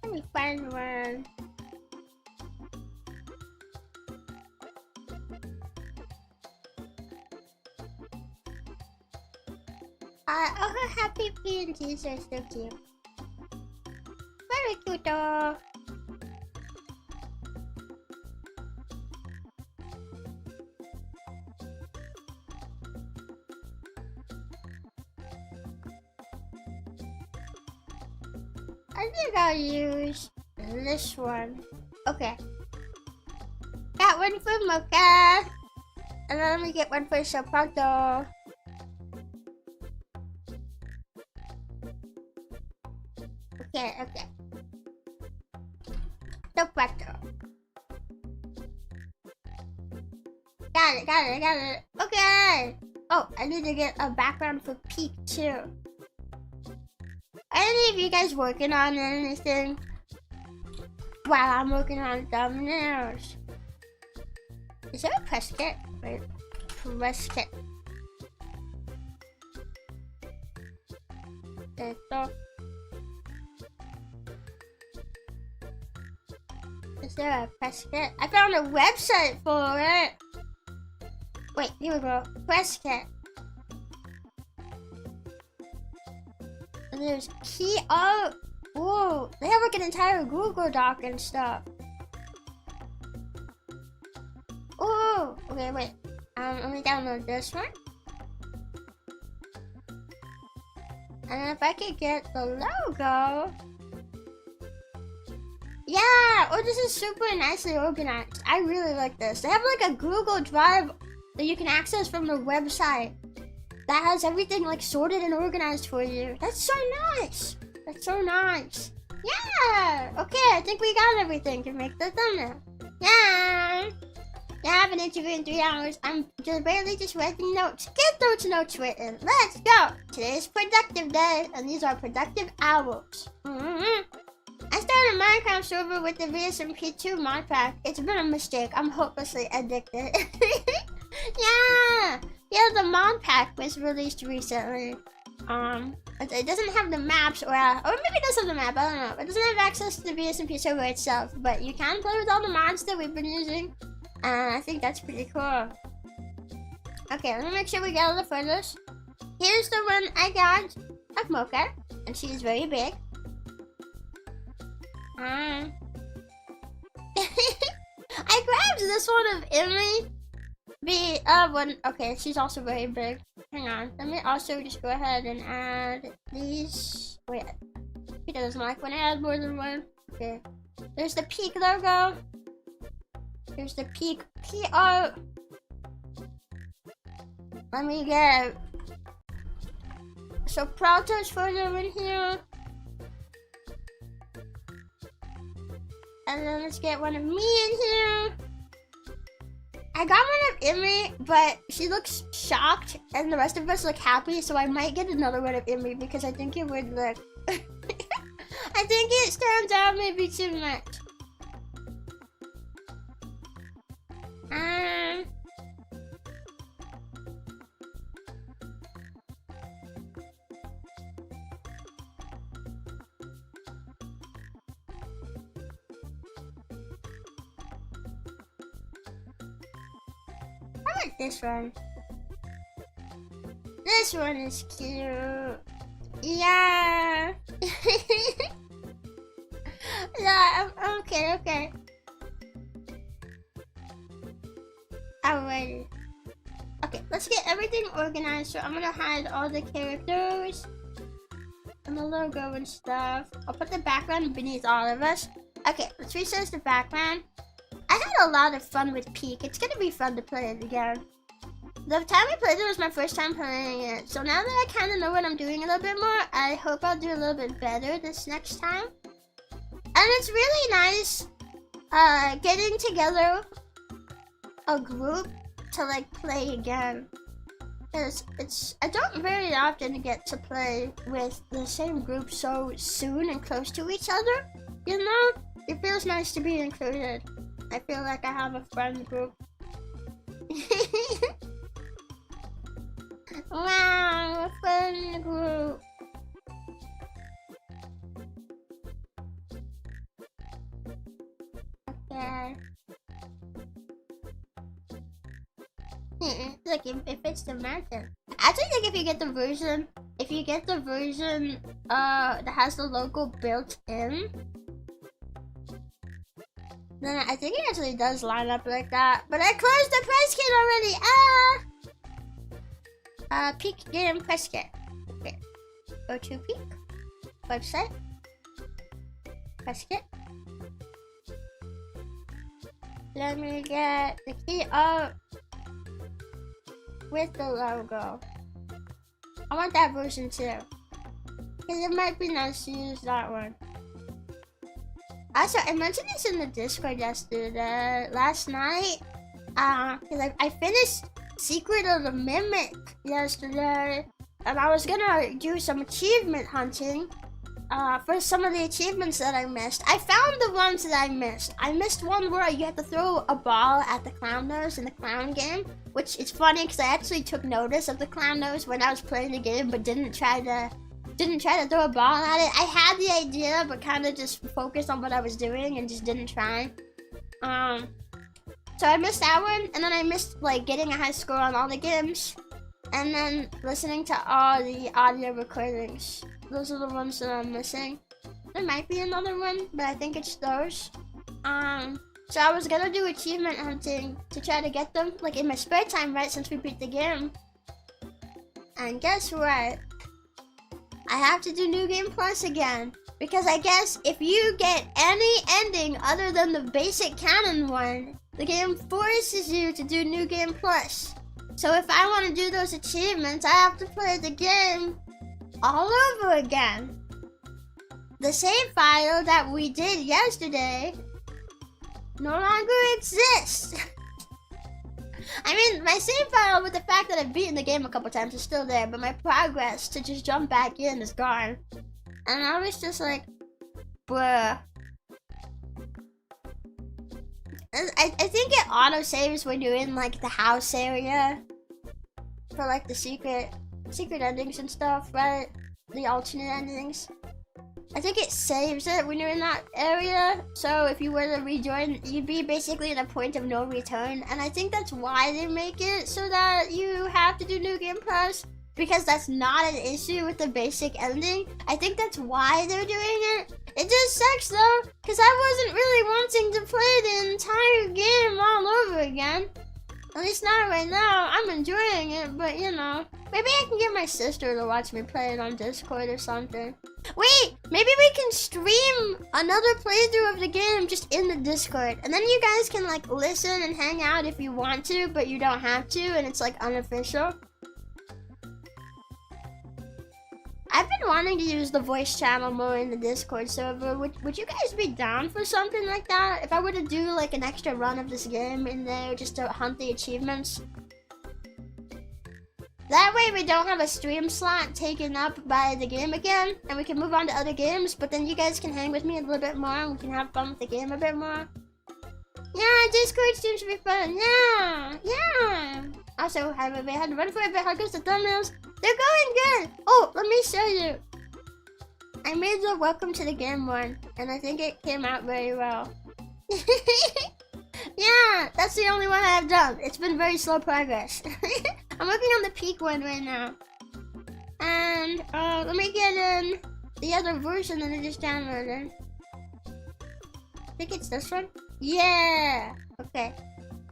Let me find one. Oh, her happy PNGs are so cute. Very cute though. I think I'll use this one. Okay. Got one for Mocha. And then let me get one for Soprato. Okay. Soprato. Got it. Okay. Oh, I need to get a background for Peak too. Are any of you guys working on anything while I'm working on thumbnails? Is there a press kit? Wait, press kit. Is there a press kit? I found a website for it. Wait, here we go. Press kit. And there's key. Oh, whoa! They have like an entire Google Doc and stuff. Oh, okay, wait. Let me download this one. And then if I could get the logo. Yeah! Oh, this is super nicely organized. I really like this. They have like a Google Drive that you can access from the website that has everything like sorted and organized for you. That's so nice. That's so nice. Yeah! Okay, I think we got everything to make the thumbnail. Yeah! I have an interview in 3 hours. I'm just barely writing notes. Get those notes written. Let's go! Today's productive day, and these are productive hours. I started a Minecraft server with the VSMP2 mod pack. It's been a mistake. I'm hopelessly addicted. Yeah, the mod pack was released recently. It doesn't have the maps, or maybe it does have the map. I don't know. It doesn't have access to the VSMP server itself, but you can play with all the mods that we've been using. And I think that's pretty cool. Okay, let me make sure we get all the photos. Here's the one I got of Mocha, and she's very big. I grabbed this one of Emily. Okay, she's also very big. Hang on, let me also just go ahead and add these. Wait, he doesn't like when I add more than one. Okay, there's the Peak logo. Here's the Peak PR. Let me get Soprato's photo in here. And then let's get one of me in here. I got one of Emmy, but she looks shocked, and the rest of us look happy, so I might get another one of Emmy because I think it would look... I think it stands out maybe too much. I like this one. This one is cute. Yeah. Yeah, okay. Alrighty. Okay, let's get everything organized. So I'm gonna hide all the characters and the logo and stuff. I'll put the background beneath all of us. Okay, let's resize the background. I had a lot of fun with Peak. It's gonna be fun to play it again. The time we played it was my first time playing it. So now that I kind of know what I'm doing a little bit more, I hope I'll do a little bit better this next time. And it's really nice getting together a group to like play again. Because I don't very often get to play with the same group so soon and close to each other. You know? It feels nice to be included. I feel like I have a friend group. Wow, a friend group. Okay. Look, it fits the mountain. I actually think if you get the version that has the logo built in, then I think it actually does line up like that. But I closed the press kit already. Peak game press kit. Okay. Go to Peak website. Press kit. Let me get the key up with the logo. I want that version too, because it might be nice to use that one. Also, I mentioned this in the Discord last night, because I finished Secret of the Mimic yesterday, and I was gonna do some achievement hunting for some of the achievements that I missed. I found the ones that I missed. I missed one where you have to throw a ball at the clown nose in the clown game, which is funny because I actually took notice of the clown nose when I was playing the game, but didn't try to throw a ball at it. I had the idea, but kind of just focused on what I was doing and just didn't try. So I missed that one, and then I missed like getting a high score on all the games, and then listening to all the audio recordings. Those are the ones that I'm missing. There might be another one, but I think it's those. So I was gonna do achievement hunting to try to get them, like in my spare time, right, since we beat the game. And guess what? I have to do New Game Plus again. Because I guess if you get any ending other than the basic canon one, the game forces you to do New Game Plus. So if I want to do those achievements, I have to play the game all over again. The save file that we did yesterday no longer exists. I mean, my save file with the fact that I've beaten the game a couple times is still there, but my progress to just jump back in is gone. And I was just like, bruh. I think it auto-saves when you're in like the house area for like the secret endings and stuff, right? The alternate endings. I think it saves it when you're in that area, so if you were to rejoin, you'd be basically at a point of no return, and I think that's why they make it so that you have to do New Game Plus, because that's not an issue with the basic ending. I think that's why they're doing it. It just sucks though, because I wasn't really wanting to play the entire game all over again. At least not right now. I'm enjoying it, but you know, maybe I can get my sister to watch me play it on Discord or something. Wait, maybe we can stream another playthrough of the game just in the Discord, and then you guys can like listen and hang out if you want to, but you don't have to, and it's like unofficial. I've been wanting to use the voice channel more in the Discord server. Would you guys be down for something like that? If I were to do like an extra run of this game in there just to hunt the achievements? That way we don't have a stream slot taken up by the game again, and we can move on to other games, but then you guys can hang with me a little bit more and we can have fun with the game a bit more. Yeah, Discord streams should be fun. Yeah. Also, I had to run for a bit. How goes the thumbnails? They're going good. Oh, let me show you. I made the welcome to the game one, and I think it came out very well. Yeah, that's the only one I've done. It's been very slow progress. I'm working on the peak one right now. And let me get in the other version that I just downloaded. I think it's this one. Yeah. Okay.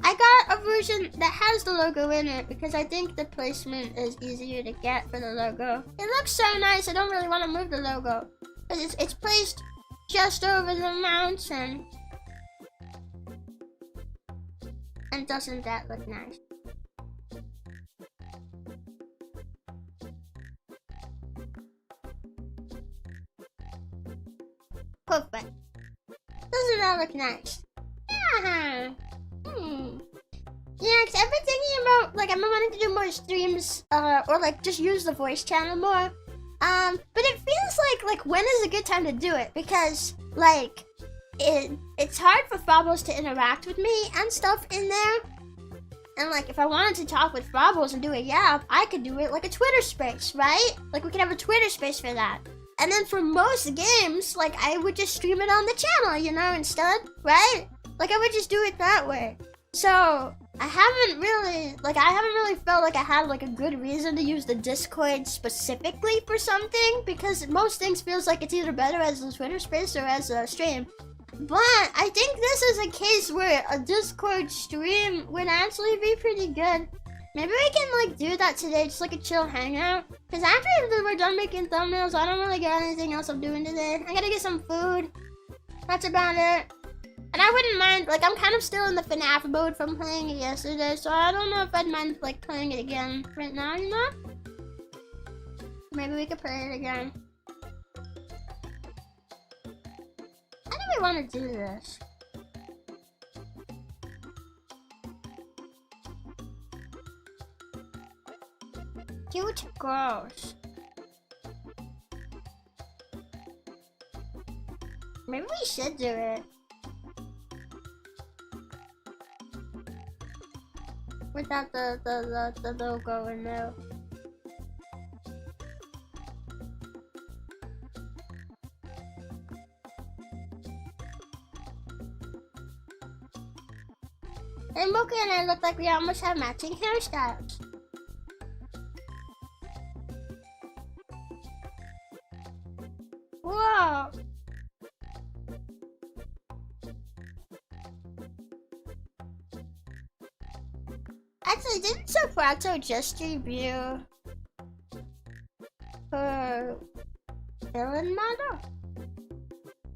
I got a version that has the logo in it because I think the placement is easier to get for the logo. It looks so nice. I don't really want to move the logo because it's placed just over the mountain. And doesn't that look nice? Perfect. Doesn't that look nice? Yeah. Yeah, cause I've been thinking about, like, I've been wanting to do more streams, or like just use the voice channel more. But it feels like when is a good time to do it? Because like, it's hard for Frobbles to interact with me and stuff in there. And like, if I wanted to talk with Frobbles and do a yap, I could do it like a Twitter space, right? Like we could have a Twitter space for that. And then for most games, like I would just stream it on the channel, you know, instead, right? Like I would just do it that way. So I haven't really felt like I had like a good reason to use the Discord specifically for something, because most things feels like it's either better as a Twitter space or as a stream. But I think this is a case where a Discord stream would actually be pretty good. Maybe we can like do that today, just like a chill hangout. Cause after we're done making thumbnails, I don't really got anything else I'm doing today. I gotta get some food. That's about it. And I wouldn't mind, like I'm kind of still in the FNAF mode from playing it yesterday, so I don't know if I'd mind like playing it again right now, you know? Maybe we could play it again. How do we want to do this? Cute girls. Maybe we should do it. Without the logo in there. And Mocha and I look like we almost have matching hairstyles. Whoa! Actually, didn't Soprato just debut her villain model?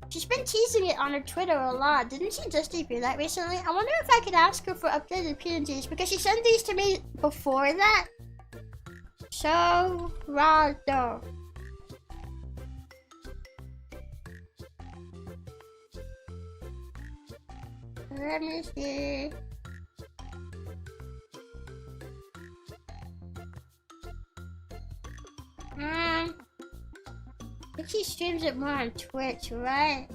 She's been teasing it on her Twitter a lot. Didn't she just debut that recently? I wonder if I could ask her for updated PNGs, because she sent these to me before that. Soprato. Let me see. I think she streams it more on Twitch, right?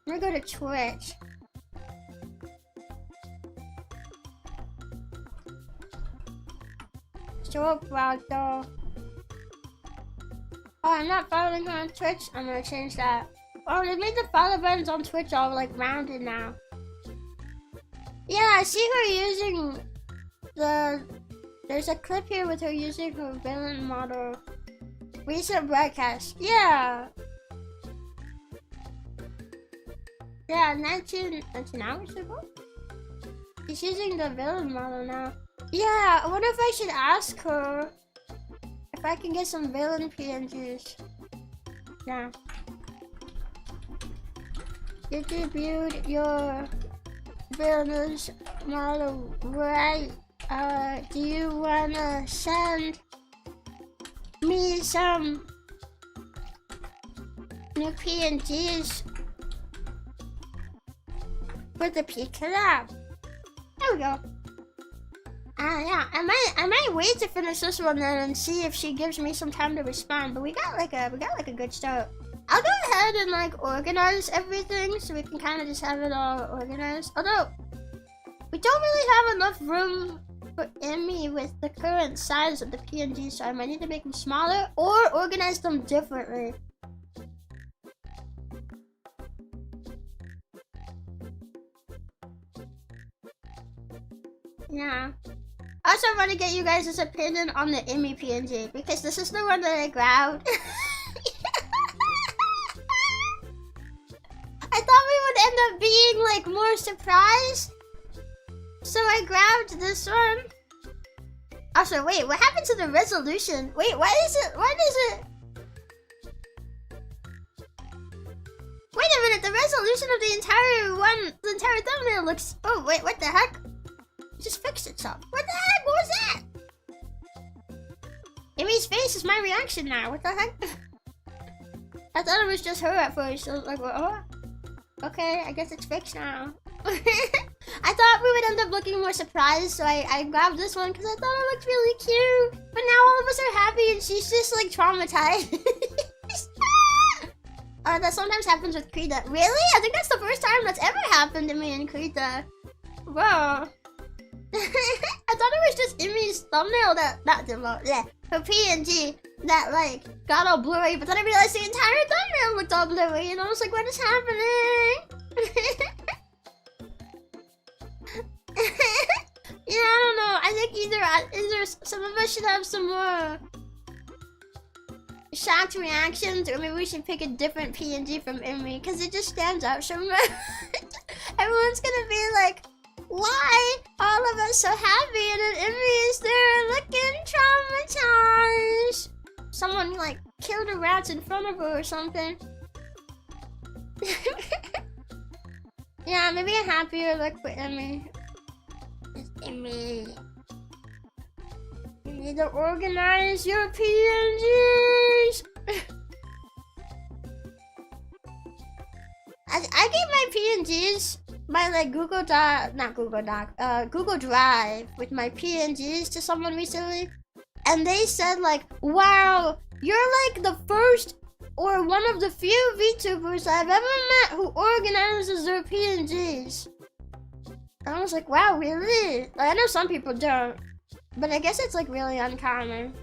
I'm gonna go to Twitch. Soprato. Oh, I'm not following her on Twitch. I'm gonna change that. Oh, they made the follow buttons on Twitch all like rounded now. Yeah, I see her using the... There's a clip here with her using her villain model. Recent broadcast. Yeah. Yeah, 19 hours ago? She's using the villain model now. Yeah, I wonder if I should ask her if I can get some villain PNGs. Yeah. You debuted your villain's model, right? Do you wanna send me some new PNGs for the P collab? There we go. Yeah, I might wait to finish this one then and see if she gives me some time to respond. But we got like a good start. I'll go ahead and like organize everything so we can kind of just have it all organized. Although we don't really have enough room for Emmy with the current size of the PNG, so I might need to make them smaller or organize them differently. Yeah. I also want to get you guys' opinion on the Emmy PNG because this is the one that I grabbed. being like more surprised. So I grabbed this one. Also, wait, what happened to the resolution? Wait, why is it? Wait a minute, the resolution of the entire thumbnail looks. Oh wait, what the heck? It just fixed itself. What the heck? What was that? Emmy's face is my reaction now. What the heck? I thought it was just her at first. I was like, oh, okay, I guess it's fixed now. I thought we would end up looking more surprised, so I grabbed this one because I thought it looked really cute. But now all of us are happy and she's just like traumatized. That sometimes happens with Krita. Really? I think that's the first time that's ever happened to me and Krita. Whoa. I thought it was just Emmy's thumbnail her PNG that like got all blurry, but then I realized the entire thumbnail looked all blurry and I was like, what is happening? Yeah, I don't know. I think either some of us should have some more shocked reactions, or maybe we should pick a different PNG from Emmy because it just stands out so much. Everyone's gonna be like, why all of us so happy and then Emmy is there looking traumatized? Someone like killed a rat in front of her or something. Yeah, maybe a happier look for Emmy. It's Emmy. You need to organize your PNGs. I gave my PNGs my like Google Drive with my PNGs to someone recently, and they said like, wow, you're like the first or one of the few VTubers I've ever met who organizes their PNGs. And I was like, wow, really? Like, I know some people don't, but I guess it's like really uncommon.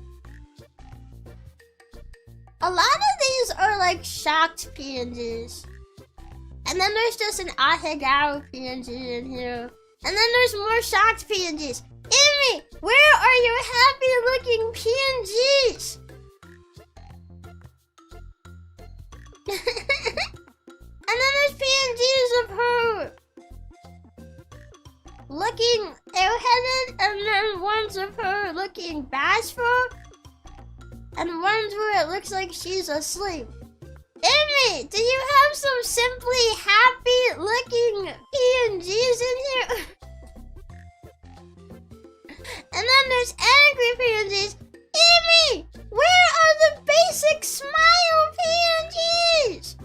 A lot of these are like shocked PNGs. And then there's just an ahegao PNG in here. And then there's more shocked PNGs. Emmy, where are your happy looking PNGs? And then there's PNGs of her looking airheaded, and then ones of her looking bashful, and ones where it looks like she's asleep. Emmy, do you have some simply happy looking PNGs in here? And then there's angry PNGs. Emmy, where are the basic smile PNGs?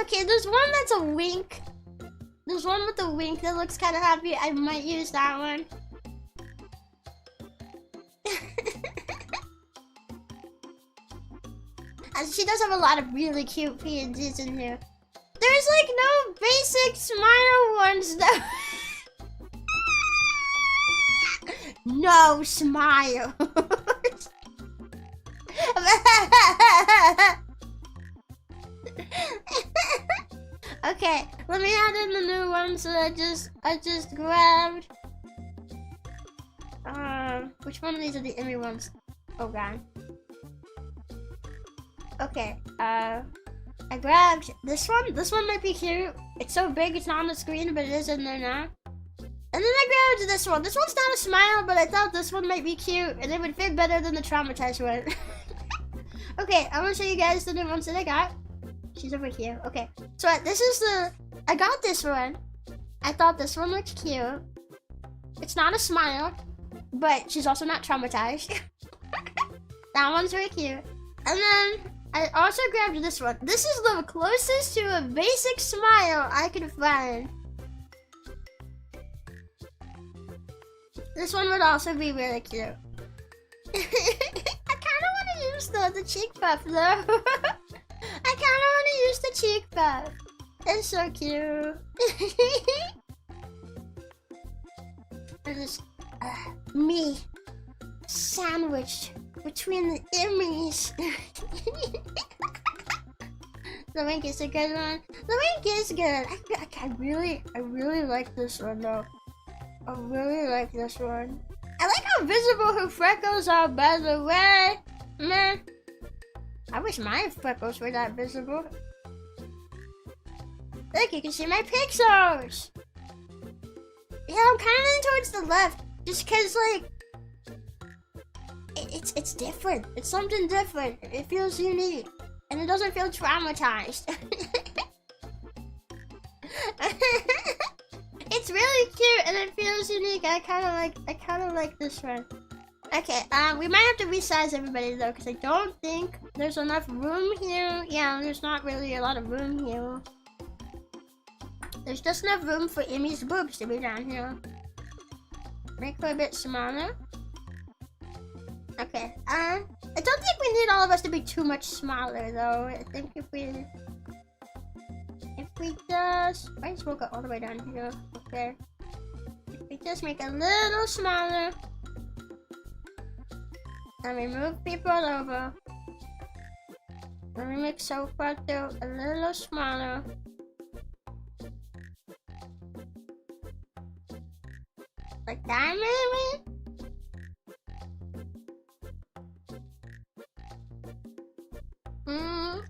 Okay, there's one that's a wink. There's one with a wink that looks kind of happy. I might use that one. And she does have a lot of really cute PNGs in here. There's like no basic smile ones though. No smile. Okay, let me add in the new ones that I just grabbed. Which one of these are the Emmy ones? Oh god. Okay, I grabbed this one. This one might be cute. It's so big it's not on the screen, but it is in there now. And then I grabbed this one. This one's not a smile, but I thought this one might be cute and it would fit better than the traumatized one. Okay, I'm gonna show you guys the new ones that I got. She's over here. Okay, so this is I got this one. I thought this one looked cute. It's not a smile, but she's also not traumatized. That one's very cute. And then I also grabbed this one. This is the closest to a basic smile I could find. This one would also be really cute. I kind of want to use the cheek puff though. I kind of want to use the cheek puff. It's so cute. There's me sandwiched between the Emmys. The wink is a good one. The wink is good. I really like this one though. I really like this one. I like how visible her freckles are, by the way. Man, I wish my freckles were that visible. Look, you can see my pixels. Yeah, I'm kind of leaning towards the left, just cause like it's different. It's something different. It feels unique, and it doesn't feel traumatized. It's really cute and it feels unique. I kind of like this one. Okay, we might have to resize everybody though, because I don't think there's enough room here. Yeah, there's not really a lot of room here. There's just enough room for Emmy's boobs to be down here. Make her a bit smaller. Okay, I don't think we need all of us to be too much smaller though. I think if we just, I just will go all the way down here. Okay, if we just make a little smaller and we move people over, and we make sofa too a little smaller. Like that, maybe?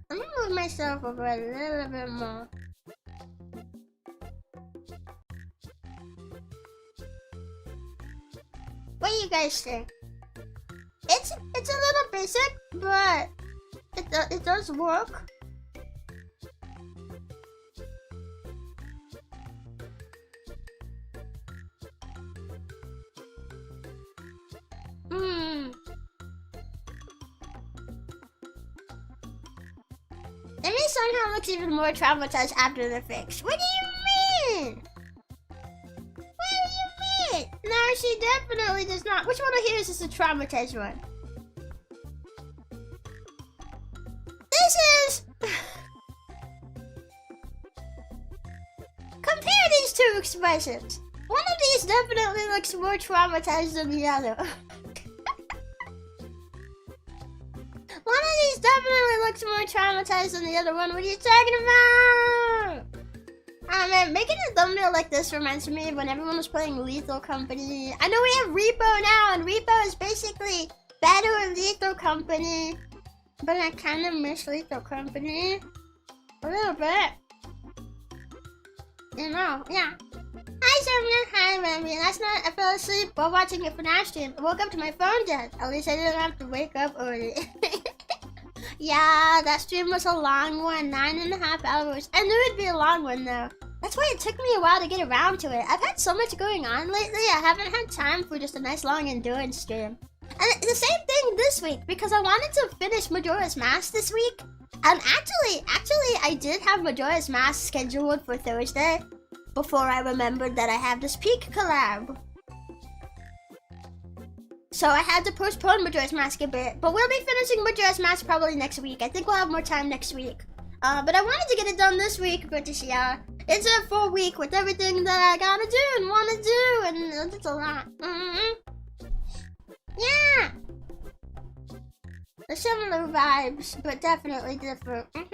Let me move myself over a little bit more. What do you guys think? It's a little basic, but it does work. Amy somehow looks even more traumatized after the fix. What do you mean? What do you mean? No, she definitely does not. Which one of here is this a traumatized one? This is... Compare these two expressions. One of these definitely looks more traumatized than the other. One of these definitely looks more traumatized than the other one. What are you talking about? Oh man, making a thumbnail like this reminds me of when everyone was playing Lethal Company. I know we have Repo now, and Repo is basically better than Lethal Company. But I kind of miss Lethal Company. A little bit. You know, yeah. Hi, Sumner. Hi, Rebbi. Last night I fell asleep while watching a FNAF stream. I woke up to my phone dead. At least I didn't have to wake up early. Yeah, that stream was a long one. 9.5 hours. I knew it'd be a long one, though. That's why it took me a while to get around to it. I've had so much going on lately, I haven't had time for just a nice long endurance stream. And the same thing this week, because I wanted to finish Majora's Mask this week. And actually, I did have Majora's Mask scheduled for Thursday before I remembered that I have this Peak collab. So I had to postpone Majora's Mask a bit, but we'll be finishing Majora's Mask probably next week. I think we'll have more time next week. But I wanted to get it done this week, but just, yeah, it's a full week with everything that I gotta do and wanna do, and it's a lot. Yeah! They're similar vibes, but definitely different. I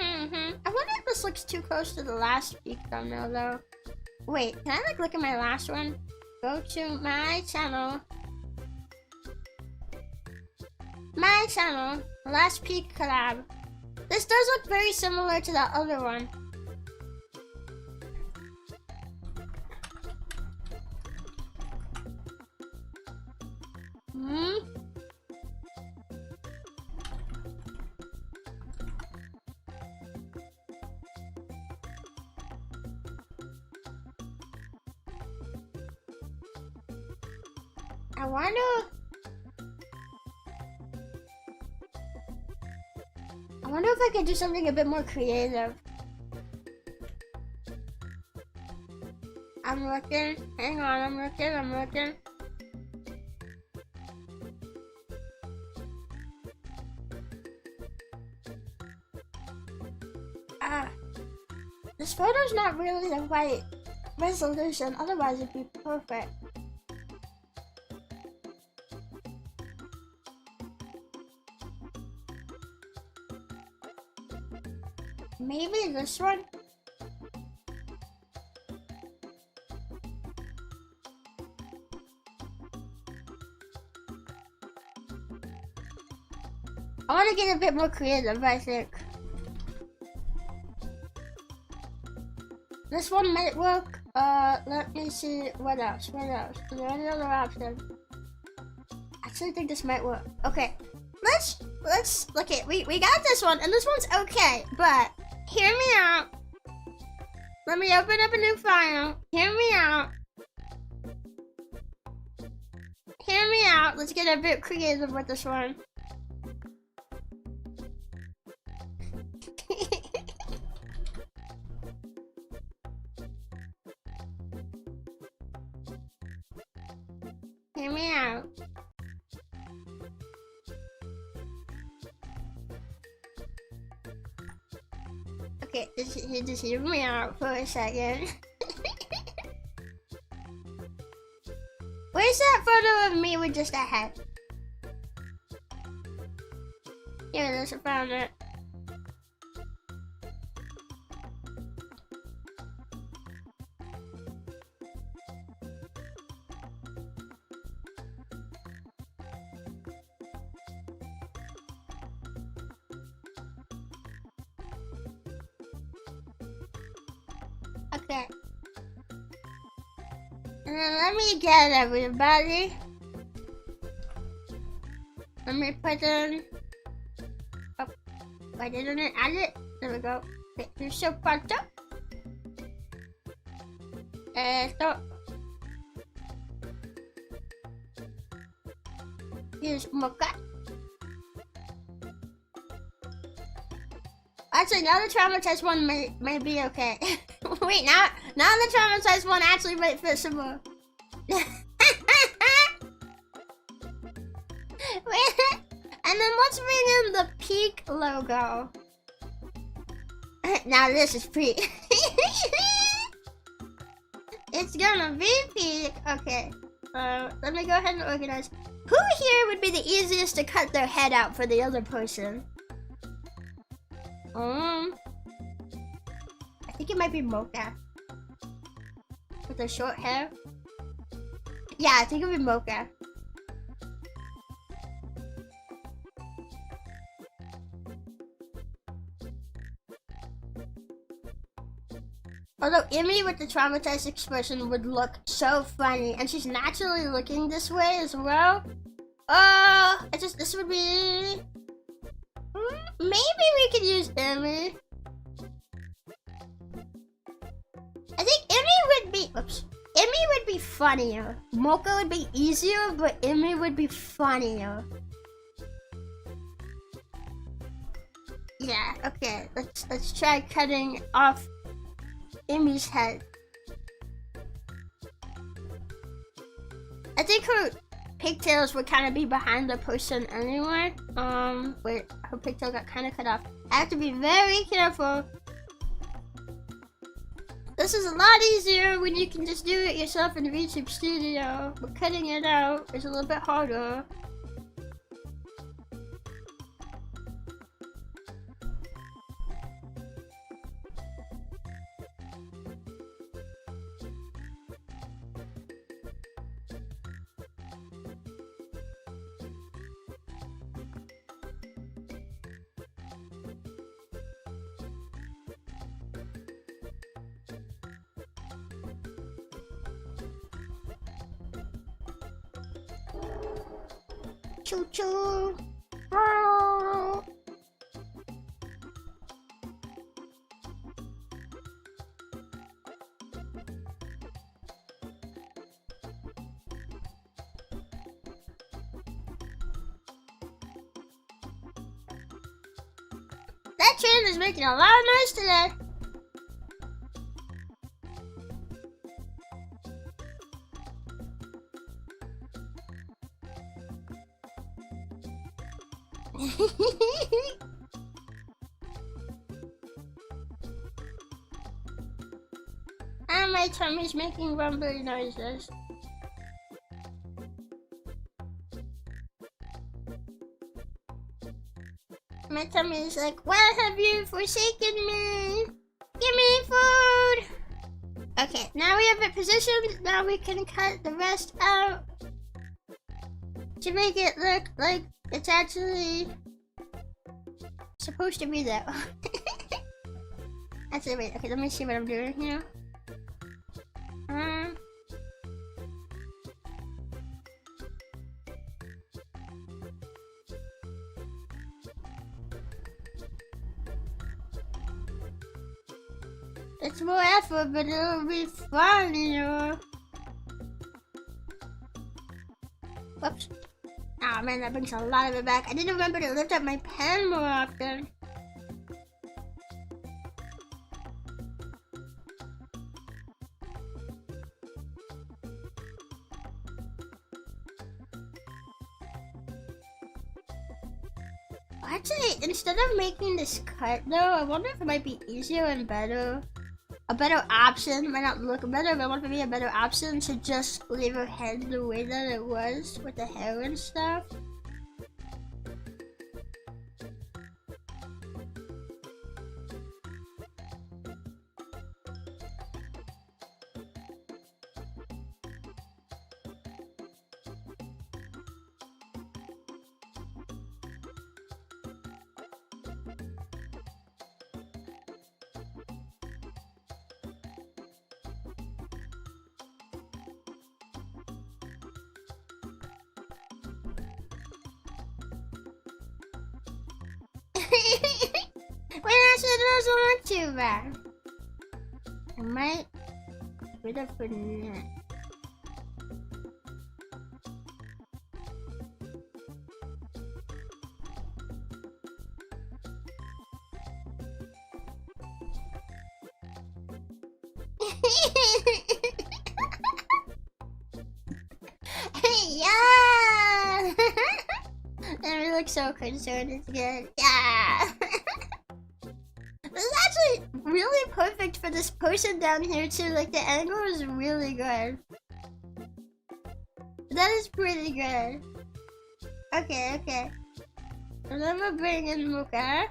wonder if this looks too close to the last Peak thumbnail, though. Wait, can I, like, look at my last one? Go to my channel. My channel, last Peak collab. This does look very similar to the other one. I wonder if I could do something a bit more creative. I'm looking. Hang on, I'm looking. This photo's not really the right resolution, otherwise it'd be perfect. Maybe this one? I want to get a bit more creative, I think. This one might work. Let me see. What else? What else? Is there any other option? I actually think this might work. Okay. Let's look at we got this one, and this one's okay, but hear me out. Let me open up a new file. Hear me out. Hear me out. Let's get a bit creative with this one. Hear me out. Okay, just hear me out for a second. Where's that photo of me with just a head? Here it is, I found it. Okay. And then let me get everybody. Let me put in. Oh, I didn't add it. There we go. Okay, here's your photo. Esto. Here's Mocha. Actually, now the traumatized one may be okay. Wait, now the traumatized one actually might fit some more. Wait, and then let's bring in the peak logo. Now this is peak. It's gonna be peak. Okay. Let me go ahead and organize. Who here would be the easiest to cut their head out for the other person? I think it might be Mocha. With her short hair. Yeah, I think it would be Mocha. Although Emmy with the traumatized expression would look so funny, and she's naturally looking this way as well. This would be... Maybe we could use Emmy. I think Emmy would be... Oops. Emmy would be funnier. Mocha would be easier, but Emmy would be funnier. Yeah, okay. Let's try cutting off Emmy's head. I think her pigtails would kind of be behind the person anyway. Wait, her pigtail got kind of cut off. I have to be very careful. This is a lot easier when you can just do it yourself in the VTube studio, but cutting it out is a little bit harder. Choo choo. Oh. That train is making a lot of noise today. And my tummy's making rumbly noises. My tummy is like, why have you forsaken me? Give me food! Okay, now we have it positioned. Now we can cut the rest out to make it look like it's actually supposed to be there. That's it. Wait, okay, let me see what I'm doing here. It's more effort, but it'll be fun, you know. Whoops. Oh man, that brings a lot of it back. I didn't remember to lift up my pen more often. Actually, instead of making this cut though, I wonder if it might be easier and better. A better option, might not look better, but I want it to be a better option to just leave her head the way that it was with the hair and stuff. Wait, actually, those weren't too bad. I might put up for that. Yeah! That looks so concerned. It's good. Yeah! This is actually really perfect for this person down here too. Like the angle is really good. That is pretty good. Okay, okay. So then we'll bring in Mocha.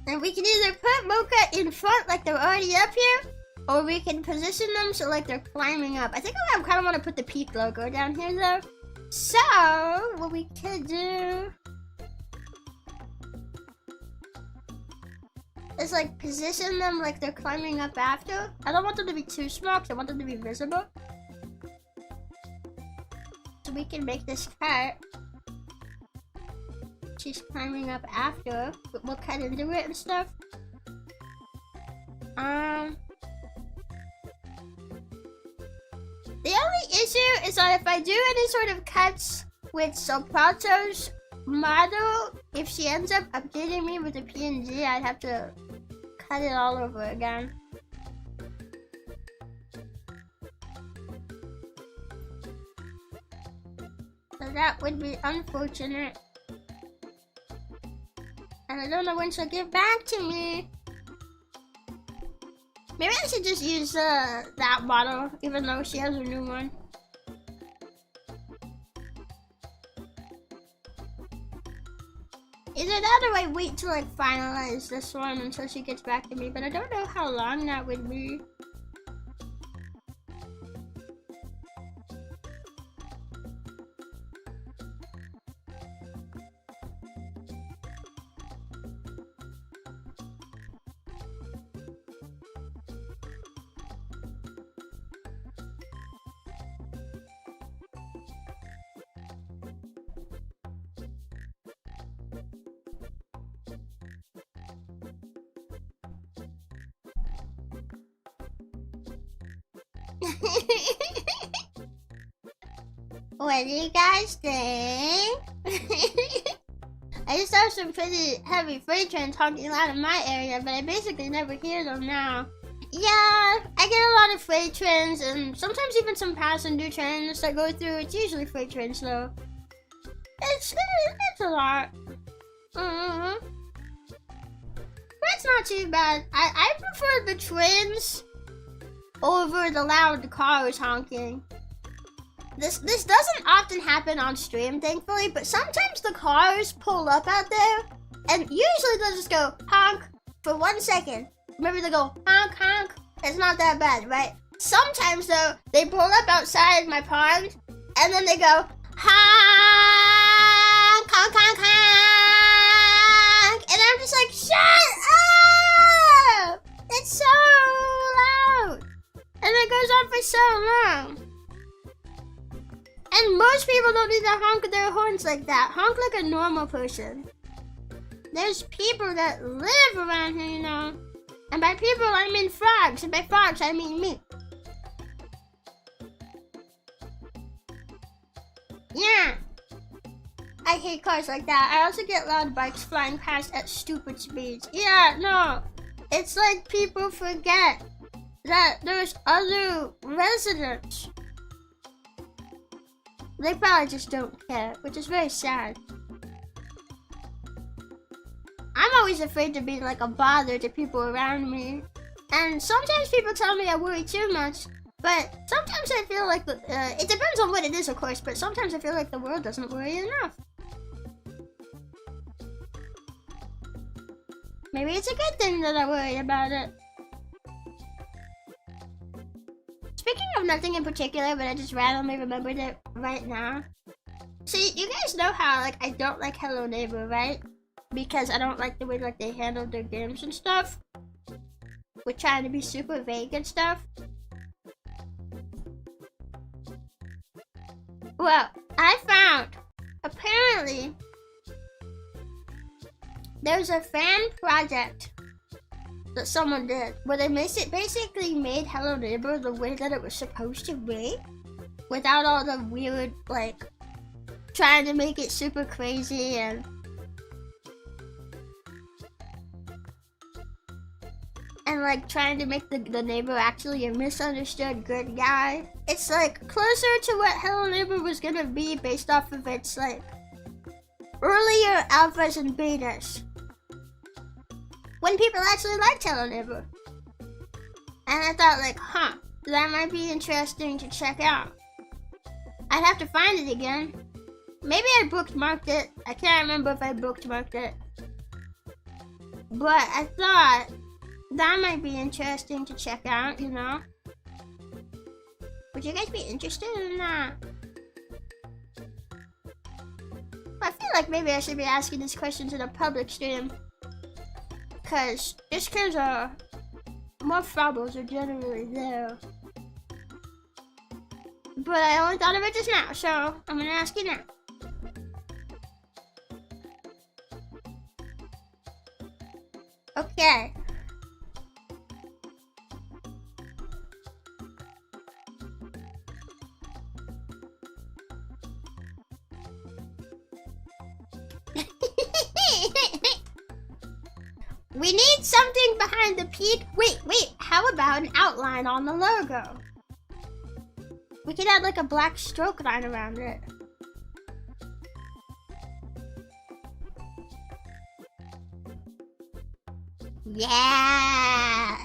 And we can either put Mocha in front like they're already up here, or we can position them so like they're climbing up. I think I kind of want to put the peak logo down here though. So, what we could do is like position them like they're climbing up after. I don't want them to be too small because I want them to be visible. So we can make this cut. She's climbing up after, but we'll cut into it and stuff. The only issue is that if I do any sort of cuts with Soprato's model, if she ends up updating me with a PNG, I'd have to cut it all over again. So that would be unfortunate. And I don't know when she'll get back to me. Maybe I should just use that model, even though she has a new one. Either that or I wait till I finalize this one until she gets back to me, but I don't know how long that would be. What do you guys think? I just have some pretty heavy freight trains honking loud in my area, but I basically never hear them now. Yeah, I get a lot of freight trains and sometimes even some passenger trains that go through. It's usually freight trains though. It's a lot. But it's not too bad. I prefer the trains over the loud cars honking. This doesn't often happen on stream, thankfully, but sometimes the cars pull up out there, and usually they'll just go honk for 1 second. Remember, they go honk, honk. It's not that bad, right? Sometimes, though, they pull up outside my pond, and then they go honk, honk, honk, honk. And I'm just like, shut up! It's so loud. And it goes on for so long. And most people don't need to honk their horns like that. Honk like a normal person. There's people that live around here, you know. And by people, I mean frogs. And by frogs, I mean me. Yeah. I hate cars like that. I also get loud bikes flying past at stupid speeds. Yeah, no. It's like people forget that there's other residents. They probably just don't care, which is very sad. I'm always afraid to be like a bother to people around me. And sometimes people tell me I worry too much, but sometimes I feel like, it depends on what it is, of course, but sometimes I feel like the world doesn't worry enough. Maybe it's a good thing that I worry about it. Speaking of nothing in particular, but I just randomly remembered it right now. See, you guys know how, like, I don't like Hello Neighbor, right? Because I don't like the way, like, they handle their games and stuff. With trying to be super vague and stuff. Well, I found, apparently, there's a fan project that someone did where they basically made Hello Neighbor the way that it was supposed to be, without all the weird, like, trying to make it super crazy and like trying to make the neighbor actually a misunderstood good guy. It's like closer to what Hello Neighbor was gonna be based off of its like earlier alphas and betas, when people actually liked Hello Neighbor. And I thought like, huh, that might be interesting to check out. I'd have to find it again. Maybe I bookmarked it. I can't remember if I bookmarked it. But I thought that might be interesting to check out, you know? Would you guys be interested in that? I feel like maybe I should be asking this question to the public stream. Cause more troubles are generally there. But I only thought of it just now, so I'm gonna ask you now. Okay. We need something behind the peak. Wait, how about an outline on the logo? We could add like a black stroke line around it. Yeah!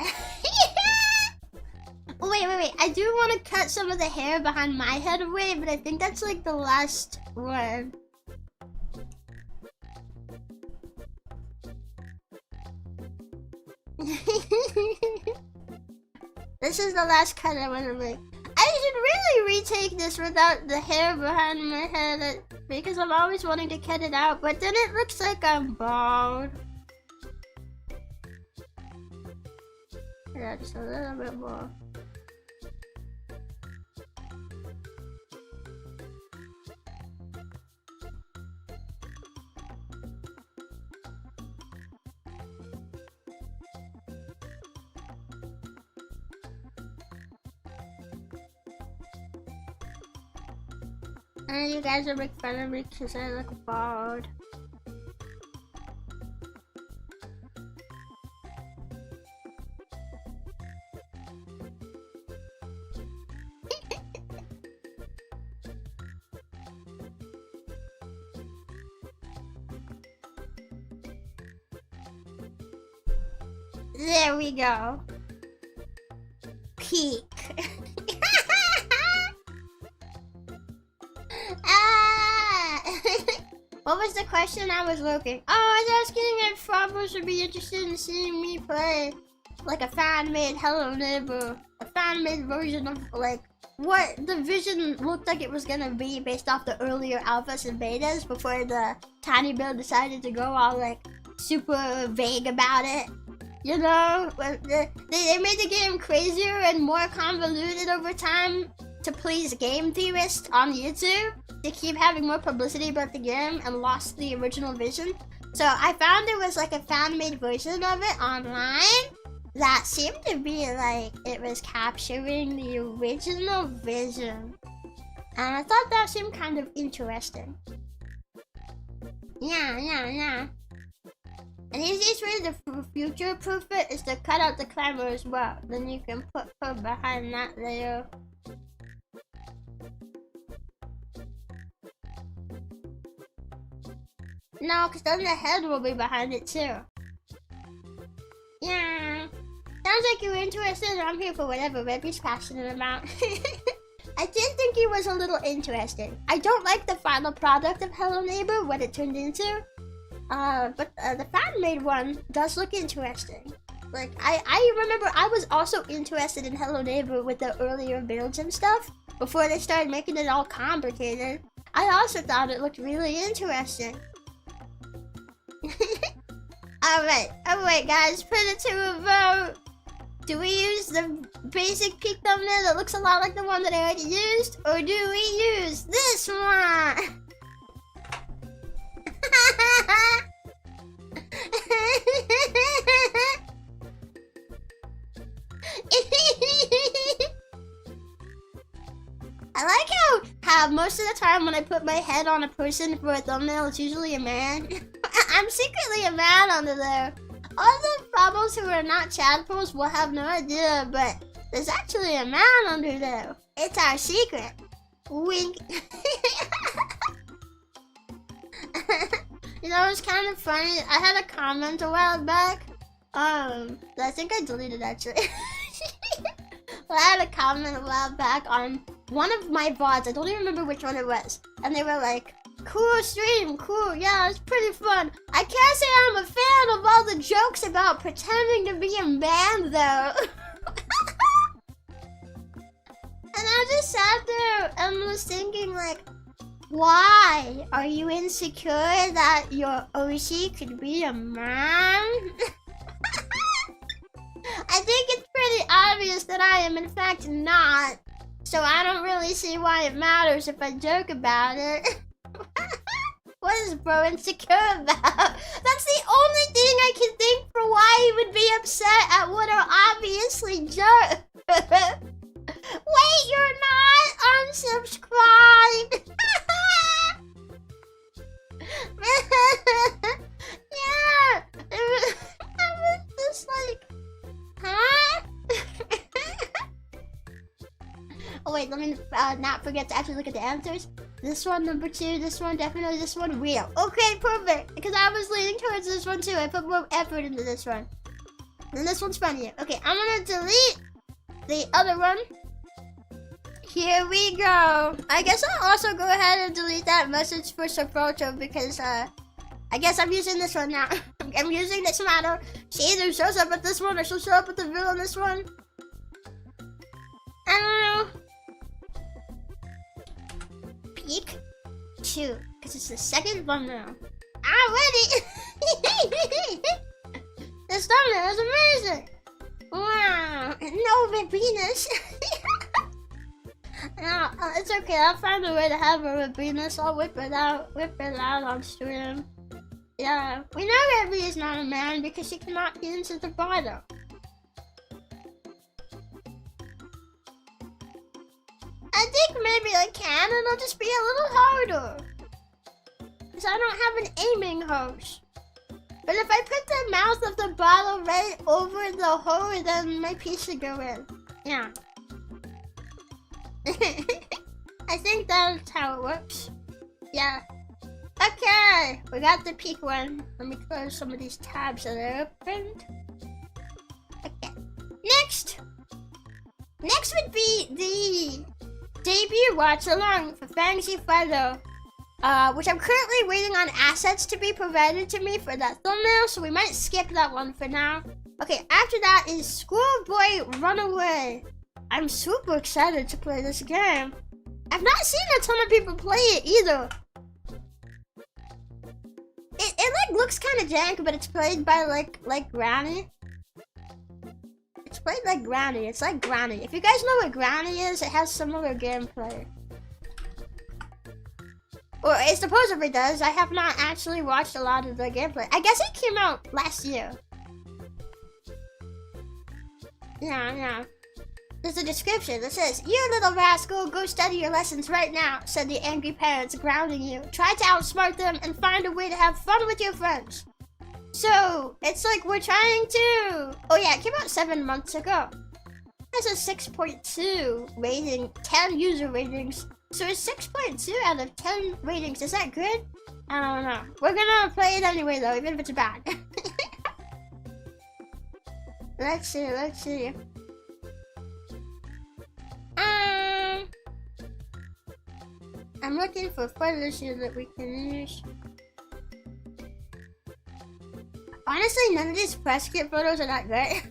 Wait. I do want to cut some of the hair behind my head away, but I think that's like the last one. This is the last cut I want to make. I should really retake this without the hair behind my head because I'm always wanting to cut it out, but then it looks like I'm bald. Yeah, just a little bit more. And you guys will make fun of me because I look bald. There we go. Peak. What was the question I was looking? Oh, I was asking if Fabos would be interested in seeing me play like a fan-made Hello Neighbor. A fan-made version of like what the vision looked like it was gonna be based off the earlier alphas and betas before the tiny build decided to go all like super vague about it. You know, they made the game crazier and more convoluted over time to please game theorists on YouTube to keep having more publicity about the game and lost the original vision. So I found there was like a fan-made version of it online that seemed to be like it was capturing the original vision. And I thought that seemed kind of interesting. Yeah. And the easiest way to future-proof it is to cut out the climber as well. Then you can put her behind that layer. No, because then the head will be behind it too. Yeah. Sounds like you're interested. I'm here for whatever Rebbi's passionate about. I did think he was a little interesting. I don't like the final product of Hello Neighbor, what it turned into. But the fan-made one does look interesting. Like, I remember I was also interested in Hello Neighbor with the earlier builds and stuff, before they started making it all complicated. I also thought it looked really interesting. Alright guys, put it to a vote. Do we use the basic peak thumbnail that looks a lot like the one that I already used? Or do we use this one? I like how most of the time when I put my head on a person for a thumbnail, it's usually a man. I'm secretly a man under there. All the Frabbles who are not Chadpoles will have no idea, but there's actually a man under there. It's our secret. Wink. You know, it's kind of funny. I had a comment a while back. I think I deleted actually. But I had a comment a while back on one of my VODs. I don't even remember which one it was. And they were like, cool stream, cool, yeah, it's pretty fun. I can't say I'm a fan of all the jokes about pretending to be a man though. And I just sat there and was thinking like, why? Are you insecure that your OC could be a man? I think it's pretty obvious that I am in fact not. So I don't really see why it matters if I joke about it. What is bro insecure about? That's the only thing I can think for why he would be upset at what are obviously jokes. Wait, you're not unsubscribed. Yeah. I was just like, huh? Oh wait, let me not forget to actually look at the answers. This one, number 2, this one, definitely this one, real. Okay, perfect. Because I was leaning towards this one too. I put more effort into this one. And this one's funnier. Okay, I'm gonna delete the other one. Here we go. I guess I'll also go ahead and delete that message for Sepulcho because I guess I'm using this one now. I'm using this model. She either shows up at this one or she'll show up at the reveal on this one. I don't know. Peak 2, because it's the second thumbnail. Already! This thumbnail is amazing! Wow! No Venus! No, it's okay, I'll find a way to have a Venus. I'll whip it out on stream. Yeah, we know Rebbi is not a man because she cannot get into the bottom. I think maybe I can, and it'll just be a little harder. Because I don't have an aiming hose. But if I put the mouth of the bottle right over the hole, then my piece should go in. Yeah. I think that's how it works. Yeah. Okay, we got the peak one. Let me close some of these tabs that are opened. Okay. Next would be the debut watch along for Fantasy Fido, which I'm currently waiting on assets to be provided to me for that thumbnail, so we might skip that one for now. Okay, after that is Schoolboy Runaway. I'm super excited to play this game. I've not seen a ton of people play it either. It like looks kind of jank, but it's played by like Granny. It's played like Granny. It's like Granny. If you guys know what Granny is, it has similar gameplay. Or it supposedly does. I have not actually watched a lot of the gameplay. I guess it came out last year. Yeah. There's a description that says, "You little rascal, go study your lessons right now," said the angry parents grounding you. "Try to outsmart them and find a way to have fun with your friends." So, it's like we're trying to... Oh yeah, it came out 7 months ago. It has a 6.2 rating, 10 user ratings. So it's 6.2 out of 10 ratings. Is that good? I don't know. We're gonna play it anyway though, even if it's bad. Let's see. I'm looking for photos here that we can use. Honestly, none of these press kit photos are that great.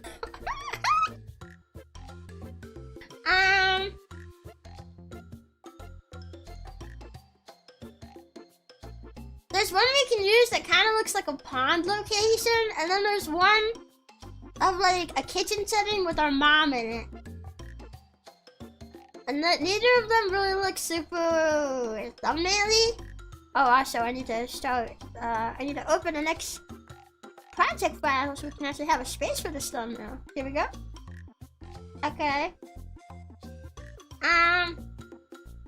There's one we can use that kind of looks like a pond location, and then there's one of like a kitchen setting with our mom in it. And neither of them really look super thumbnail-y. Oh, also I need to start, I need to open the next project file so we can actually have a space for this thumbnail. Here we go. Okay. I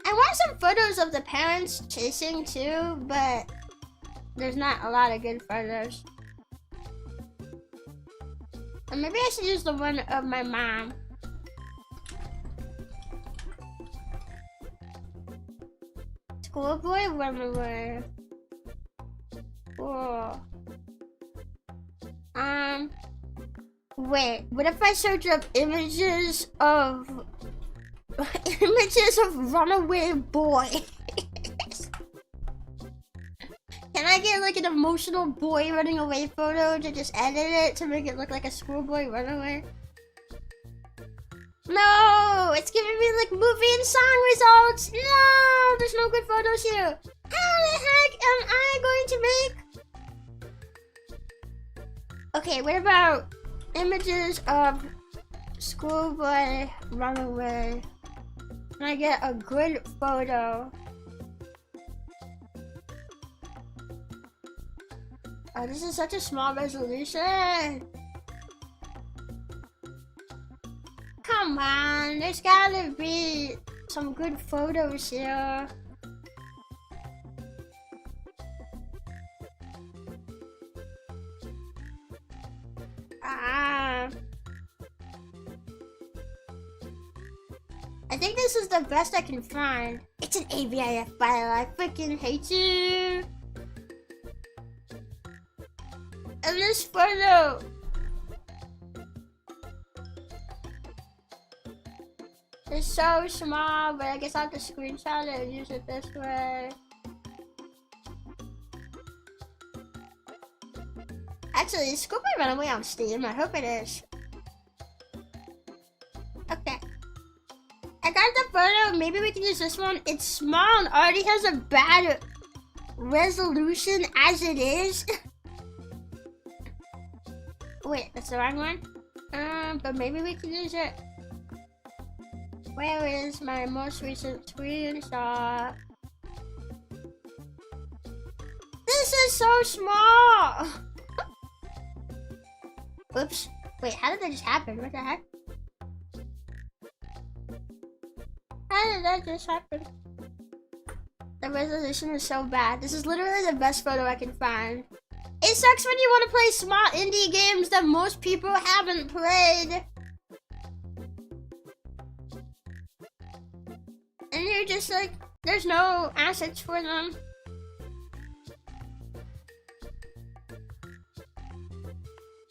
want some photos of the parents chasing too, but there's not a lot of good photos. Or maybe I should use the one of my mom. Schoolboy runaway. Whoa. Wait, what if I search up images of runaway boy? Can I get like an emotional boy running away photo to just edit it to make it look like a schoolboy runaway? No, it's giving me like movie and song results. No, there's no good photos here. How the heck am I going to make? Okay, what about images of schoolboy runaway? Can I get a good photo? Oh, this is such a small resolution. Come on, there's gotta be some good photos here. I think this is the best I can find. It's an AVIF file, I freaking hate you. And this photo. It's so small, but I guess I'll have to screenshot it and use it this way. Actually, is Schoolboy Runaway on Steam? I hope it is. Okay. I got the photo. Maybe we can use this one. It's small and already has a bad resolution as it is. Wait, that's the wrong one? But maybe we can use it. Where is my most recent screenshot? This is so small! Oops. Wait, how did that just happen? What the heck? How did that just happen? The resolution is so bad. This is literally the best photo I can find. It sucks when you want to play small indie games that most people haven't played. And you're just like, there's no assets for them.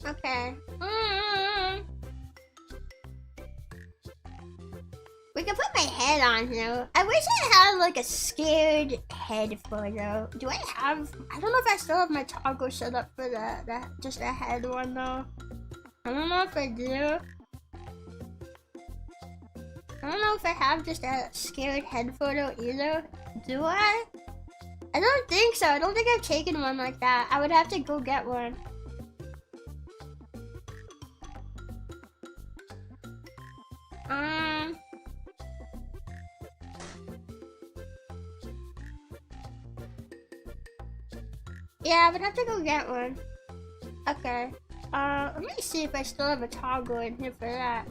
Okay. We can put my head on here. I wish I had like a scared head photo. Do I have? I don't know if I still have my toggle set up for that just a head one though. I don't know if I do. I don't know if I have just a scared head photo either. Do I? I don't think so. I don't think I've taken one like that. I would have to go get one. Yeah, I would have to go get one. Okay. Let me see if I still have a toggle in here for that.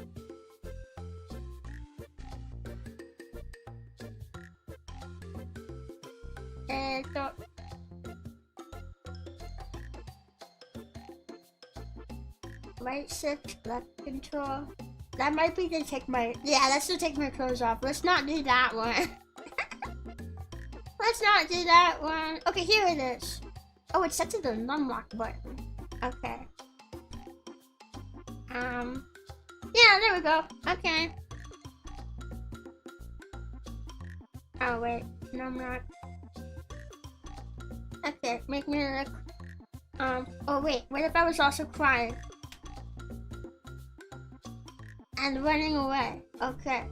So right shift, left control. That might be to take my, yeah, that's to take my clothes off. Let's not do that one. Let's not do that one. Okay, here it is. Oh, it's set to the unlock button. Okay. Yeah, there we go. Okay. Oh wait, no, I'm not. Okay, make me look. Oh wait, what if I was also crying? And running away. Okay.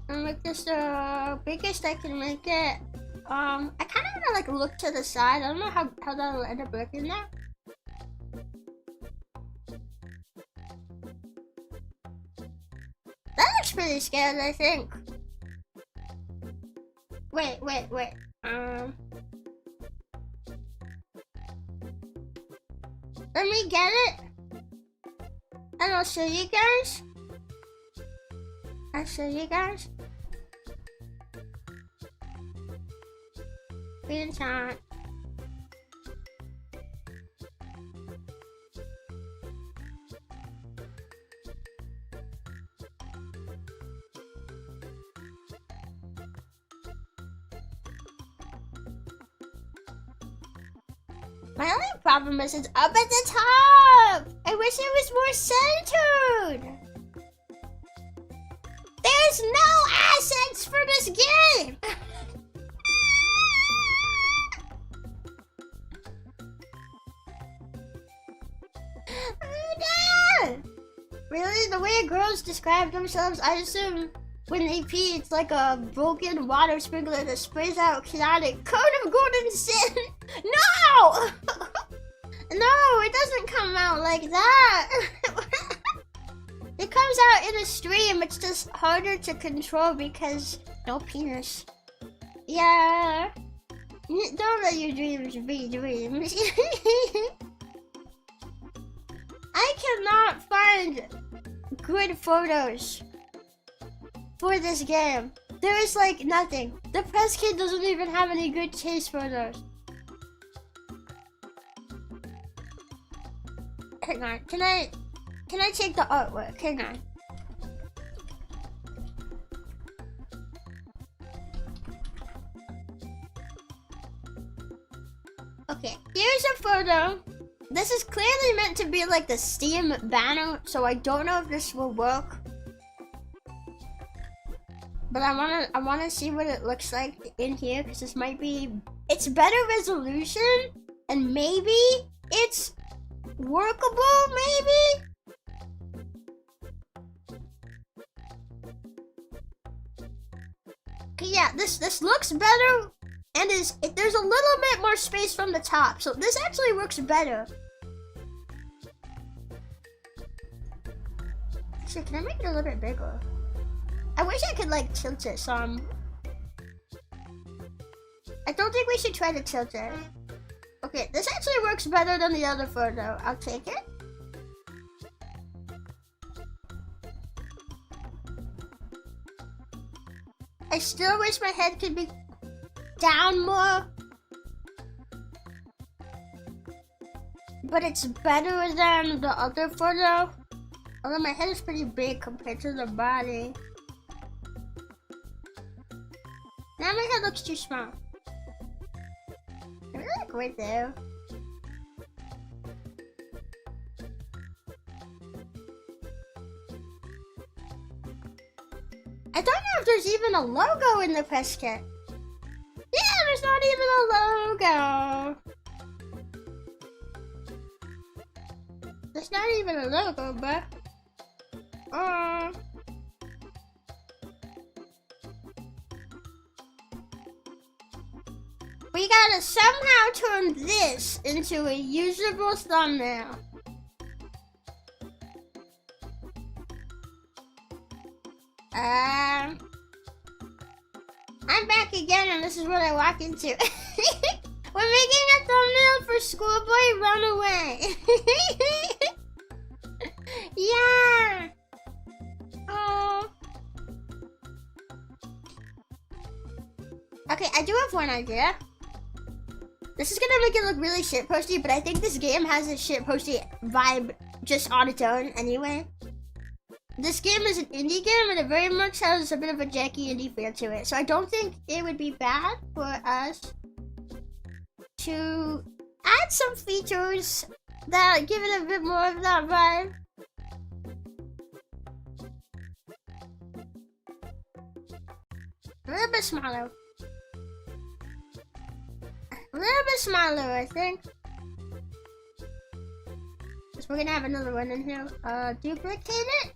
I'll make this the biggest I can make it. I kind of want to like look to the side. I don't know how that'll end up looking there. That looks pretty scary, I think. Wait. Let me get it. And I'll show you guys. Screenshot. My only problem is it's up at the top. I wish it was more centered. There's no assets for this game. Oh, no. Really? The way girls describe themselves, I assume when they pee, it's like a broken water sprinkler that sprays out chaotic cone of golden sin. No! No, it doesn't come out like that. It comes out in a stream. It's just harder to control because no penis. Yeah. Don't let your dreams be dreams. I cannot find good photos for this game. There is like nothing. The press kit doesn't even have any good chase photos. Hang on, can I take the artwork? Hang on. Okay, here's a photo. This is clearly meant to be like the Steam banner, so I don't know if this will work. But I wanna see what it looks like in here, because this might be, it's better resolution, and maybe it's workable, maybe? Yeah, this looks better, and there's a little bit more space from the top, so this actually works better. Actually, can I make it a little bit bigger? I wish I could like tilt it some. I don't think we should try to tilt it. Okay, this actually works better than the other photo. I'll take it. I still wish my head could be down more. But it's better than the other photo. Although my head is pretty big compared to the body. Now my head looks too small. I really like right there. I don't know if there's even a logo in the press kit. Yeah, there's not even a logo. There's not even a logo, but We gotta somehow turn this into a usable thumbnail. I'm back again, and this is what I walk into. We're making a thumbnail for Schoolboy Runaway. Yeah. Oh. Okay, I do have one idea. This is gonna make it look really shitposty, but I think this game has a shitposty vibe just on its own anyway. This game is an indie game, and it very much has a bit of a janky indie feel to it. So I don't think it would be bad for us to add some features that give it a bit more of that vibe. A little bit smaller. A little bit smaller, I think. Because we're gonna have another one in here. Duplicate it.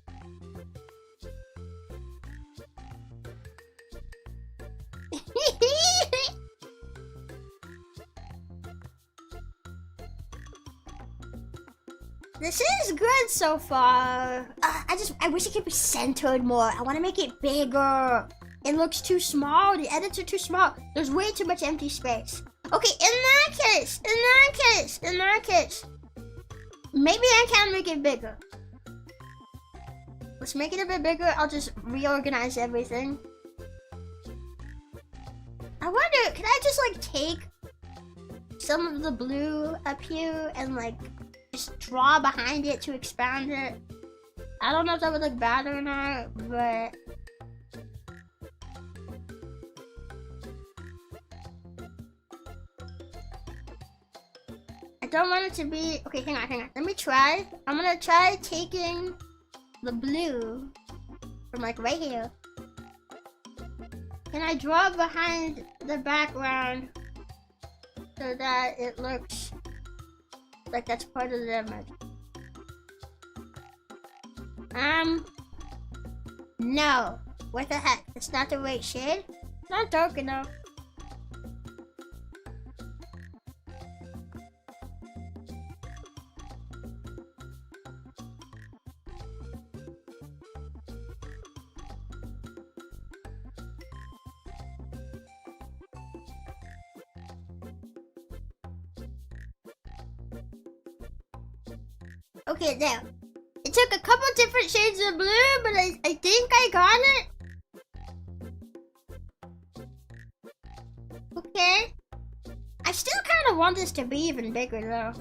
This is good so far. I wish it could be centered more. I want to make it bigger. It looks too small. The edits are too small. There's way too much empty space. Okay, in that case, maybe I can make it bigger. Let's make it a bit bigger. I'll just reorganize everything. I wonder, can I just like take some of the blue up here and like just draw behind it to expand it? I don't know if that would look bad or not, but I don't want it to be... Okay, hang on. Let me try. I'm gonna try taking the blue from like right here. And I draw behind the background so that it looks like that's part of the image. No. What the heck? It's not the right shade? It's not dark enough. Okay, there. It took a couple different shades of blue, but I think I got it. Okay. I still kind of want this to be even bigger, though.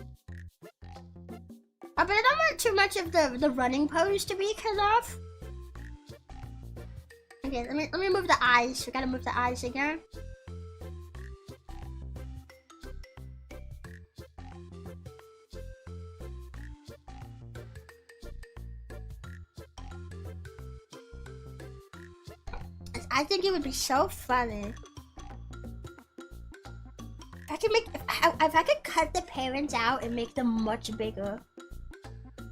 But I don't want too much of the running pose to be cut off. Okay, let me move the eyes. We gotta move the eyes again. I think it would be so funny. I could make if I could cut the parents out and make them much bigger.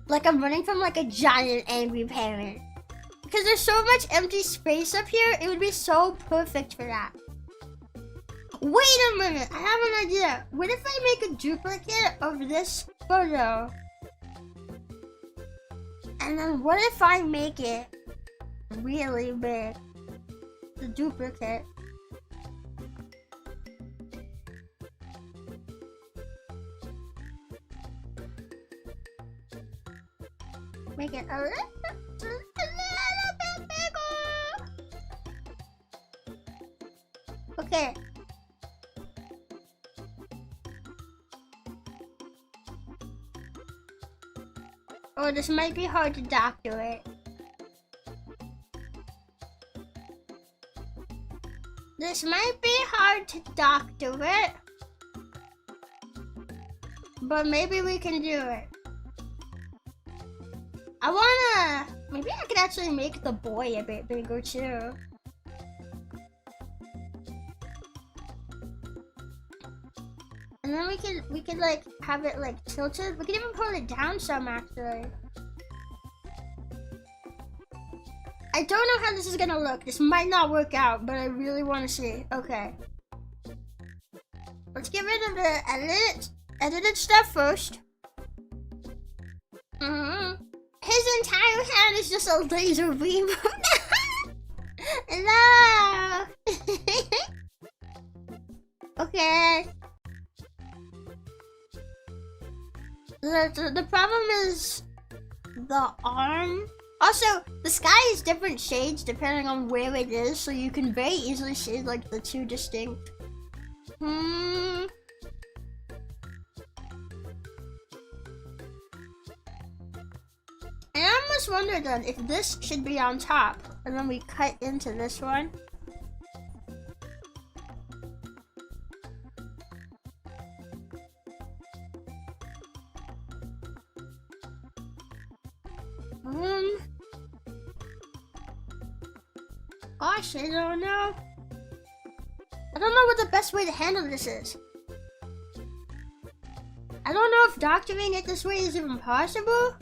Like I'm running from like a giant angry parent. Because there's so much empty space up here, it would be so perfect for that. Wait a minute, I have an idea. What if I make a duplicate of this photo? And then what if I make it really big? The duplicate. Make it a little bit bigger. Okay. Oh, this might be hard to doctor it. This might be hard to doctor it, but maybe we can do it. Maybe I could actually make the boy a bit bigger too. And then we could like have it like tilted. We could even pull it down some actually. I don't know how this is gonna look. This might not work out, but I really want to see. Okay. rid of the edited stuff first. His entire hand is just a laser beam. No. Okay. The problem is the arm. Also, the sky is different shades depending on where it is, so you can very easily see like the two distinct. I almost wonder then if this should be on top, and then we cut into this one. Gosh, I don't know. I don't know what the best way to handle this is. I don't know if doctoring it this way is even possible.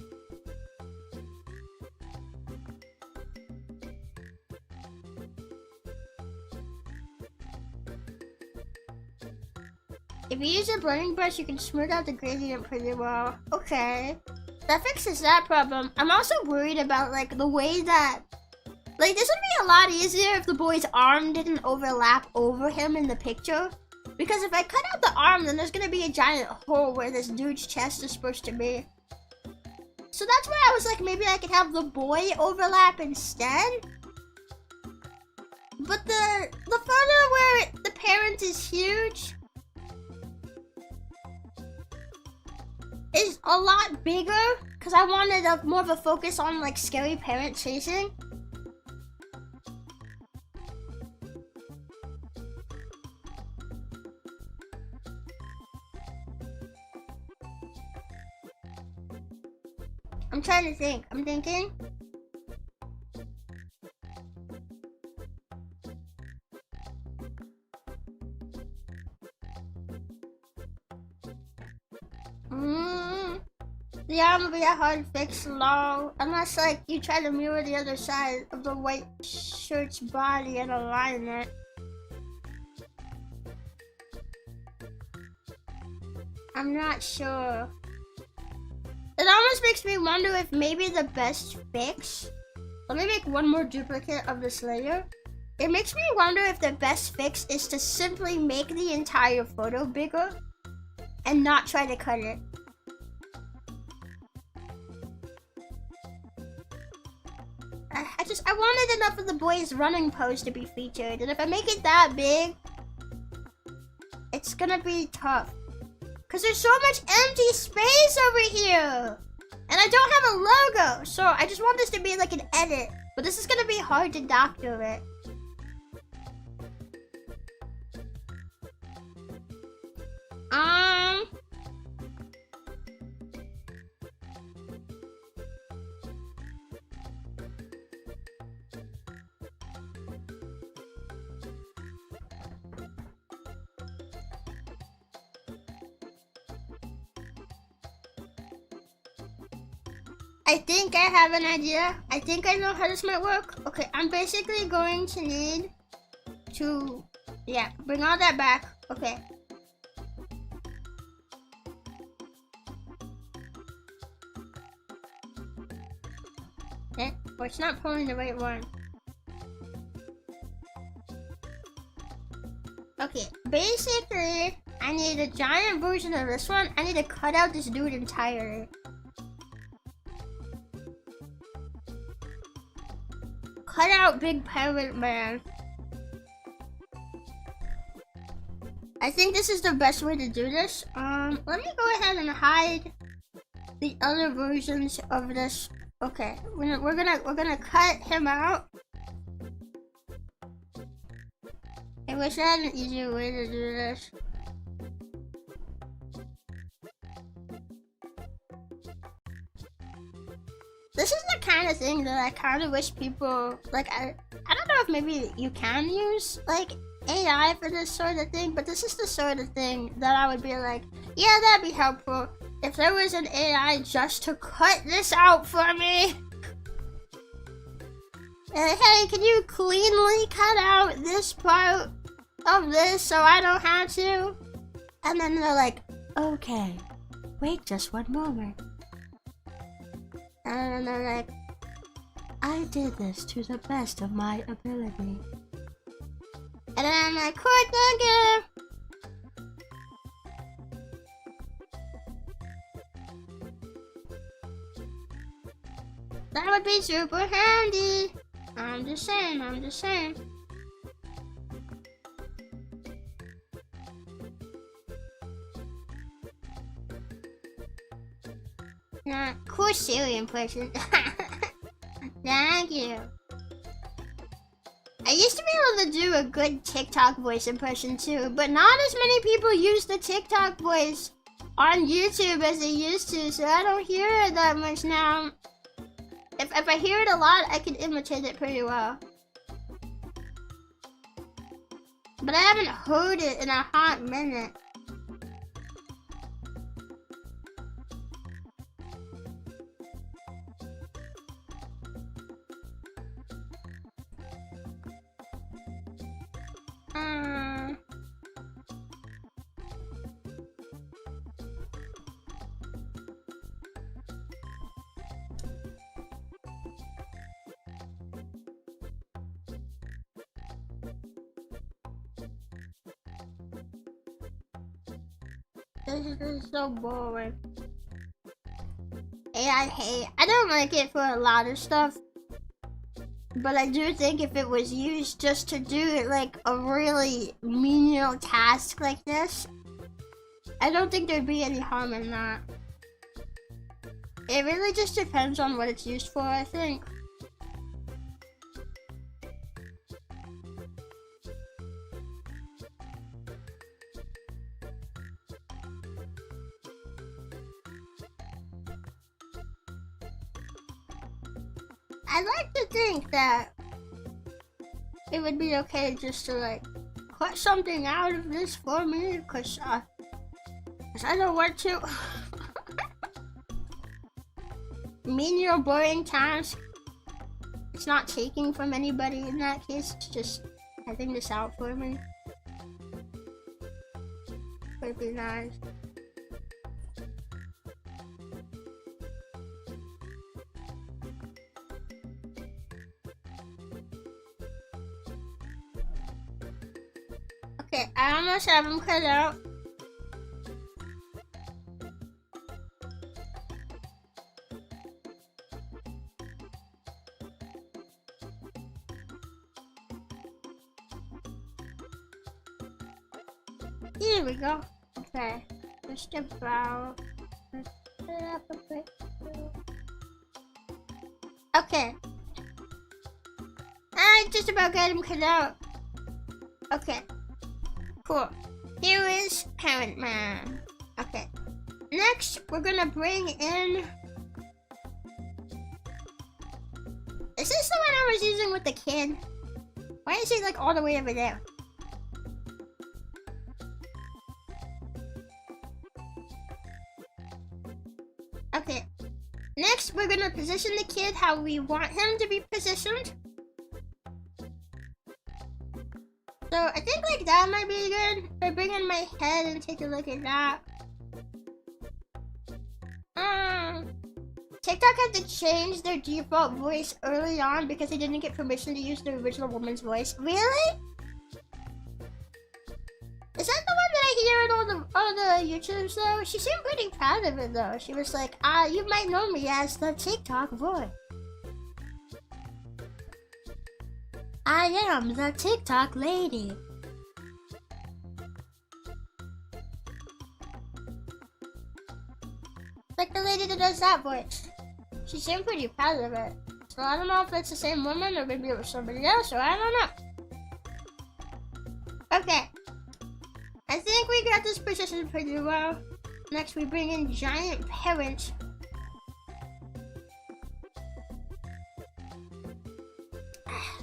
If you use a blending brush, you can smooth out the gradient pretty well. Okay, that fixes that problem. I'm also worried about like the way that, like, this would be a lot easier if the boy's arm didn't overlap over him in the picture. Because if I cut out the arm, then there's gonna be a giant hole where this dude's chest is supposed to be. So that's why I was like, maybe I could have the boy overlap instead. But the photo where the parent is huge is a lot bigger, because I wanted more of a focus on like scary parent chasing. I'm trying to think. I'm thinking. The arm will be a hard fix, lol. Unless like you try to mirror the other side of the white shirt's body and align it. I'm not sure. It almost makes me wonder if maybe the best fix... Let me make one more duplicate of this layer. It makes me wonder if the best fix is to simply make the entire photo bigger and not try to cut it. I wanted enough of the boy's running pose to be featured, and if I make it that big, it's gonna be tough. Cause there's so much empty space over here! And I don't have a logo, so I just want this to be like an edit. But this is gonna be hard to doctor it. I think I have an idea. I think I know how this might work. Okay, I'm basically going to need to, bring all that back. Okay. Oh, it's not pulling the right one. Okay, basically, I need a giant version of this one. I need to cut out this dude entirely. Cut out Big Pirate Man. I think this is the best way to do this. Let me go ahead and hide the other versions of this. Okay, we're gonna cut him out. I wish I had an easier way to do this. This is the kind of thing that I kind of wish people, like, I don't know if maybe you can use, like, AI for this sort of thing, but this is the sort of thing that I would be like, yeah, that'd be helpful if there was an AI just to cut this out for me. Hey, can you cleanly cut out this part of this so I don't have to? And then they're like, okay, wait just one moment. And then they're like, I did this to the best of my ability. And then I'm like, cool, thank you. That would be super handy. I'm just saying. Yeah, cool Siri impression. Thank you. I used to be able to do a good TikTok voice impression too, but not as many people use the TikTok voice on YouTube as they used to, so I don't hear it that much now. If I hear it a lot, I can imitate it pretty well. But I haven't heard it in a hot minute. This is so boring. I don't like it for a lot of stuff. But I do think if it was used just to do like a really menial task like this, I don't think there'd be any harm in that. It really just depends on what it's used for, I think. I like to think that it would be okay just to like cut something out of this for me, cause I don't want to. Menial, boring task. It's not taking from anybody in that case. It's just having this out for me. Would be nice. Okay, I almost have them cut out. Here we go. Okay, just about. Let's put it up a bit. Okay. I just about got him cut out. Okay. Cool. Here is Parent Man. Okay. Next, we're gonna bring in. Is this the one I was using with the kid? Why is he like all the way over there? Okay. Next, we're gonna position the kid how we want him to be positioned. So I think like that might be good. If I bring in my head and take a look at that. TikTok had to change their default voice early on because they didn't get permission to use the original woman's voice. Really? Is that the one that I hear in all the YouTubes though? She seemed pretty proud of it though. She was like, you might know me as the TikTok voice. I am the TikTok lady. Like the lady that does that voice. She seemed pretty proud of it. So I don't know if it's the same woman or maybe it was somebody else, or I don't know. Okay. I think we got this position pretty well. Next we bring in Giant Parent.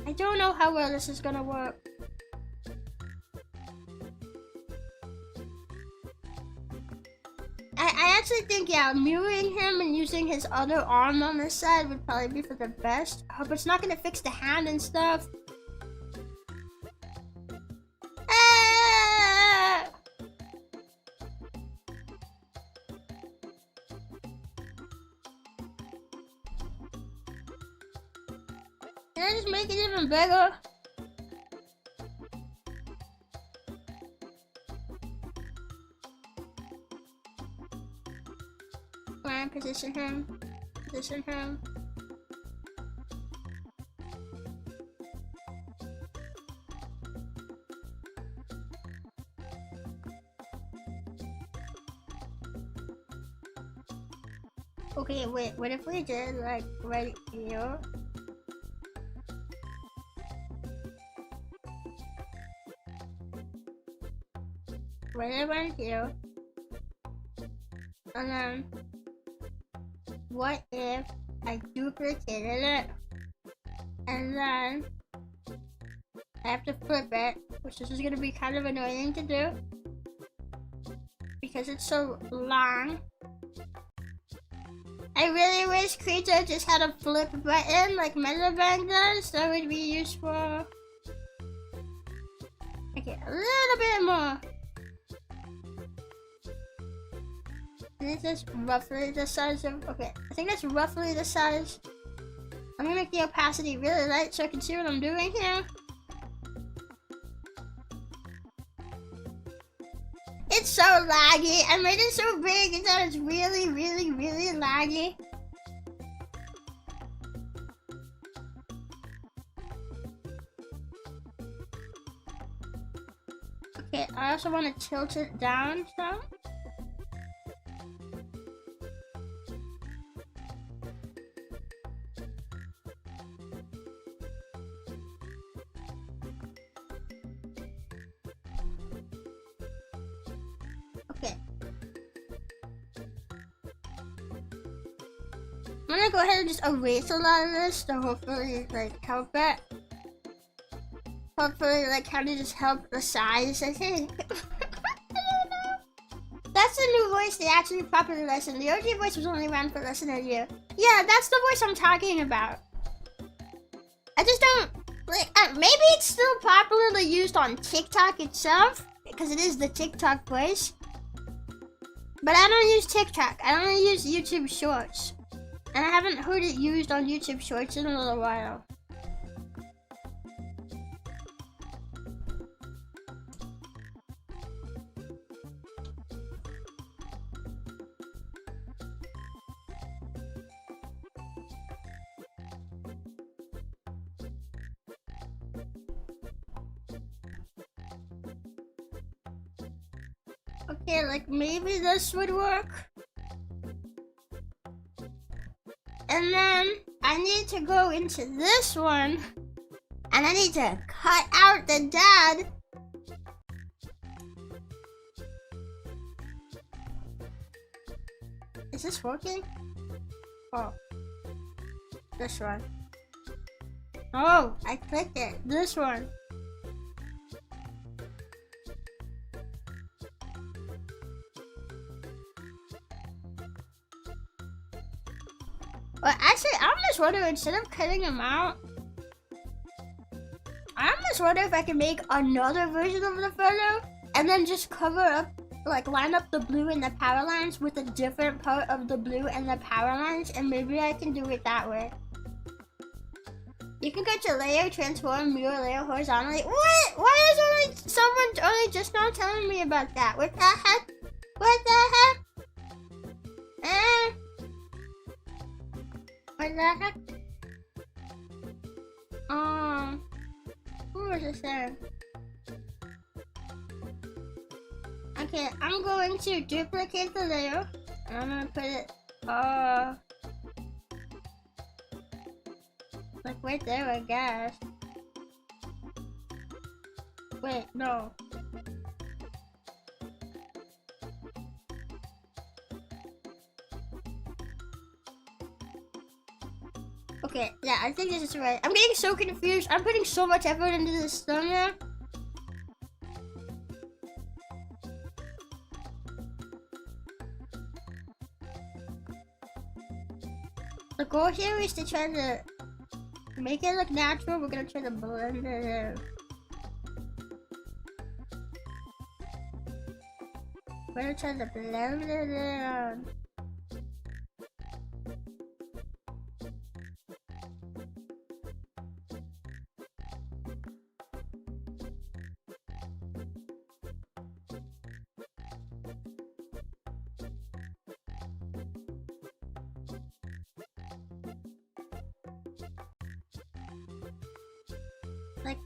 I don't know how well this is gonna work. I actually think, yeah, mirroring him and using his other arm on this side would probably be for the best. I hope it's not gonna fix the hand and stuff. Can I just make it even bigger? Come on, position him. Position him. Okay, wait, what if we did like right here? Right here. And then, what if I duplicated it? And then, I have to flip it, which this is gonna be kind of annoying to do. Because it's so long. I really wish Creature just had a flip button like Metabang does. That would be useful. Okay, a little bit more. Is this roughly the size of... Okay, I think that's roughly the size. I'm gonna make the opacity really light so I can see what I'm doing here. It's so laggy. I made it so big that it's really laggy. Okay, I also want to tilt it down some. Okay. I'm gonna go ahead and just erase a lot of this to hopefully like help it. Hopefully like kind of just help the size, I think. I don't know. That's the new voice they actually properly listened. The OG voice was only around for less than a year. Yeah, that's the voice I'm talking about. I just don't like maybe it's still popularly used on TikTok itself because it is the TikTok voice. But I don't use TikTok. I only use YouTube Shorts. And I haven't heard it used on YouTube Shorts in a little while. Okay, like maybe this would work. And then I need to go into this one. And I need to cut out the dad. Is this working? Oh. This one. Oh, I clicked it. This one. Well, actually, I'm just wondering, instead of cutting them out, I'm just wondering if I can make another version of the photo and then just cover up, like line up the blue and the power lines with a different part of the blue and the power lines, and maybe I can do it that way. You can go to layer, transform, mirror layer horizontally. What? Why is someone only just now telling me about that? What the heck? What the heck? What the heck? Who was it saying? Okay, I'm going to duplicate the layer and I'm gonna put it like right there, I guess. Wait, no. Okay, yeah, I think this is right. I'm getting so confused. I'm putting so much effort into this thumbnail. The goal here is to try to make it look natural. We're gonna try to blend it in. We're gonna try to blend it in. Like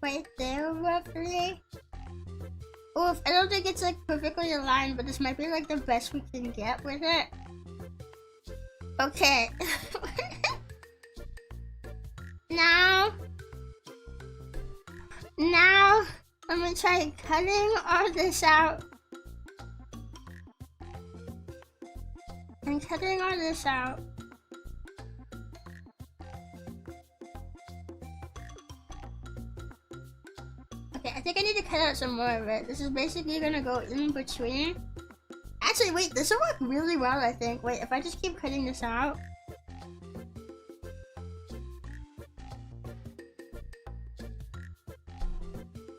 right there roughly. Oof, I don't think it's like perfectly aligned, but this might be like the best we can get with it. Okay. Now, I'm gonna try cutting all this out. I'm cutting all this out. Okay, I think I need to cut out some more of it. This is basically gonna go in between. Actually, wait, this will work really well, I think. Wait, if I just keep cutting this out.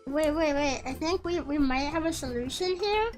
Wait. I think we might have a solution here.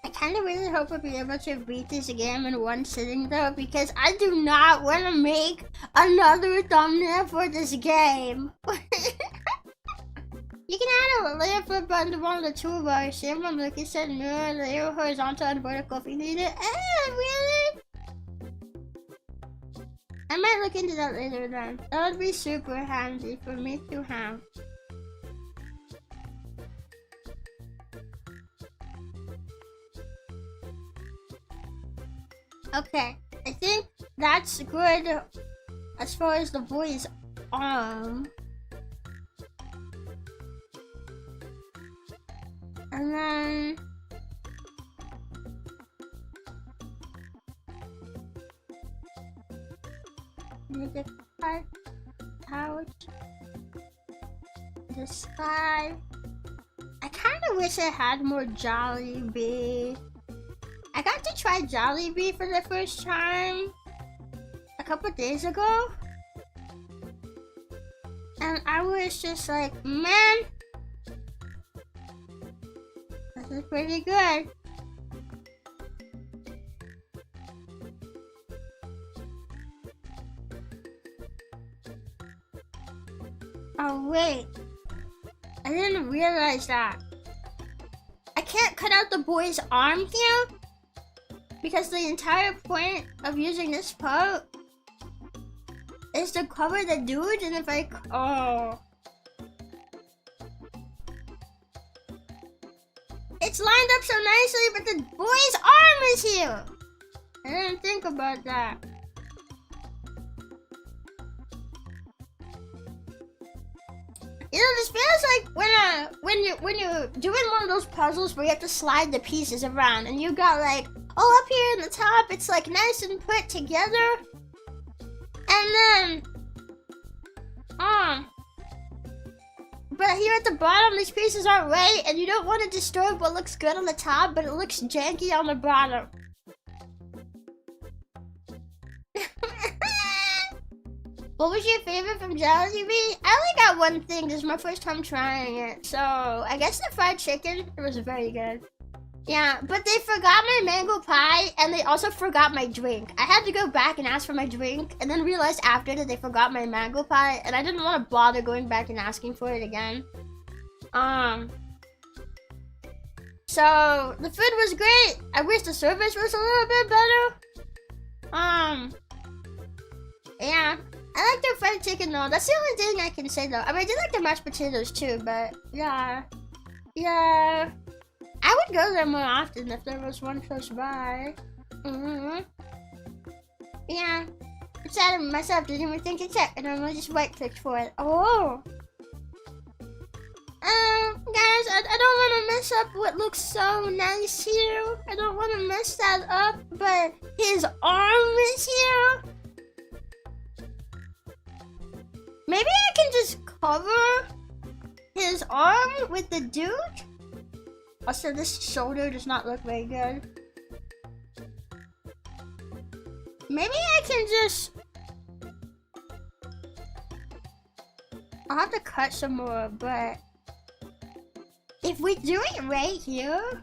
I kind of really hope I'll be able to beat this game in one sitting though, because I do not want to make another thumbnail for this game. You can add a layer flip button to one of the toolbars. Same one, like you said, mirror, layer, horizontal, and vertical if you need it. Really? I might look into that later then. That would be super handy for me to have. Okay, I think that's good as far as the boy's arm. And then the pouch, the sky. I kind of wish I had more Jollibee. I got to try Jollibee for the first time a couple days ago, and I was just like, man, this is pretty good. Oh wait, I didn't realize that. I can't cut out the boy's arm here, because the entire point of using this part is to cover the dude, and if I... Oh. It's lined up so nicely, but the boy's arm is here! I didn't think about that. You know, this feels like when you're doing one of those puzzles where you have to slide the pieces around, and you got like, oh, up here in the top, it's like nice and put together. And then, but here at the bottom, these pieces aren't right, and you don't want to disturb what looks good on the top, but it looks janky on the bottom. What was your favorite from Jollibee? I only got one thing. This is my first time trying it, so I guess the fried chicken, it was very good. Yeah, but they forgot my mango pie, and they also forgot my drink. I had to go back and ask for my drink, and then realized after that they forgot my mango pie, and I didn't want to bother going back and asking for it again. So the food was great. I wish the service was a little bit better. Yeah, I like their fried chicken though. That's the only thing I can say though. I mean, I did like the mashed potatoes too, but yeah. I would go there more often if there was one close by. Yeah. It's out of myself, didn't even think to check, and I just right-clicked for it. Oh! Guys, I don't want to mess up what looks so nice here. I don't want to mess that up, but his arm is here. Maybe I can just cover his arm with the dude. Also, this shoulder does not look very good. Maybe I can just... I'll have to cut some more, but... if we do it right here...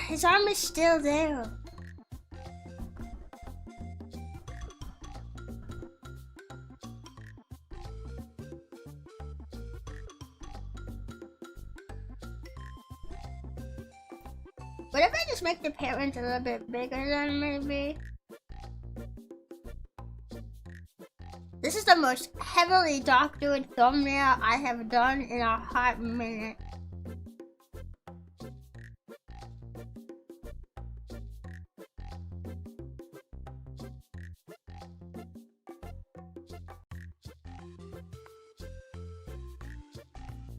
his arm is still there. What if I just make the parents a little bit bigger then, maybe? This is the most heavily doctored thumbnail I have done in a hot minute.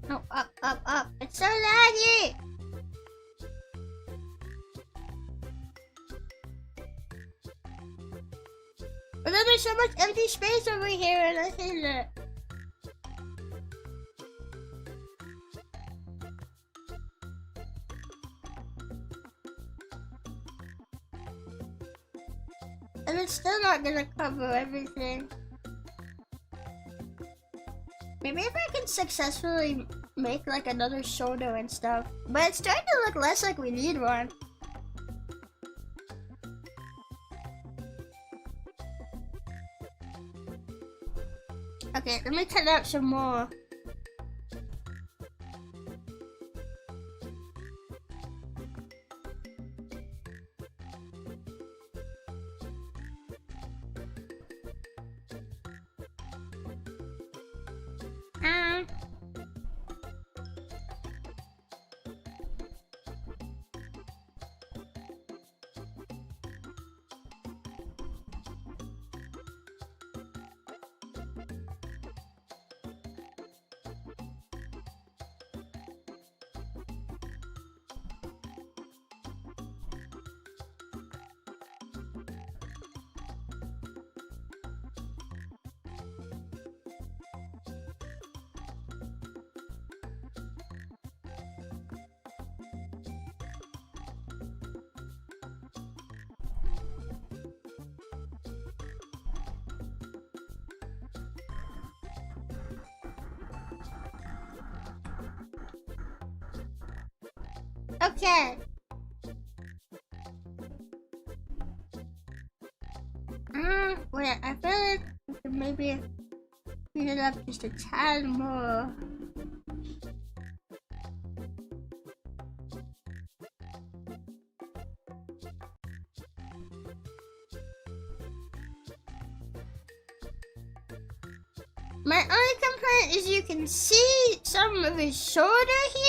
No, up. It's so laggy! But then there's so much empty space over here and I hate it. And it's still not gonna cover everything. Maybe if I can successfully make like another shoulder and stuff. But it's starting to look less like we need one. Okay, let me cut out some more. Okay. Wait, I feel like we could maybe speed it up just a tad more. My only complaint is you can see some of his shoulder here.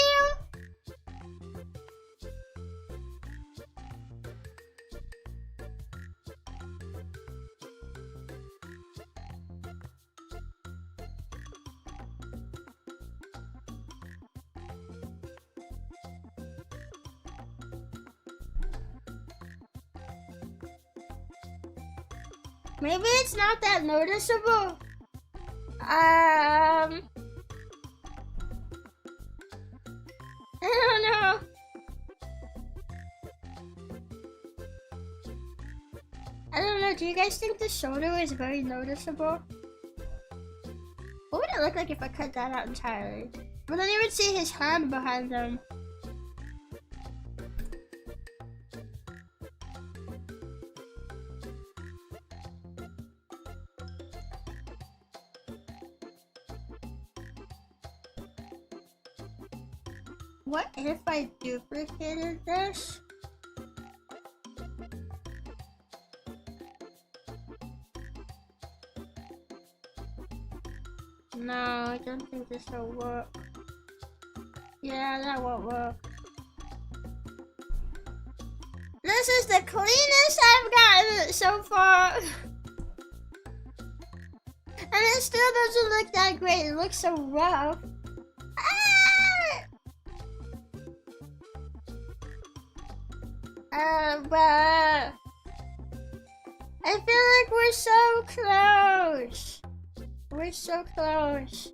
Maybe it's not that noticeable. I don't know. I don't know, do you guys think the shoulder is very noticeable? What would it look like if I cut that out entirely? But then you would see his hand behind them. What if I duplicated this? No, I don't think this will work. Yeah, that won't work. This is the cleanest I've gotten so far. And it still doesn't look that great. It looks so rough. But I feel like we're so close. We're so close.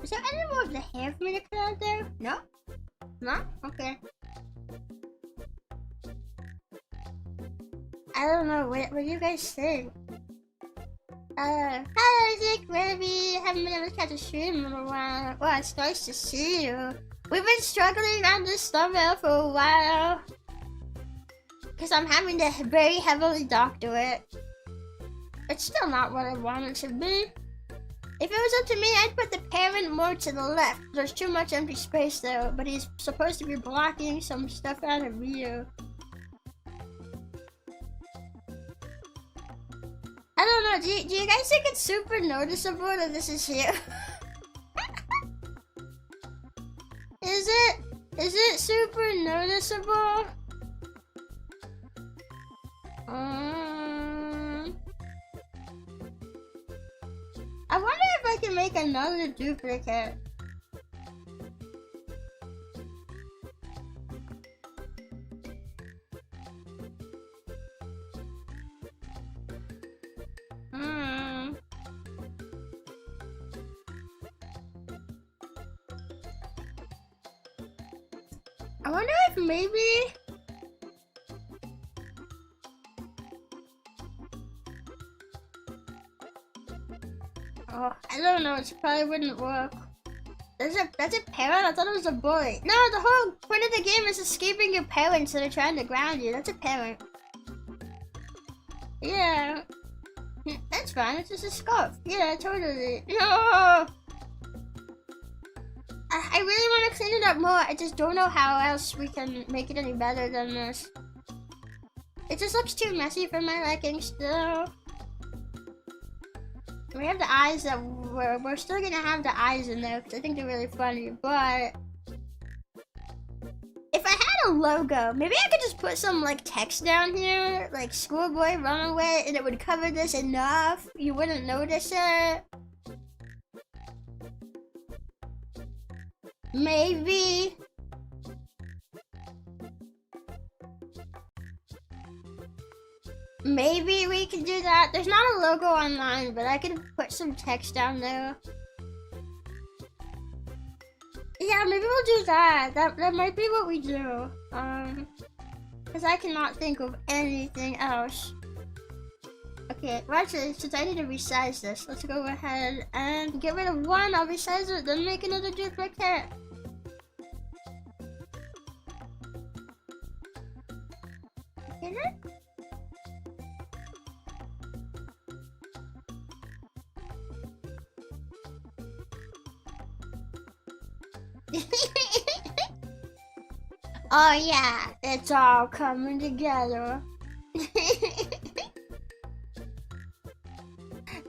Is there any more of the hair for me to cut out there? No? No? Okay. I don't know, what do you guys think? Hi Isaac, Rebbi, haven't been able to catch a stream in a while. Well, it's nice to see you. We've been struggling on this thumbnail for a while. Because I'm having to very heavily doctor it. It's still not what I want it to be. If it was up to me, I'd put the parent more to the left. There's too much empty space there, but he's supposed to be blocking some stuff out of view. I don't know, do you guys think it's super noticeable that this is here? Is it super noticeable? I wonder if I can make another duplicate. I wonder if maybe... Oh, I don't know, it probably wouldn't work. That's a parent? I thought it was a boy. No, the whole point of the game is escaping your parents that are trying to ground you. That's a parent. Yeah. That's fine, it's just a scarf. Yeah, totally. No! I really want to clean it up more. I just don't know how else we can make it any better than this. It just looks too messy for my liking still. We have the eyes that we're still gonna have the eyes in there because I think they're really funny, but if I had a logo, maybe I could just put some like text down here, like schoolboy runaway, and it would cover this enough you wouldn't notice it. Maybe. Maybe we can do that. There's not a logo online, but I could put some text down there. Yeah, maybe we'll do that. That might be what we do. Because I cannot think of anything else. Okay, well actually, since I need to resize this, let's go ahead and get rid of one. I'll resize it, then make another duplicate. Okay then. Oh yeah, it's all coming together.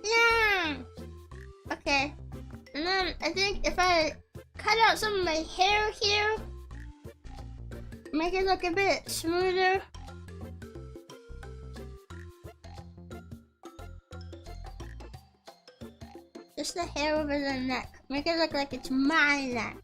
Yeah. Okay. And then I think if I cut out some of my hair here, make it look a bit smoother. Just the hair over the neck. Make it look like it's my neck.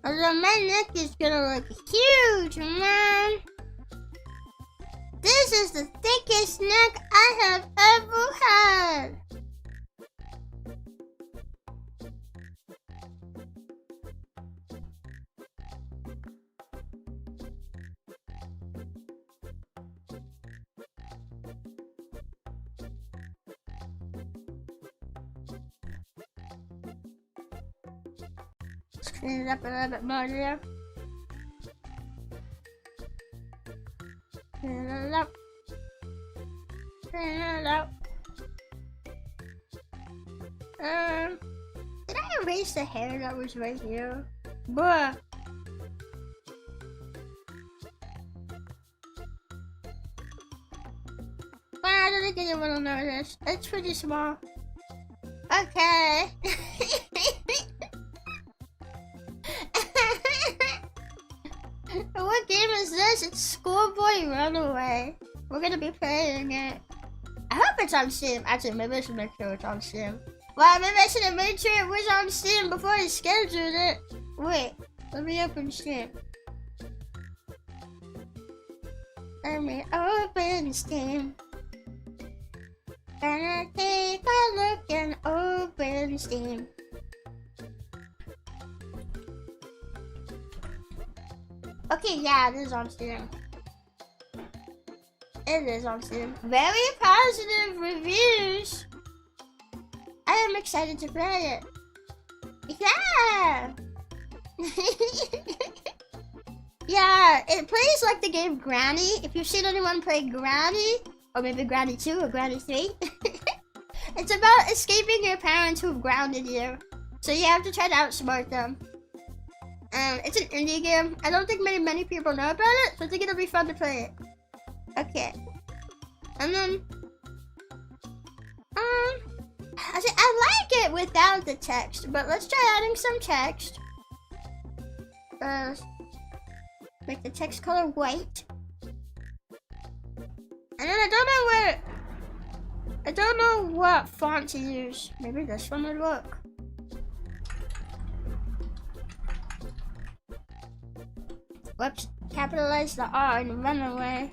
Although my neck is gonna look huge, man. This is the thickest neck I have ever had. Let's clean it up a little bit more there. Clean it up. Clean it up. Did I erase the hair that was right here? Bruh. I don't think anyone will notice. It's pretty small. Okay. What game is this? It's Schoolboy Runaway. We're gonna be playing it. I hope it's on Steam. Actually, maybe I should make sure it's on Steam. Well, maybe I should have made sure it was on Steam before I scheduled it. Wait, let me open Steam. Let me open Steam. Gonna take a look and open Steam. Okay, yeah, it is on Steam. It is on Steam. Very positive reviews. I am excited to play it. Yeah! Yeah, it plays like the game Granny. If you've seen anyone play Granny, or maybe Granny 2 or Granny 3. It's about escaping your parents who've grounded you. So you have to try to outsmart them. It's an indie game. I don't think many people know about it, so I think it'll be fun to play it. Okay. And then... I like it without the text, but let's try adding some text. Make the text color white. And then I don't know what font to use. Maybe this one would work. Whoops, capitalize the R and run away.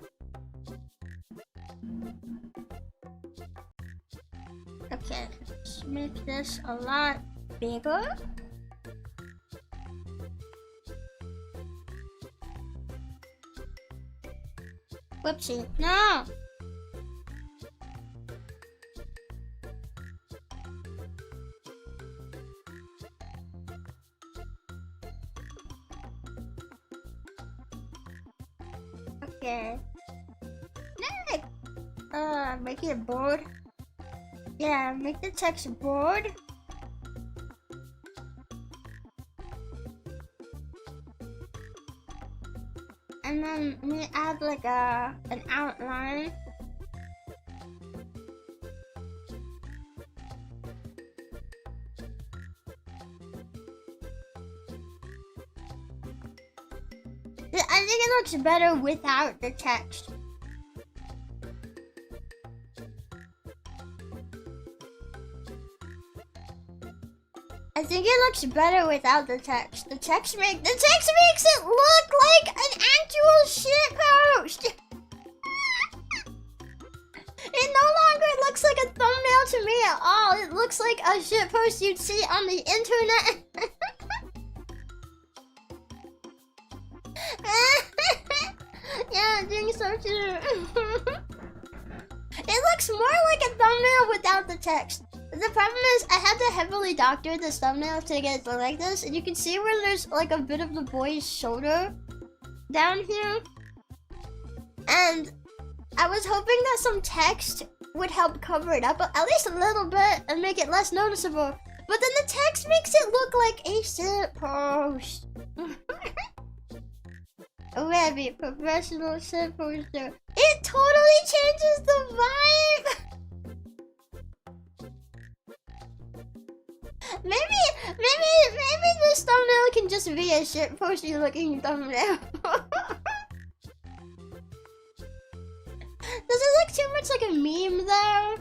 Okay, let's make this a lot bigger. Whoopsie, no! Okay. Next! Make it bold. Yeah, make the text bold. And then we add like an outline. I think it looks better without the text. I think it looks better without the text. The text makes it look like an actual shit post. It no longer looks like a thumbnail to me at all. It looks like a shit post you'd see on the internet. Yeah, I think so too. It looks more like a thumbnail without the text. The problem is, I had to heavily doctor this thumbnail to get it like this, and you can see where there's like a bit of the boy's shoulder down here. And I was hoping that some text would help cover it up, at least a little bit, and make it less noticeable. But then the text makes it look like a shit post. Rebbi, professional shit poster. It totally changes the vibe! Maybe this thumbnail can just be a shit posty looking thumbnail. Does it look too much like a meme though?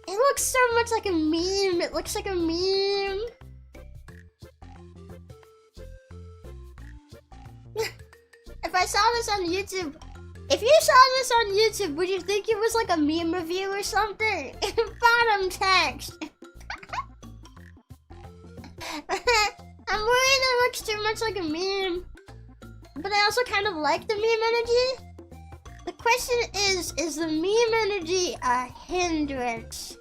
It looks so much like a meme. It looks like a meme. If I saw this on YouTube, if you saw this on YouTube, would you think it was like a meme review or something? Bottom text. I'm worried it looks too much like a meme. But I also kind of like the meme energy. The question is the meme energy a hindrance?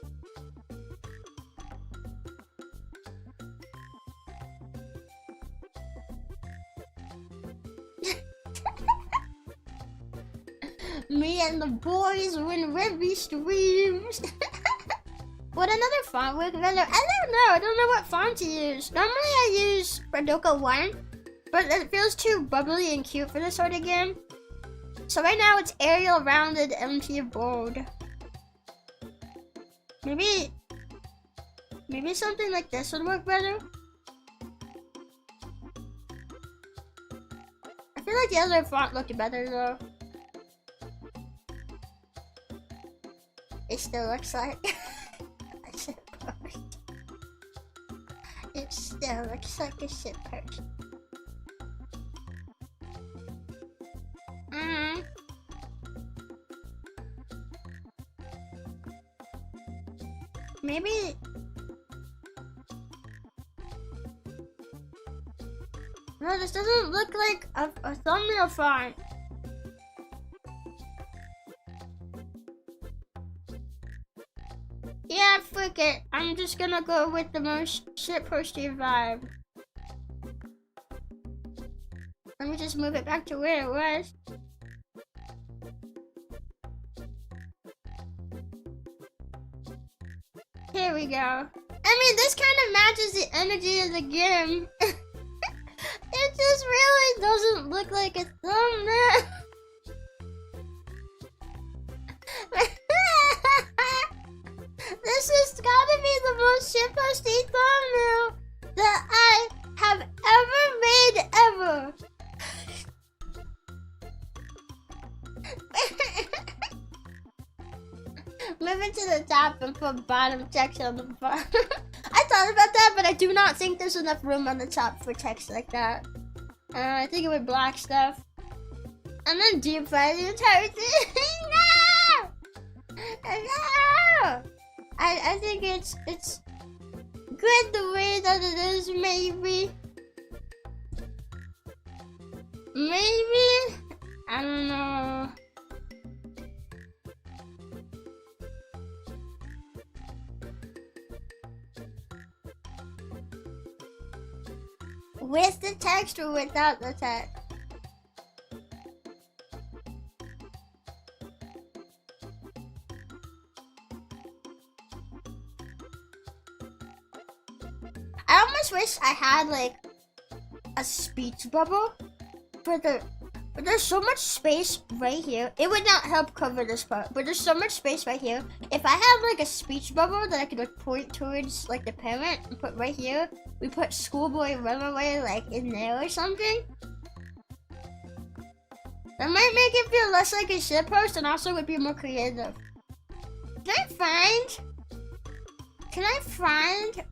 Me and the boys when Rebbi streams. What another font work better? I don't know. I don't know what font to use. Normally I use Radoka 1, but it feels too bubbly and cute for this sort of game. So right now it's Arial Rounded MT Bold. Maybe something like this would work better. I feel like the other font looked better though. It still looks like a shit post. It still looks like a shit post. Maybe. No, this doesn't look like a thumbnail font. Yeah, frick it. I'm just gonna go with the most shitposty vibe. Let me just move it back to where it was. Here we go. I mean, this kind of matches the energy of the game. It just really doesn't look like a thumbnail. This has gotta be the most shitposty thumbnail that I have ever made ever. Move it to the top and put bottom text on the bottom. I thought about that, but I do not think there's enough room on the top for text like that. I think it would block stuff. And then deep fry the entire thing. No! No! I think it's good the way that it is, maybe. Maybe? I don't know. With the text or without the text? I almost wish I had like a speech bubble for but there's so much space right here. It would not help cover this part, but there's so much space right here. If I had like a speech bubble that I could like point towards like the parent and put right here, we put schoolboy runaway like in there or something. That might make it feel less like a shitpost and also would be more creative. Can I find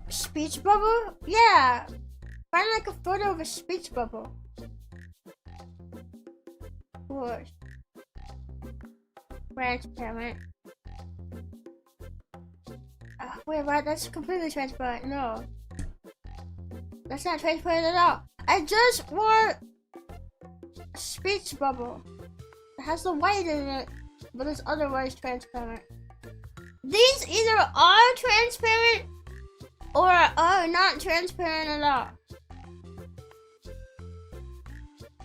speech bubble? Yeah. Find like a photo of a speech bubble. Of course. Transparent. Wait, what? That's completely transparent. No. That's not transparent at all. I just want a speech bubble. It has the white in it, but it's otherwise transparent. These either are transparent or are not transparent at all.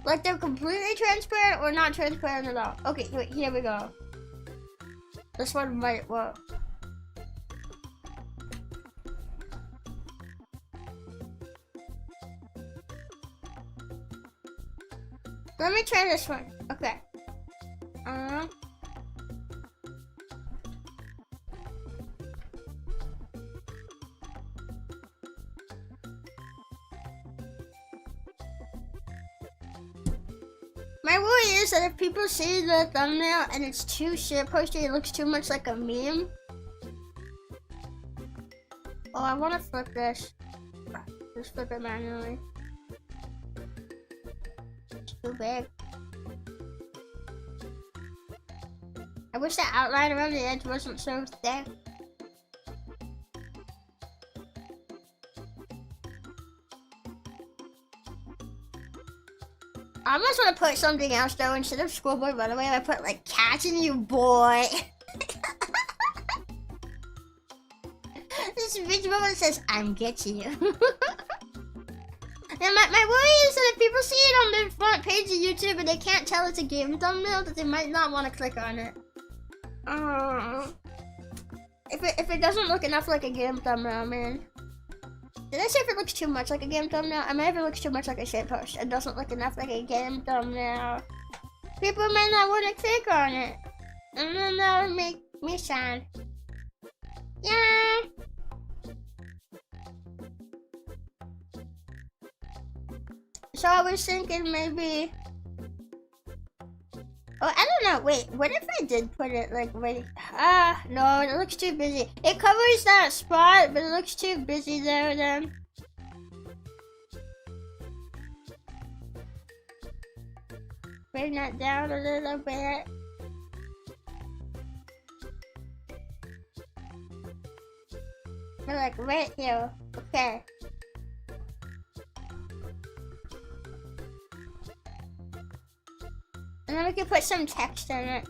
Like they're completely transparent or not transparent at all. Okay, wait, here we go. This one might work. Let me try this one. Okay. My worry is that if people see the thumbnail and it's too shitposty, it looks too much like a meme. Oh, I want to flip this. Just flip it manually. It's too big. I wish the outline around the edge wasn't so thick. I almost want to put something else though. Instead of schoolboy runaway, I put like catching you, boy. This bitch moment says, I'm getting you. And my worry is that if people see it on the front page of YouTube and they can't tell it's a game thumbnail, that they might not want to click on it. If it doesn't look enough like a game thumbnail, man. Did I say if it looks too much like a game thumbnail? I mean, if it looks too much like a shitpost, it doesn't look enough like a game thumbnail. People might not want to click on it. And then that would make me sad. Yeah. So I was thinking maybe... Oh, I don't know. Wait, what if I did put it like right? No, it looks too busy. It covers that spot, but it looks too busy there then. Bring that down a little bit. We're like right here. Okay. And then we can put some text in it.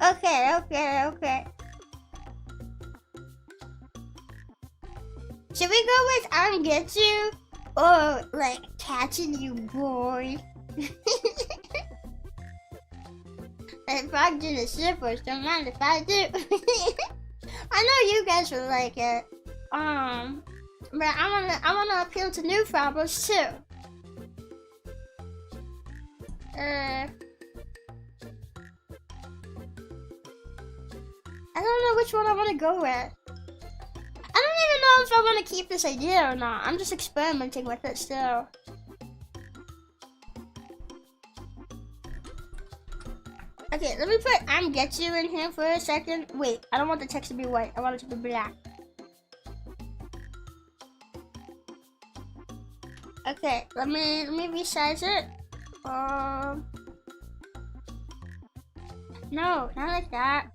Okay. Should we go with get you? Or like catching you, boy? If I do the slippers, don't mind if I do. I know you guys will like it. But I wanna appeal to new followers too. I don't know which one I wanna go with. I don't even know if I wanna keep this idea or not. I'm just experimenting with it still. Okay, let me put get you in here for a second. Wait, I don't want the text to be white. I want it to be black. Okay, let me resize it. No, not like that.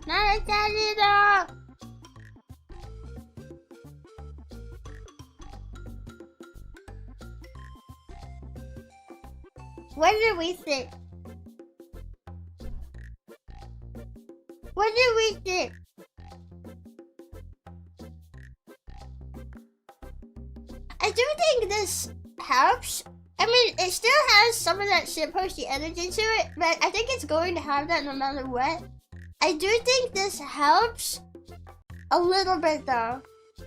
Not like that either. What do we think? What do we think? I do think this helps. I mean, it still has some of that shitposty energy to it, but I think it's going to have that no matter what. I do think this helps a little bit though.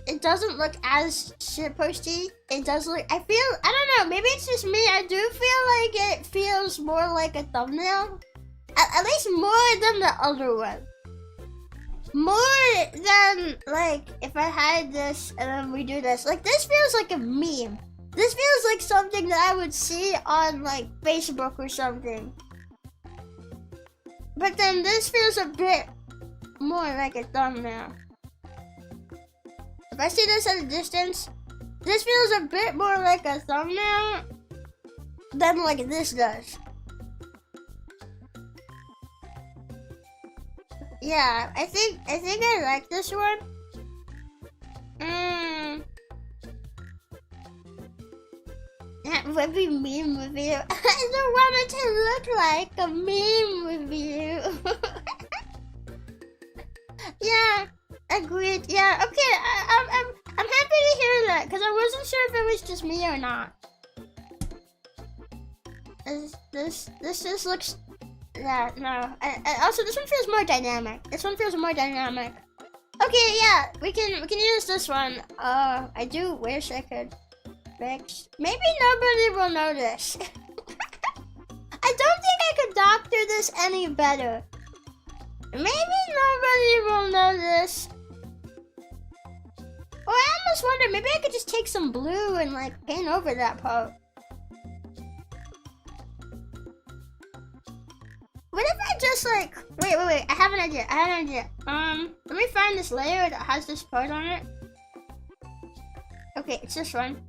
It doesn't look as shitposty. It does look, I don't know, maybe it's just me. I do feel like it feels more like a thumbnail. At least more than the other one. More than, like, if I had this and then we do this. Like, this feels like a meme. This feels like something that I would see on, like, Facebook or something. But then this feels a bit more like a thumbnail. If I see this at a distance, this feels a bit more like a thumbnail than like this does. Yeah, I think I like this one. That Rebbi meme review. I don't want it to look like a meme review. Yeah, agreed. Yeah, okay. I'm happy to hear that because I wasn't sure if it was just me or not. This just looks. Yeah, no. Also, this one feels more dynamic. Okay, yeah, we can use this one. I do wish I could fix. Maybe nobody will notice. I don't think I could doctor this any better. Maybe nobody will notice. Or I almost wonder, maybe I could just take some blue and like paint over that part. What if I just like, wait, I have an idea. Let me find this layer that has this part on it. Okay, it's this one.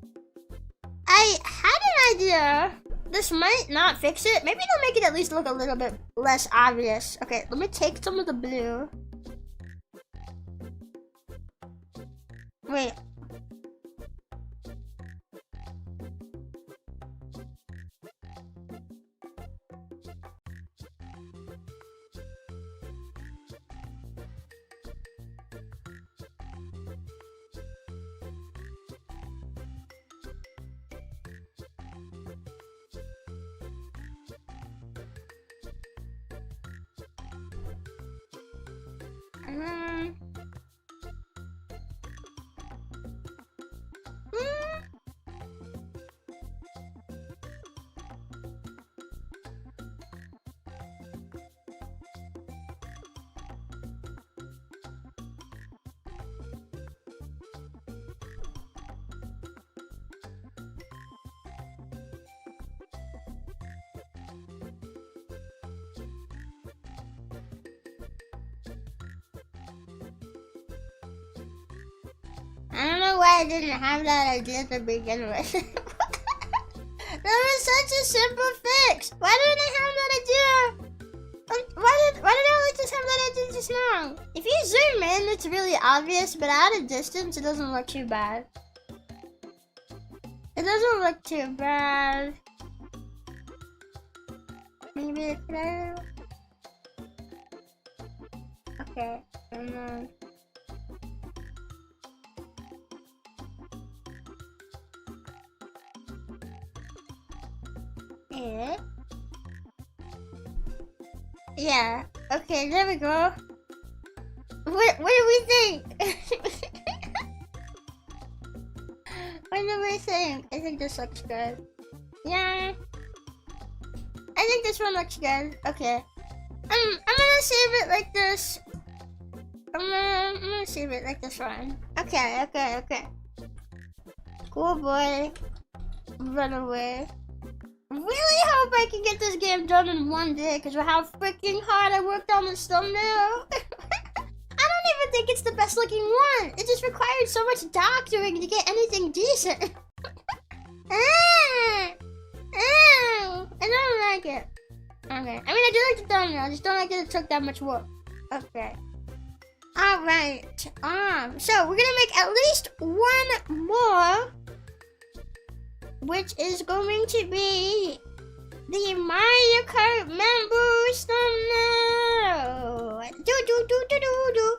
I had an idea. This might not fix it. Maybe it'll make it at least look a little bit less obvious. Okay, let me take some of the blue. Wait. why I didn't have that idea to begin with. That was such a simple fix. Why didn't I have that idea? Why did I just have that idea just now? If you zoom in, it's really obvious, but at a distance, it doesn't look too bad. It doesn't look too bad. Maybe it's there. Okay, and then... Yeah. Okay, there we go. What do we think? What do we think? I think this looks good. Yeah. I think this one looks good. Okay. I'm gonna save it like this. I'm gonna save it like this one. Okay. Cool boy. Run away. Really hope I can get this game done in one day because of how freaking hard I worked on this thumbnail. I don't even think it's the best looking one. It just required so much doctoring to get anything decent. I don't like it. Okay. I mean, I do like the thumbnail. I just don't like that it took that much work. Okay. Alright. So we're gonna make at least one more, which is going to be the Mario Kart members thumbnail. Do.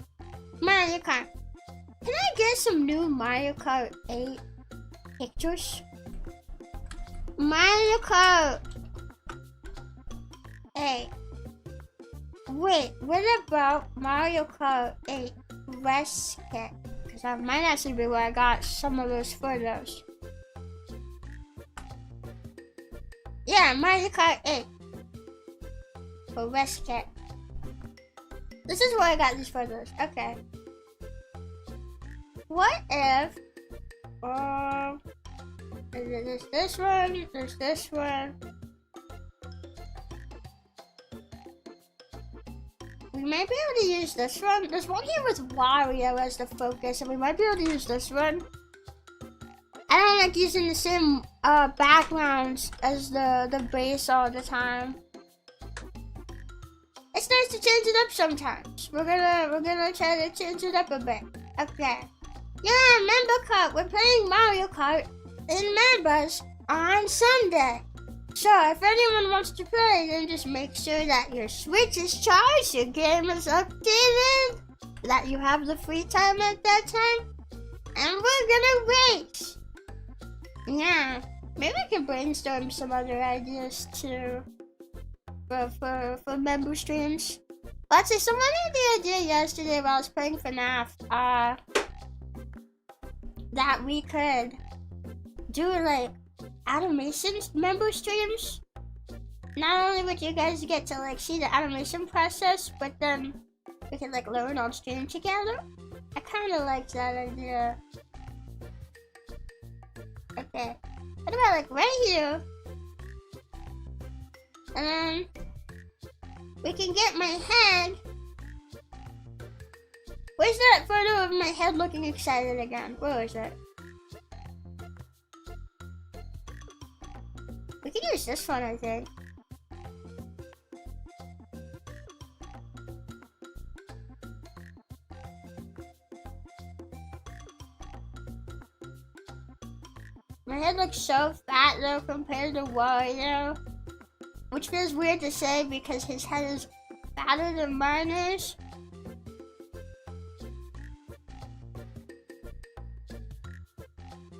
Mario Kart. Can I get some new Mario Kart 8 pictures? Mario Kart 8. Wait, what about Mario Kart 8 Rest Kit? Because that might actually be where I got some of those photos. Yeah, Mario Kart 8 for Rest Kit. This is where I got these photos. Okay. What if there's this one, there's this one. We might be able to use this one. There's one here with Wario as the focus, and we might be able to use this one. I don't like using the same backgrounds as the base all the time. It's nice to change it up sometimes. We're gonna try to change it up a bit. Okay. Yeah, member kart. We're playing Mario Kart in members on Sunday. So if anyone wants to play, then just make sure that your Switch is charged, your game is updated, that you have the free time at that time, and we're gonna race. Yeah, maybe we can brainstorm some other ideas too for member streams. Well, actually, someone had the idea yesterday while I was playing FNAF, that we could do like animation member streams. Not only would you guys get to like see the animation process, but then we could like learn on stream together. I kind of liked that idea. Okay, what about like right here? And then we can get my head. Where's that photo of my head looking excited again? Where is it? We can use this one, I think. My head looks so fat though compared to Wario, which feels weird to say because his head is fatter than mine is.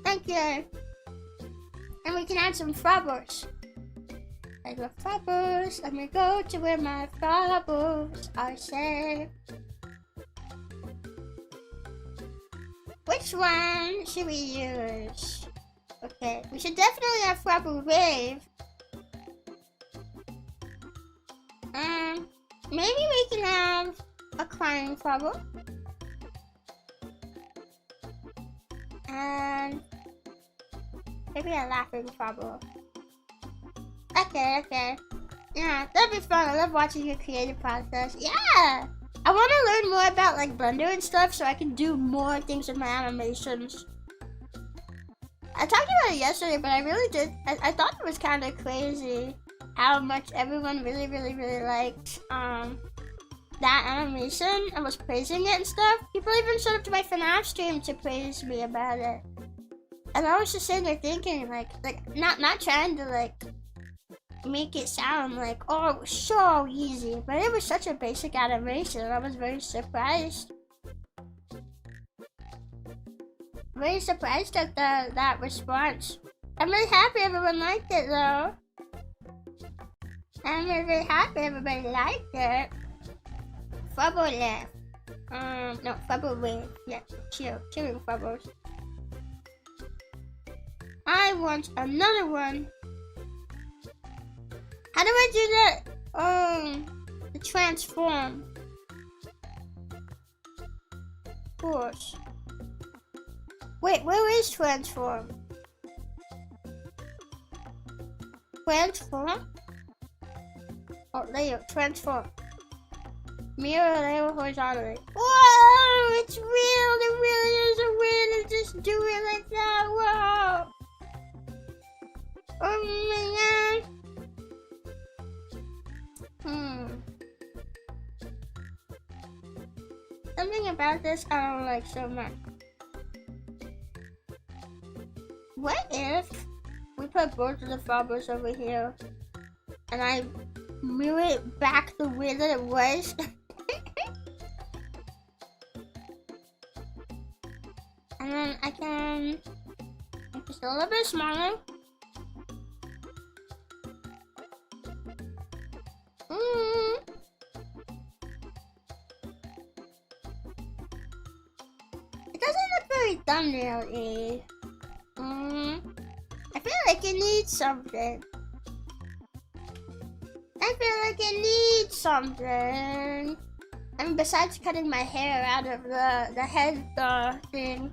Okay. And we can add some flowers. I love flowers. Let me go to where my flowers are safe. Which one should we use? Okay, we should definitely have Flopper Wave. Maybe we can have a crying Flopper. And maybe a laughing Flopper. Okay. Yeah, that'd be fun. I love watching your creative process. Yeah! I want to learn more about like Blender and stuff so I can do more things with my animations. I talked about it yesterday, but I really did. I thought it was kind of crazy how much everyone really liked that animation and was praising it and stuff. People even showed up to my FNAF stream to praise me about it. And I was just sitting there thinking, like not trying to like make it sound like, oh, it was so easy, but it was such a basic animation. I was very surprised. Very surprised at that response. I'm really happy everyone liked it though. I'm really happy everybody liked it. Fubble left. No, Fubble win. Yeah, cheering Fubbles. I want another one. How do I do that? The transform. Of course. Wait, where is transform? Transform? Oh, layer, transform. Mirror layer horizontally. Whoa! It's real! It really is a real to just do it like that. Whoa! Oh my god! Something about this I don't like so much. What if we put both of the fibers over here and I mirror it back the way that it was? And then I can make this a little bit smaller. It doesn't look very thumbnail-y. I feel like it needs something. I mean, besides cutting my hair out of the head thing.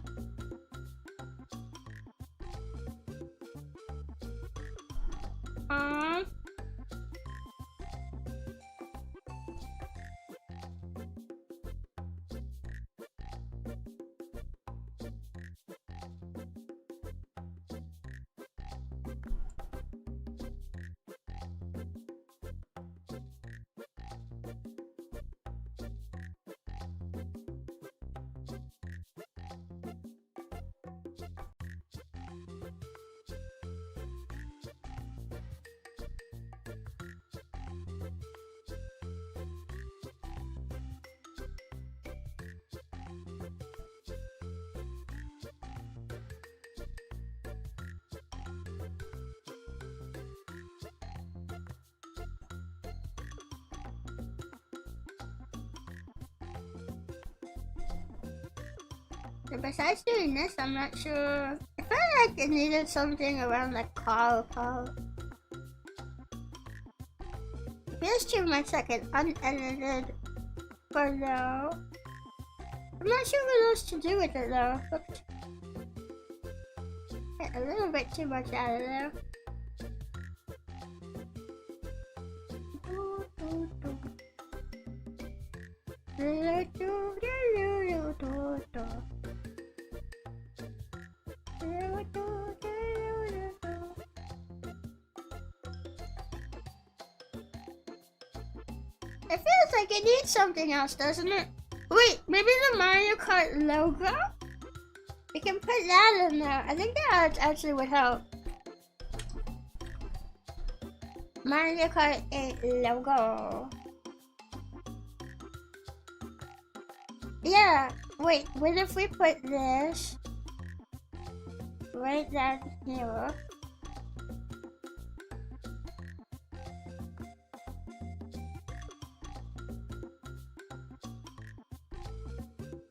Besides doing this, I'm not sure. I felt like it needed something around like color. Feels too much like an unedited photo. I'm not sure what else to do with it though. Get a little bit too much out of there. It feels like it needs something else, doesn't it? Wait, maybe the Mario Kart logo? We can put that in there. I think that actually would help. Mario Kart 8 logo. Yeah, wait, what if we put this right down here?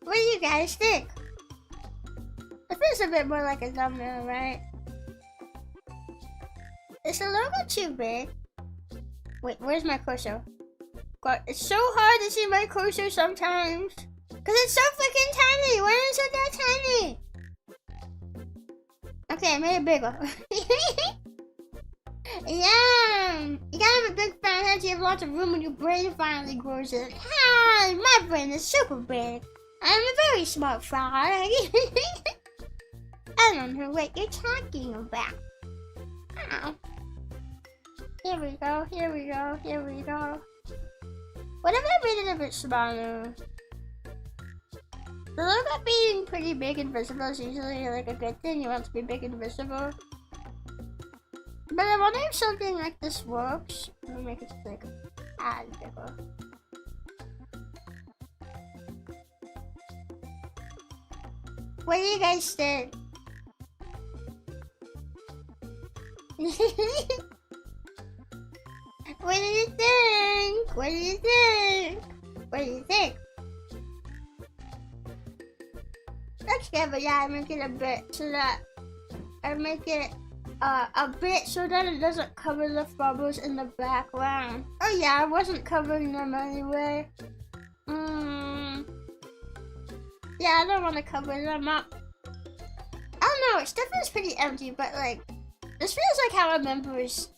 What do you guys think? It feels a bit more like a thumbnail, right? Is the logo too big? Wait, where's my cursor? God, it's so hard to see my cursor sometimes. Cause it's so freaking tiny. Why is it that tiny? Okay, I made it bigger. Yeah, you gotta have a big fat head. You have lots of room when your brain finally grows in. Ah, my brain is super big. I'm a very smart fry. I don't know what you're talking about. Oh. Here we go, here we go, here we go. What if I made it a bit smaller? The look of being pretty big and visible is usually like a good thing. You want to be big and visible. But I wonder if something like this works. Let me make it like add bigger. What do you guys think? What do you think? What do you think? What do you think? That's good, but yeah, I make it a bit so that I make it a bit so that it doesn't cover the bubbles in the background. Oh yeah, I wasn't covering them anyway. Yeah, I don't want to cover them up. I don't know, it still feels pretty empty, but like, this feels like how a member's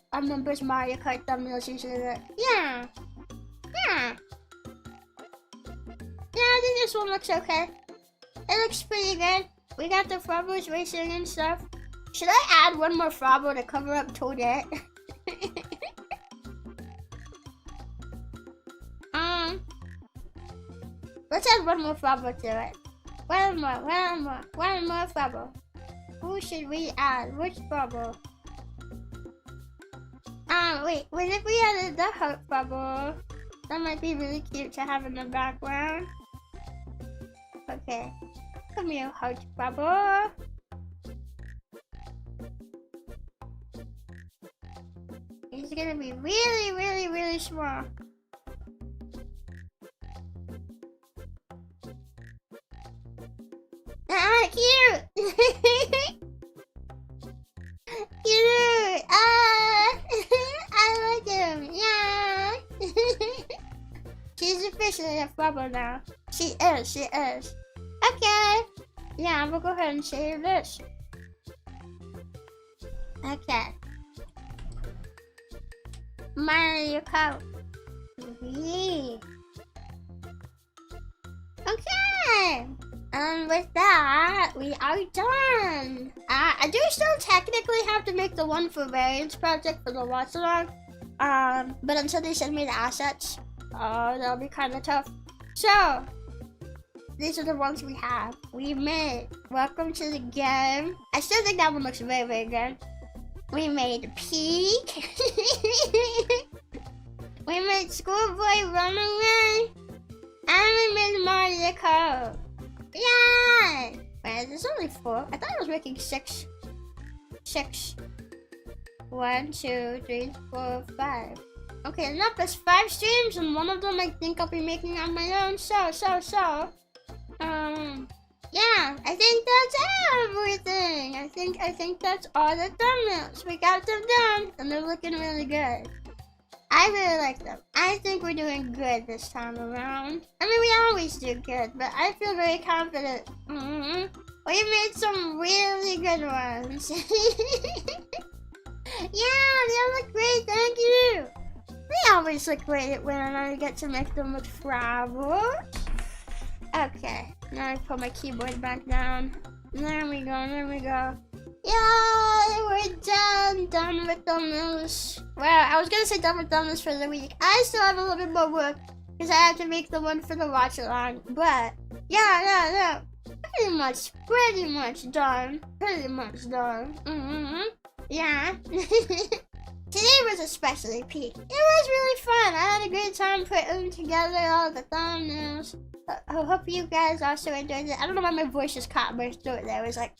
Mario Kart thumbnails usually look. Yeah. Yeah. Yeah, I think this one looks okay. It looks pretty good. We got the Frobos racing and stuff. Should I add one more Frobo to cover up Toadette? Let's add one more Frobo to it. One more Frobo. Who should we add? Which Frobo? Wait, what if we added the Heart Frobo? That might be really cute to have in the background. Okay. Come here, Heart Frobo. He's gonna be really, really, really small. Ah, cute! Cute! I like him, yeah! She's officially a Frobbo now. She is. Okay! Yeah, we'll go ahead and save this. Okay. Mario Kart. Okay! And with that, we are done. I do still technically have to make the one for variants project for the watch along. But until they send me the assets, that'll be kind of tough. So, these are the ones we have. We made Welcome to the Game. I still think that one looks very, very good. We made Peak. We made Schoolboy Runaway. And we made Mario Kart. Yeah! Wait, there's only 4. I thought I was making 6. 1, 2, 3, 4, 5. Okay, enough. There's 5 streams, and one of them I think I'll be making on my own. Yeah, I think that's everything. I think that's all the thumbnails. We got them done, and they're looking really good. I really like them. I think we're doing good this time around. I mean, we always do good, but I feel very confident. We made some really good ones. Yeah, they look great, thank you. They always look great when I get to make them with Frobos. Okay, now I put my keyboard back down. There we go. Yeah, we're done with thumbnails. Well, I was gonna say done with thumbnails for the week. I still have a little bit more work because I have to make the one for the watch along. But yeah, pretty much done. Yeah. Today was especially peak. It was really fun. I had a great time putting together all the thumbnails. I hope you guys also enjoyed it. I don't know why my voice just caught my throat there. It was like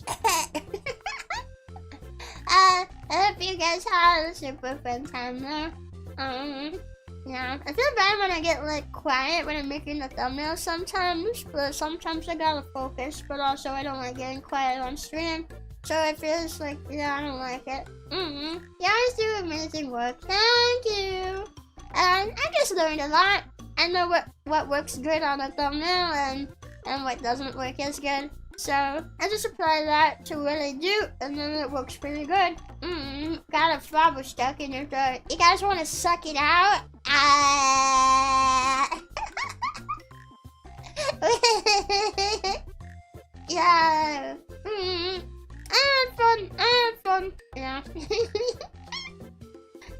I hope you guys had a super fun time though. Yeah. I feel bad when I get like quiet when I'm making the thumbnails sometimes, but sometimes I gotta focus, but also I don't like getting quiet on stream. So it feels like, yeah, I don't like it. You guys do amazing work. Thank you. And I just learned a lot. I know what works good on a thumbnail and what doesn't work as good. So I just apply that to what I do, and then it works pretty good. Got a Frobbo stuck in your throat. You guys want to suck it out? Yeah. I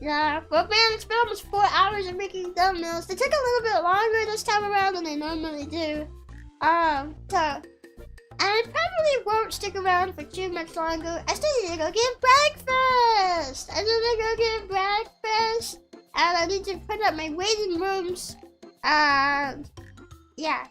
Yeah, but man, it's been almost 4 hours of making thumbnails. They took a little bit longer this time around than they normally do. So, I probably won't stick around for too much longer. I still need to go get breakfast! And I need to put up my waiting rooms. Yeah.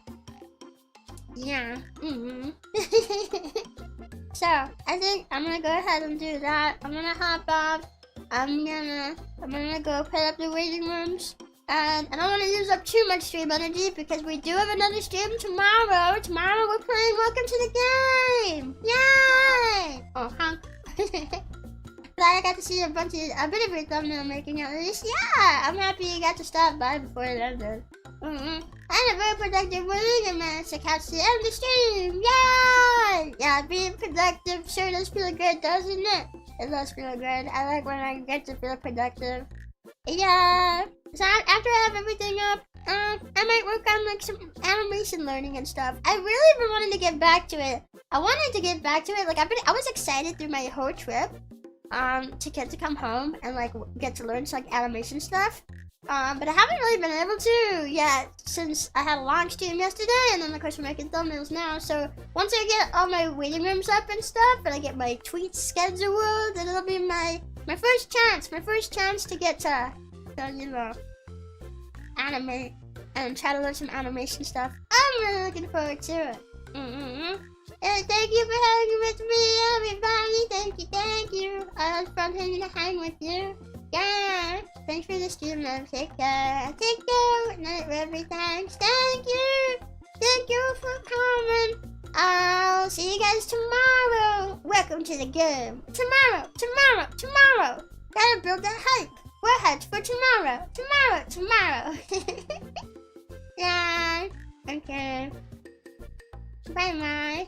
So, I think I'm gonna go ahead and do that. I'm gonna hop off. I'm gonna go put up the waiting rooms. And I don't want to use up too much stream energy because we do have another stream tomorrow. Tomorrow we're playing Welcome to the Game! Yay! Oh, honk. Glad I got to see a bit of your thumbnail making at least. Yeah! I'm happy you got to stop by before it ended. I had a very productive morning and managed to catch the end of the stream. Yay! Yeah, being productive sure does feel good, doesn't it? It does feel good. I like when I get to feel productive. Yeah. So after I have everything up, I might work on like some animation learning and stuff. I really been wanting to get back to it. I wanted to get back to it. Like I was excited through my whole trip, to get to come home and like get to learn some like animation stuff. But I haven't really been able to yet since I had a long stream yesterday, and then of course we're making thumbnails now. So once I get all my waiting rooms up and stuff, and I get my tweets scheduled, then it'll be my first chance to get to you know, animate and try to learn some animation stuff. I'm really looking forward to it. And thank you for hanging with me, everybody. Thank you. I had fun hanging with you. Yeah. Thanks for the stream, love. Take care. Good night, Rebbi. Thanks. Thank you for coming. I'll see you guys tomorrow. Welcome to the game. Tomorrow. Gotta build that hype. We're hyped for tomorrow. Yeah. Okay. Bye.